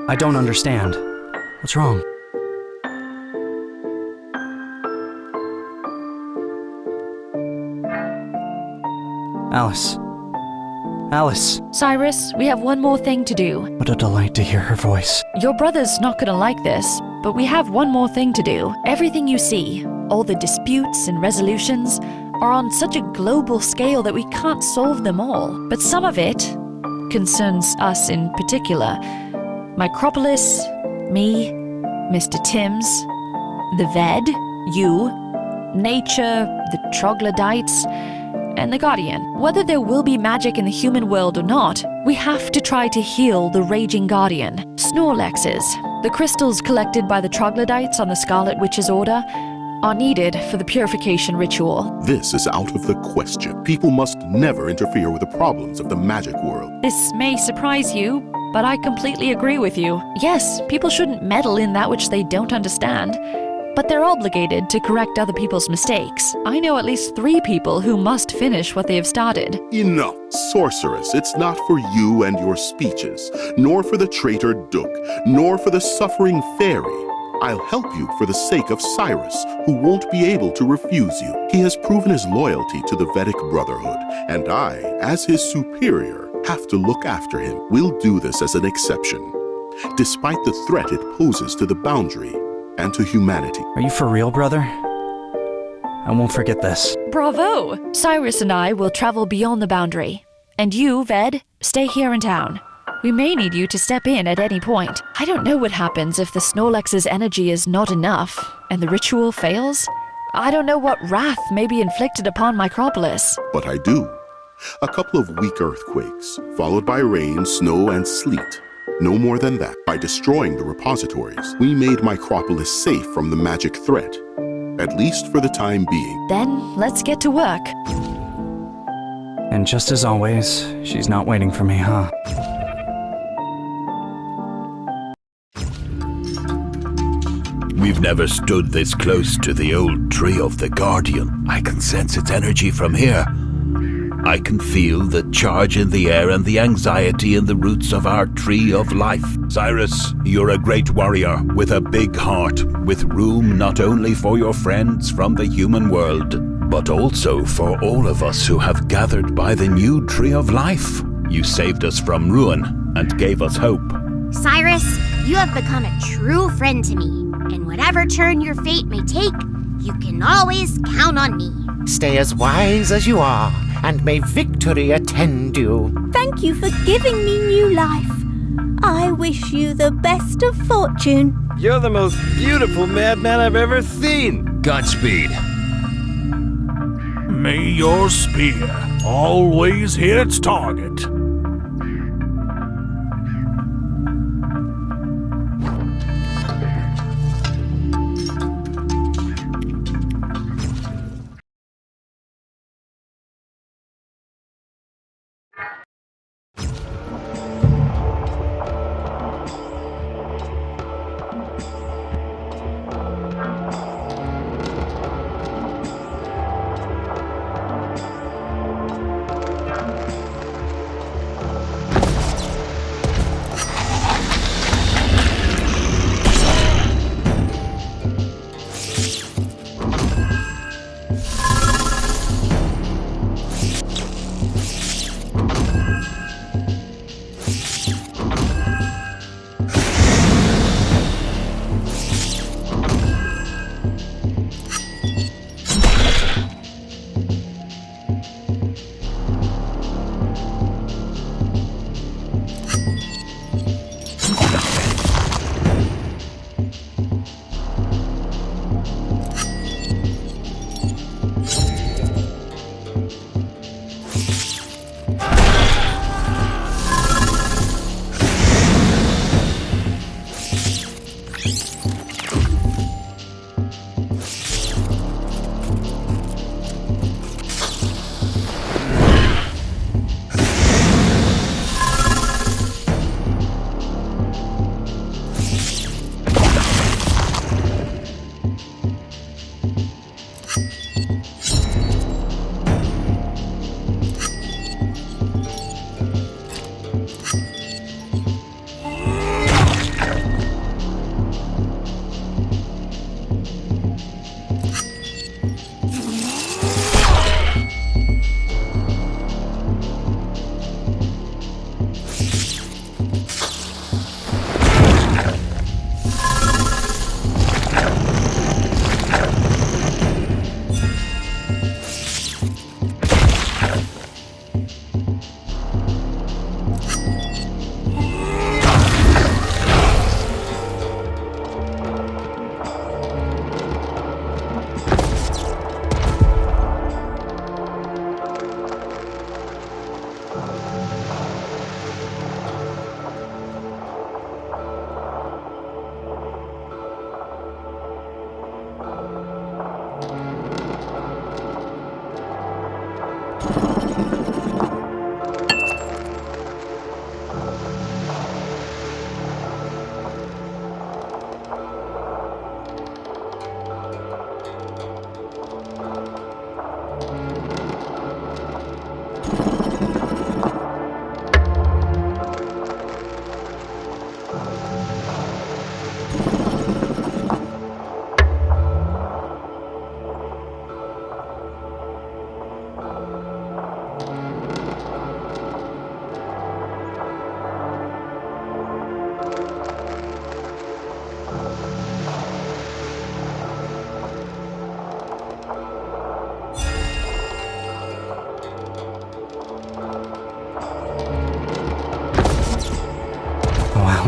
I don't understand. What's wrong? Alice. Alice. Cyrus, we have one more thing to do. What a delight to hear her voice. Your brother's not gonna like this, but we have one more thing to do. Everything you see, all the disputes and resolutions, are on such a global scale that we can't solve them all. But some of it concerns us in particular. Micropolis, me, Mr. Timms, the VED, you, nature, the troglodytes, and the Guardian. Whether there will be magic in the human world or not, we have to try to heal the Raging Guardian. Snorlaxes, the crystals collected by the troglodytes on the Scarlet Witch's order, are needed for the purification ritual. This is out of the question. People must never interfere with the problems of the magic world. This may surprise you, but I completely agree with you. Yes, people shouldn't meddle in that which they don't understand. but they're obligated to correct other people's mistakes. I know at least 3 people who must finish what they have started. Enough, sorceress. It's not for you and your speeches, nor for the traitor Duke, nor for the suffering fairy. I'll help you for the sake of Cyrus, who won't be able to refuse you. He has proven his loyalty to the Vedic Brotherhood, and I, as his superior, have to look after him. We'll do this as an exception, despite the threat it poses to the boundary and to humanity. Are you for real, brother? I won't forget this. Bravo! Cyrus and I will travel beyond the boundary. And you, Ved, stay here in town. We may need you to step in at any point. I don't know what happens if the Snorlax's energy is not enough and the ritual fails. I don't know what wrath may be inflicted upon Micropolis. But I do. A couple of weak earthquakes, followed by rain, snow, and sleet. No more than that. By destroying the repositories, we made Micropolis safe from the magic threat, at least for the time being. Then let's get to work. And just as always, she's not waiting for me, huh? We've never stood this close to the old tree of the Guardian. I can sense its energy from here. I can feel the charge in the air and the anxiety in the roots of our tree of life. Cyrus, you're a great warrior with a big heart, with room not only for your friends from the human world, but also for all of us who have gathered by the new tree of life. You saved us from ruin and gave us hope. Cyrus, you have become a true friend to me, and whatever turn your fate may take, you can always count on me. Stay as wise as you are, and may victory attend you. Thank you for giving me new life. I wish you the best of fortune. You're the most beautiful madman I've ever seen. Godspeed. May your spear always hit its target.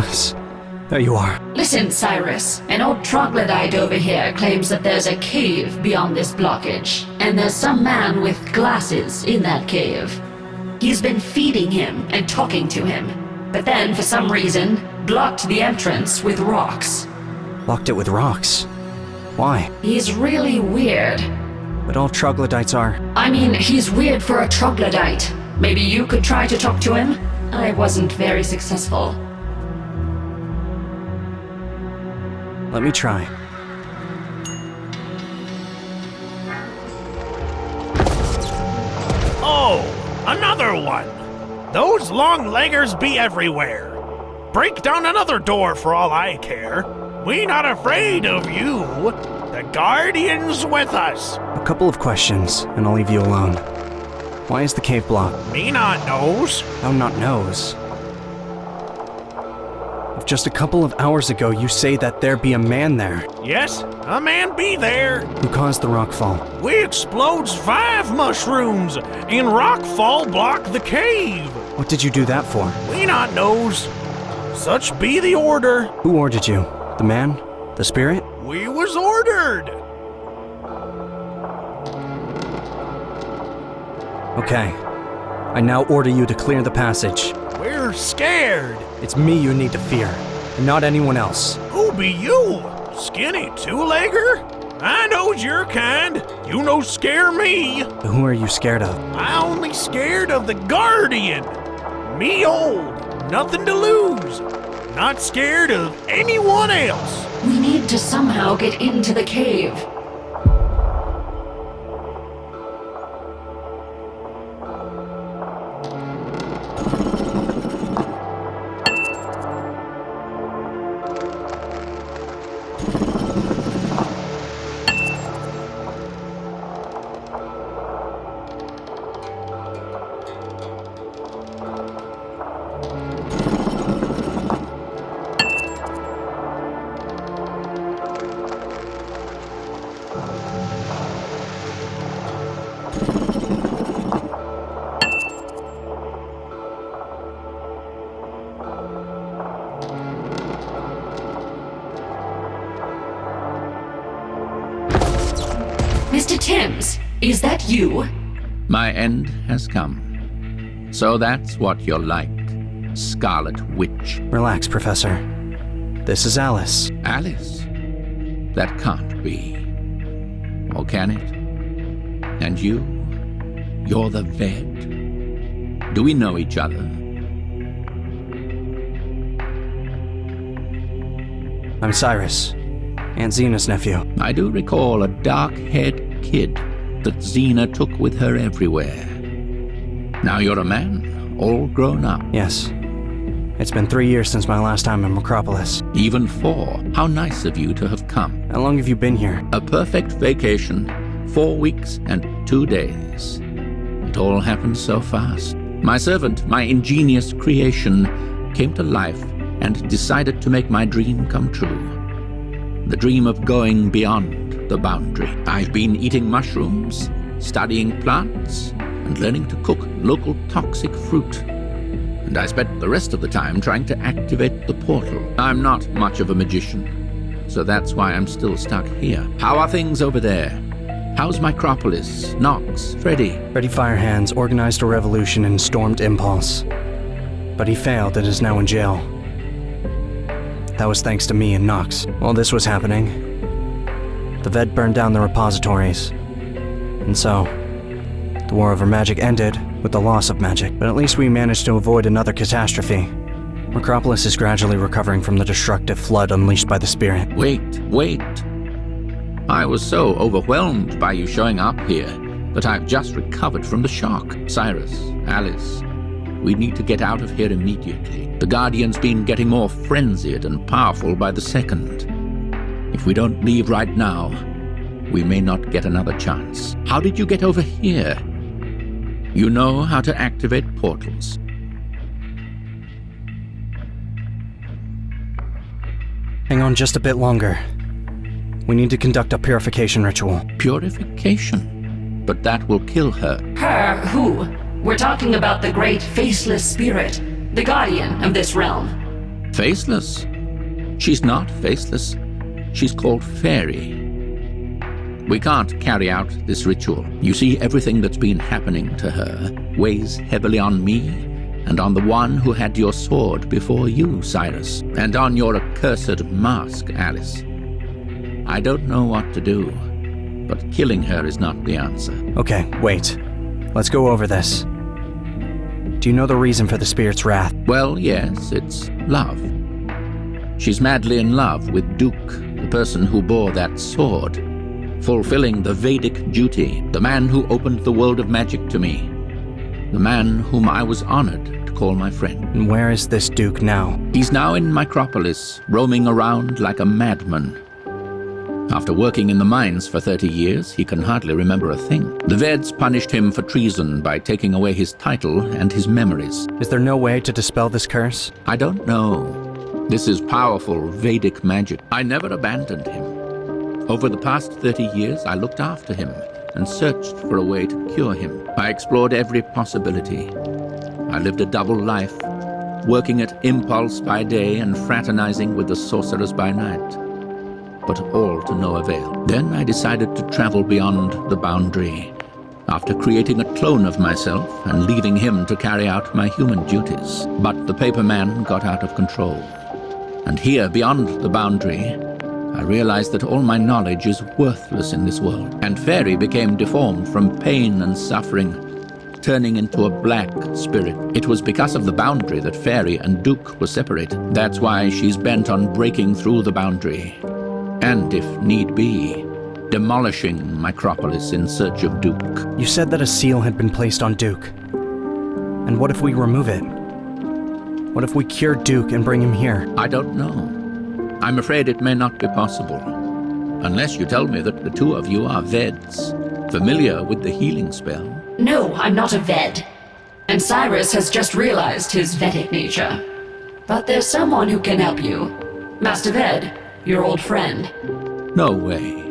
Alice, there you are. Listen, Cyrus. An old troglodyte over here claims that there's a cave beyond this blockage, and there's some man with glasses in that cave. He's been feeding him and talking to him, but then, for some reason, blocked the entrance with rocks. Locked it with rocks. Why? He's really weird. But all troglodytes are. I mean, he's weird for a troglodyte. Maybe you could try to talk to him? I wasn't very successful. Let me try. Oh, another one! Those long-leggers be everywhere. Break down another door for all I care. We not afraid of you. The Guardian's with us. A couple of questions, and I'll leave you alone. Why is the cave blocked? Me not knows. How not knows? If just a couple of hours ago you say that there be a man there. Yes, a man be there. Who caused the rockfall? We explodes 5 mushrooms, and rockfall block the cave. What did you do that for? We not knows. Such be the order. Who ordered you? The man? The spirit? We was ordered. Okay. I now order you to clear the passage. We're scared. It's me you need to fear, and not anyone else. Who be you? Skinny two-legger? I knows your kind. You no scare me. But who are you scared of? I only scared of the Guardian. Me old. Nothing to lose. Not scared of anyone else. We need to somehow get into the cave. Mr. Timms, is that you? My end has come. So that's what you're like, Scarlet Witch. Relax, Professor. This is Alice. Alice? That can't be. Or can it? And you? You're the VED. Do we know each other? I'm Cyrus, Aunt Zena's nephew. I do recall a dark-haired kid that Xena took with her everywhere. Now you're a man, all grown up. Yes. It's been 3 years since my last time in Macropolis. Even 4. How nice of you to have come. How long have you been here? A perfect vacation. 4 weeks and 2 days. It all happened so fast. My servant, my ingenious creation, came to life and decided to make my dream come true. The dream of going beyond the boundary. I've been eating mushrooms, studying plants, and learning to cook local toxic fruit. And I spent the rest of the time trying to activate the portal. I'm not much of a magician, so that's why I'm still stuck here. How are things over there? How's Micropolis, Nox, Freddy? Freddy Firehands organized a revolution and stormed Impulse. But he failed and is now in jail. That was thanks to me and Nox. While this was happening, the VED burned down the repositories. And so, the war over magic ended with the loss of magic. But at least we managed to avoid another catastrophe. Macropolis is gradually recovering from the destructive flood unleashed by the spirit. Wait. I was so overwhelmed by you showing up here that I've just recovered from the shock. Cyrus, Alice, we need to get out of here immediately. The Guardian's been getting more frenzied and powerful by the second. If we don't leave right now, we may not get another chance. How did you get over here? You know how to activate portals. Hang on just a bit longer. We need to conduct a purification ritual. Purification? But that will kill her. Her who? We're talking about the great faceless spirit, the guardian of this realm. Faceless? She's not faceless. She's called Fairy. We can't carry out this ritual. You see, everything that's been happening to her weighs heavily on me and on the one who had your sword before you, Cyrus, and on your accursed mask, Alice. I don't know what to do, but killing her is not the answer. Okay, wait. Let's go over this. Do you know the reason for the spirit's wrath? Well, yes, it's love. She's madly in love with Duke, the person who bore that sword, fulfilling the Vedic duty, the man who opened the world of magic to me, the man whom I was honored to call my friend. And where is this Duke now? He's now in Micropolis, roaming around like a madman. After working in the mines for 30 years, he can hardly remember a thing. The VEDs punished him for treason by taking away his title and his memories. Is there no way to dispel this curse? I don't know. This is powerful Vedic magic. I never abandoned him. Over the past 30 years, I looked after him and searched for a way to cure him. I explored every possibility. I lived a double life, working at Impulse by day and fraternizing with the sorcerers by night. But all to no avail. Then I decided to travel beyond the boundary, after creating a clone of myself and leaving him to carry out my human duties. But the paper man got out of control. And here, beyond the boundary, I realized that all my knowledge is worthless in this world. And Fairy became deformed from pain and suffering, turning into a black spirit. It was because of the boundary that Fairy and Duke were separated. That's why she's bent on breaking through the boundary. And, if need be, demolishing Micropolis in search of Duke. You said that a seal had been placed on Duke. And what if we remove it? What if we cure Duke and bring him here? I don't know. I'm afraid it may not be possible. Unless you tell me that the two of you are VEDs, familiar with the healing spell. No, I'm not a VED. And Cyrus has just realized his Vedic nature. But there's someone who can help you. Master VED, your old friend. No way.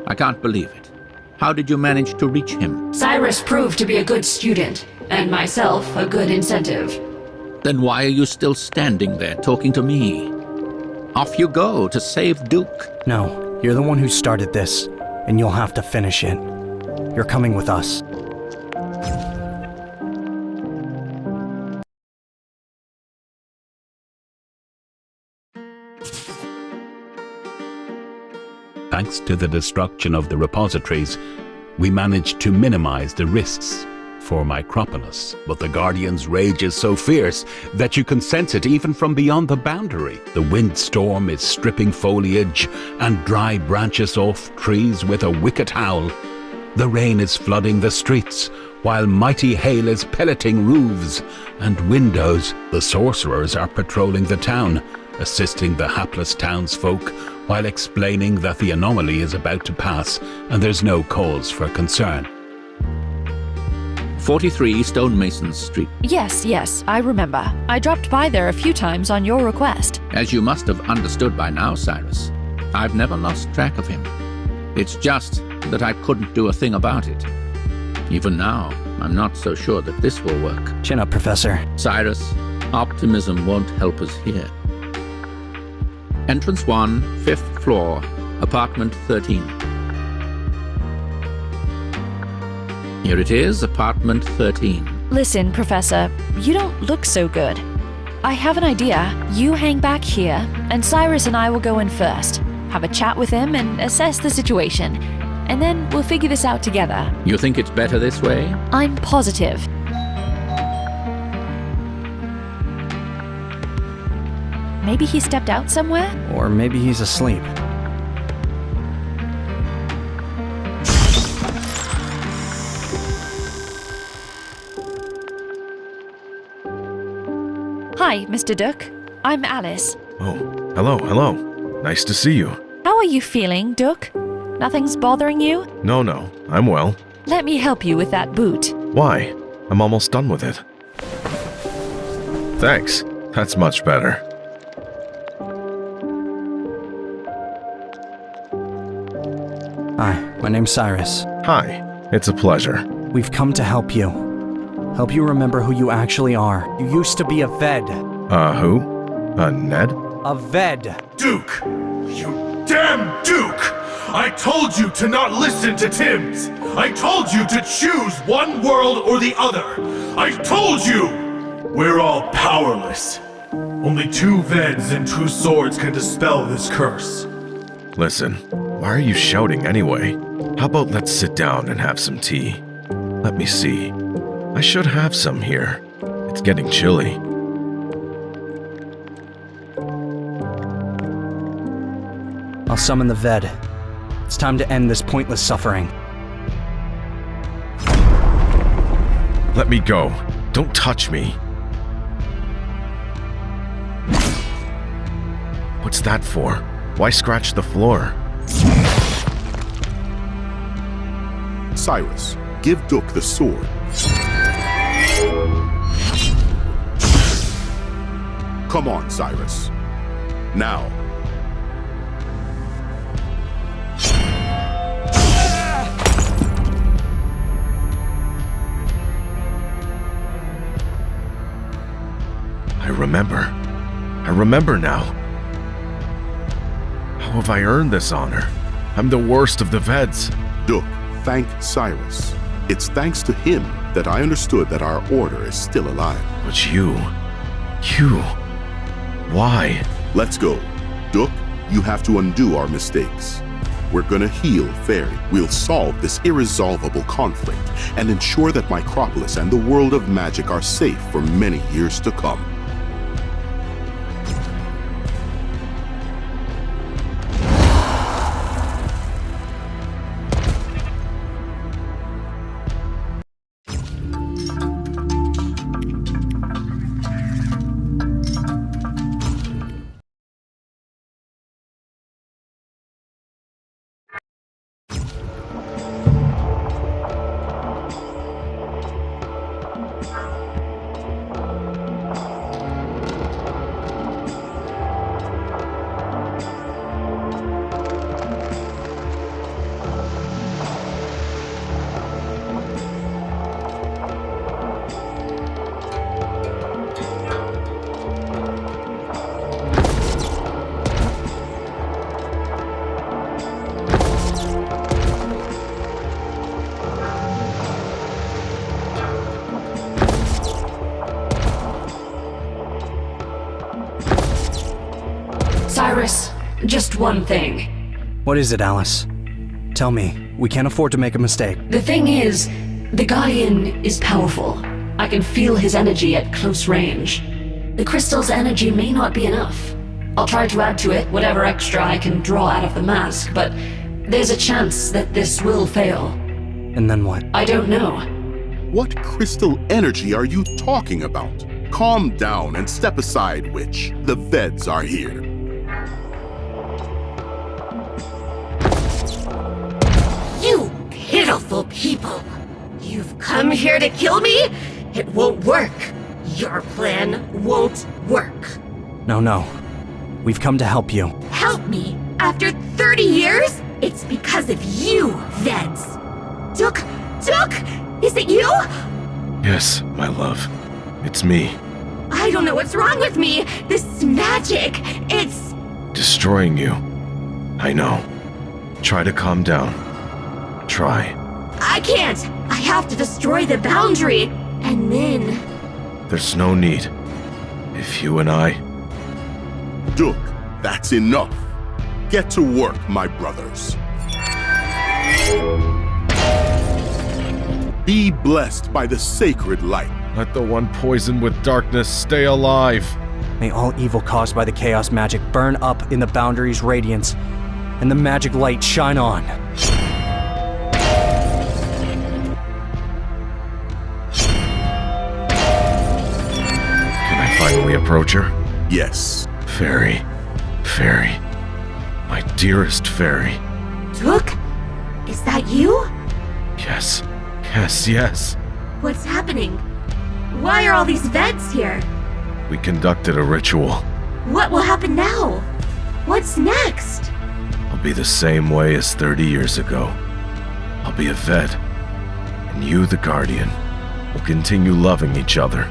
I can't believe it. How did you manage to reach him? Cyrus proved to be a good student, and myself a good incentive. Then why are you still standing there talking to me? Off you go to save Duke. No, you're the one who started this, and you'll have to finish it. You're coming with us. Thanks to the destruction of the repositories, we managed to minimize the risks for Micropolis. But the Guardian's rage is so fierce that you can sense it even from beyond the boundary. The windstorm is stripping foliage and dry branches off trees with a wicked howl. The rain is flooding the streets, while mighty hail is pelleting roofs and windows. The sorcerers are patrolling the town, assisting the hapless townsfolk while explaining that the anomaly is about to pass and there's no cause for concern. 43 Stonemasons Street. Yes, I remember. I dropped by there a few times on your request. As you must have understood by now, Cyrus, I've never lost track of him. It's just that I couldn't do a thing about it. Even now, I'm not so sure that this will work. Chin up, Professor. Cyrus, optimism won't help us here. Entrance 1, 5th floor, apartment 13. Here it is, apartment 13. Listen, Professor, you don't look so good. I have an idea. You hang back here, and Cyrus and I will go in first, have a chat with him and assess the situation, and then we'll figure this out together. You think it's better this way? I'm positive. Maybe he stepped out somewhere? Or maybe he's asleep. Hi, Mr. Duck. I'm Alice. Oh, hello. Nice to see you. How are you feeling, Duck? Nothing's bothering you? No, I'm well. Let me help you with that boot. Why? I'm almost done with it. Thanks. That's much better. Hi, my name's Cyrus. Hi, it's a pleasure. We've come to help you. Help you remember who you actually are. You used to be a VED. Who? Ned? A VED. Duke! You damn Duke! I told you to not listen to Tim's! I told you to choose one world or the other! I told you! We're all powerless. Only 2 VEDs and 2 swords can dispel this curse. Listen, why are you shouting anyway? How about let's sit down and have some tea? Let me see. I should have some here. It's getting chilly. I'll summon the VED. It's time to end this pointless suffering. Let me go. Don't touch me. What's that for? Why scratch the floor? Cyrus, give Duke the sword. Come on, Cyrus. Now. I remember now. How have I earned this honor? I'm the worst of the VEDs. Duke, thank Cyrus. It's thanks to him that I understood that our order is still alive. But you... Why? Let's go. Duke, you have to undo our mistakes. We're gonna heal Fairy. We'll solve this irresolvable conflict and ensure that Micropolis and the world of magic are safe for many years to come. Cyrus, just one thing. What is it, Alice? Tell me. We can't afford to make a mistake. The thing is, the Guardian is powerful. I can feel his energy at close range. The crystal's energy may not be enough. I'll try to add to it whatever extra I can draw out of the mask, but there's a chance that this will fail. And then what? I don't know. What crystal energy are you talking about? Calm down and step aside, witch. The VEDs are here. You pitiful people! You've come here to kill me? It won't work. Your plan won't work. No. We've come to help you. Help me? After 30 years? It's because of you, VEDs. Duke? Is it you? Yes, my love. It's me. I don't know what's wrong with me. This is magic. It's... Destroying you. I know. Try to calm down. Try. I can't. I have to destroy the boundary. And then... There's no need. If you and I... Duke, that's enough. Get to work, my brothers. Be blessed by the sacred light. Let the one poisoned with darkness stay alive. May all evil caused by the chaos magic burn up in the boundary's radiance, and the magic light shine on. Can I finally approach her? Yes. Fairy. My dearest Fairy. Duke? Is that you? Yes. What's happening? Why are all these VEDs here? We conducted a ritual. What will happen now? What's next? I'll be the same way as 30 years ago. I'll be a VED. And you, the Guardian, will continue loving each other.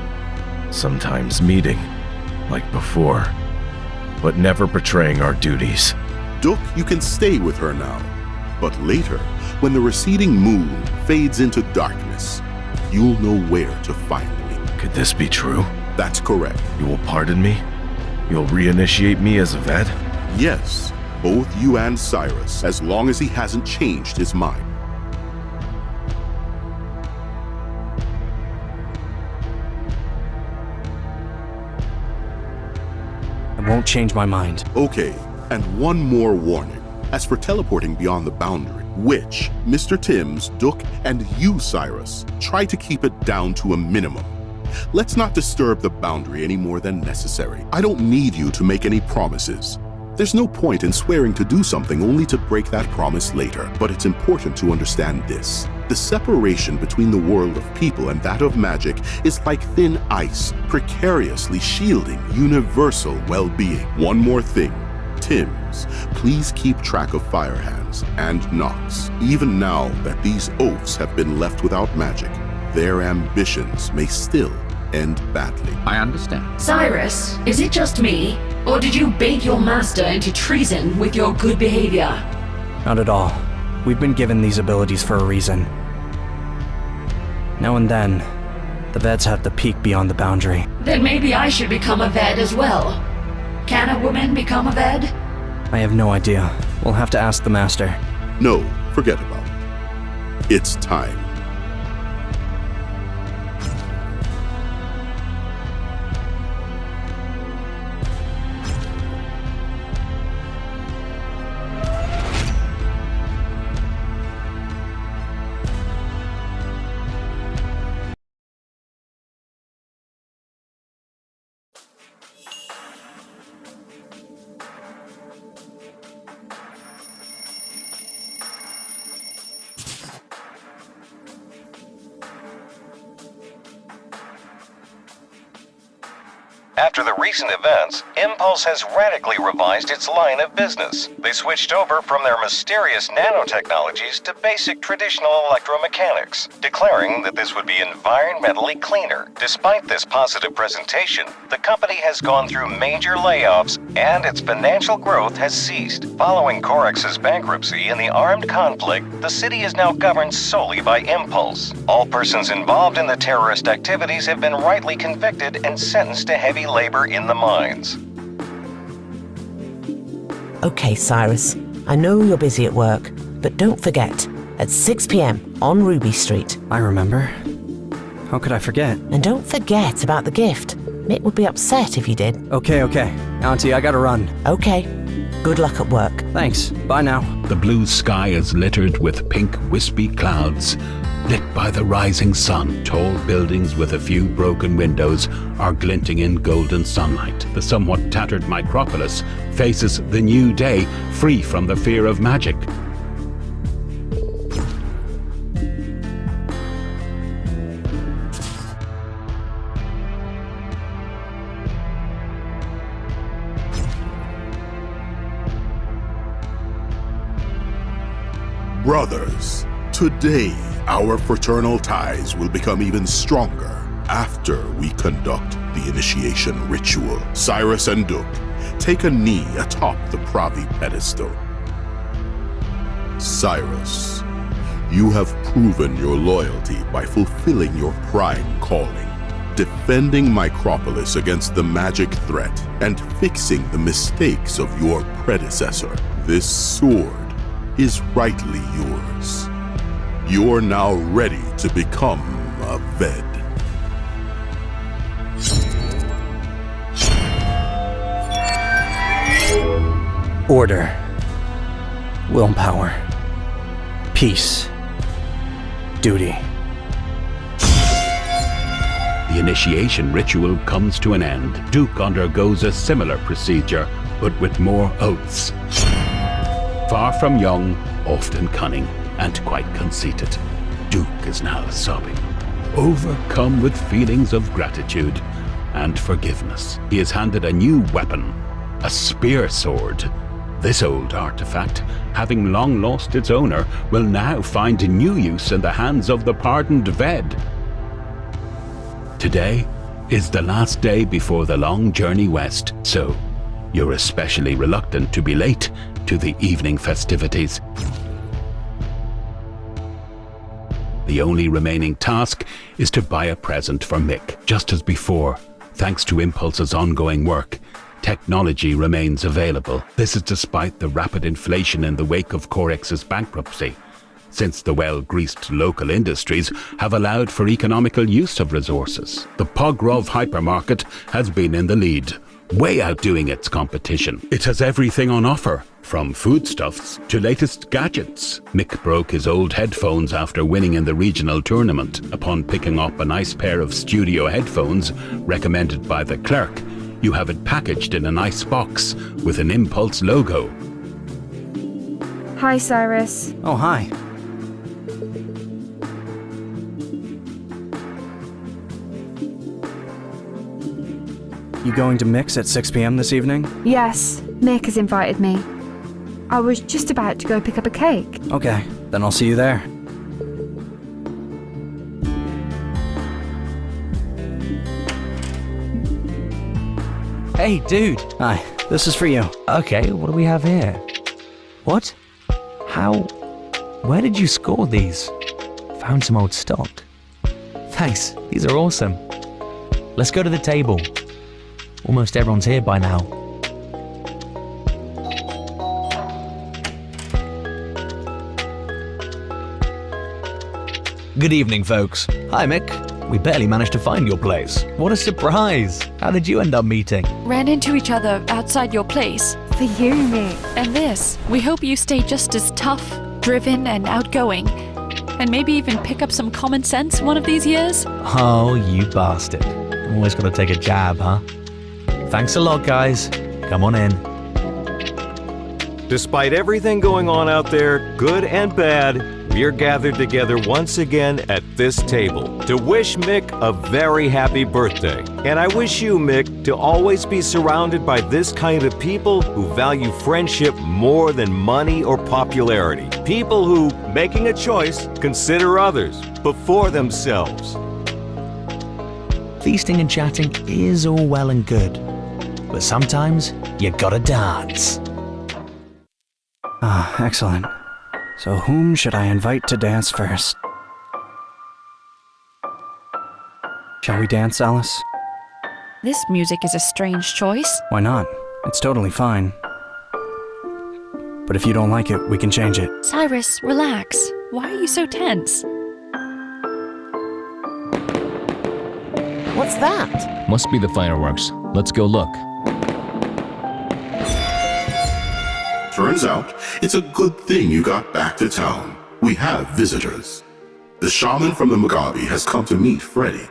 Sometimes meeting, like before. but never betraying our duties. Duke, you can stay with her now. But later, when the receding moon fades into darkness, you'll know where to find me. Could this be true? That's correct. You will pardon me? You'll reinitiate me as a VED? Yes, both you and Cyrus, as long as he hasn't changed his mind. I won't change my mind. Okay, and one more warning. As for teleporting beyond the boundary, which Mr. Timms, Duke, and you, Cyrus, try to keep it down to a minimum. Let's not disturb the boundary any more than necessary. I don't need you to make any promises. There's no point in swearing to do something only to break that promise later, but it's important to understand this. The separation between the world of people and that of magic is like thin ice, precariously shielding universal well-being. One more thing. Timms, please keep track of Firehands and Nox. Even now that these oafs have been left without magic, their ambitions may still end badly. I understand. Cyrus, is it just me? Or did you bait your master into treason with your good behavior? Not at all. We've been given these abilities for a reason. Now and then, the VEDs have to peek beyond the boundary. Then maybe I should become a VED as well. Can a woman become a VED? I have no idea. We'll have to ask the master. No, forget about it. It's time. After the recent events, Impulse has radically revised its line of business. They switched over from their mysterious nanotechnologies to basic traditional electromechanics, declaring that this would be environmentally cleaner. Despite this positive presentation, the company has gone through major layoffs and its financial growth has ceased. Following Corex's bankruptcy and the armed conflict, the city is now governed solely by Impulse. All persons involved in the terrorist activities have been rightly convicted and sentenced to heavy labor in the mines. Okay, Cyrus. I know you're busy at work, but don't forget, at 6 p.m. on Ruby Street. I remember. How could I forget? And don't forget about the gift. Mick would be upset if you did. Okay. Auntie, I gotta run. Okay. Good luck at work. Thanks. Bye now. The blue sky is littered with pink, wispy clouds, lit by the rising sun. Tall buildings with a few broken windows are glinting in golden sunlight. The somewhat tattered micropolis faces the new day, free from the fear of magic. Brothers, today our fraternal ties will become even stronger after we conduct the initiation ritual. Cyrus and Duke, take a knee atop the Pravi pedestal. Cyrus, you have proven your loyalty by fulfilling your prime calling, defending Micropolis against the magic threat and fixing the mistakes of your predecessor. This sword is rightly yours. You're now ready to become a VED. Order. Willpower. Peace. Duty. The initiation ritual comes to an end. Duke undergoes a similar procedure, but with more oaths. Far from young, often cunning, and quite conceited, Duke is now sobbing, overcome with feelings of gratitude and forgiveness. He is handed a new weapon, a spear sword. This old artifact, having long lost its owner, will now find new use in the hands of the pardoned VED. Today is the last day before the long journey west, so You're especially reluctant to be late to the evening festivities. The only remaining task is to buy a present for Mick. Just as before, thanks to Impulse's ongoing work, technology remains available. This is despite the rapid inflation in the wake of Corex's bankruptcy, since the well-greased local industries have allowed for economical use of resources. The Pogrov hypermarket has been in the lead, way outdoing its competition. It has everything on offer, from foodstuffs to latest gadgets. Mick broke his old headphones after winning in the regional tournament. Upon picking up a nice pair of studio headphones recommended by the clerk, you have it packaged in a nice box with an Impulse logo. Hi, Cyrus. Oh, hi. You going to Mix at 6 p.m. this evening? Yes, Mick has invited me. I was just about to go pick up a cake. Okay, then I'll see you there. Hey, dude. Hi, this is for you. Okay, what do we have here? What? How? Where did you score these? Found some old stock. Thanks, these are awesome. Let's go to the table. Almost everyone's here by now. Good evening, folks. Hi, Mick. We barely managed to find your place. What a surprise! How did you end up meeting? Ran into each other outside your place. For you, Mick. And this, we hope you stay just as tough, driven, and outgoing. And maybe even pick up some common sense one of these years. Oh, you bastard. Always gotta take a jab, huh? Thanks a lot, guys. Come on in. Despite everything going on out there, good and bad, we're gathered together once again at this table to wish Mick a very happy birthday. And I wish you, Mick, to always be surrounded by this kind of people who value friendship more than money or popularity. People who, making a choice, consider others before themselves. Feasting and chatting is all well and good, but sometimes you gotta dance. Ah, excellent. So whom should I invite to dance first? Shall we dance, Alice? This music is a strange choice. Why not? It's totally fine. But if you don't like it, we can change it. Cyrus, relax. Why are you so tense? What's that? Must be the fireworks. Let's go look. Turns out, it's a good thing you got back to town. We have visitors. The shaman from the Mugabe has come to meet Freddy.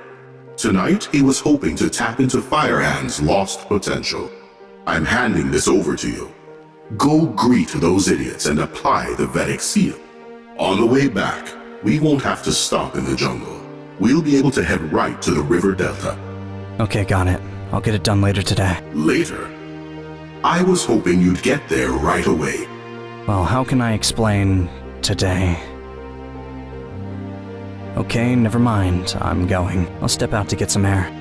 Tonight, he was hoping to tap into Firehand's lost potential. I'm handing this over to you. Go greet those idiots and apply the Vedic seal. On the way back, we won't have to stop in the jungle. We'll be able to head right to the river delta. Okay, got it. I'll get it done later today. Later? I was hoping you'd get there right away. Well, how can I explain today? Okay, never mind. I'm going. I'll step out to get some air.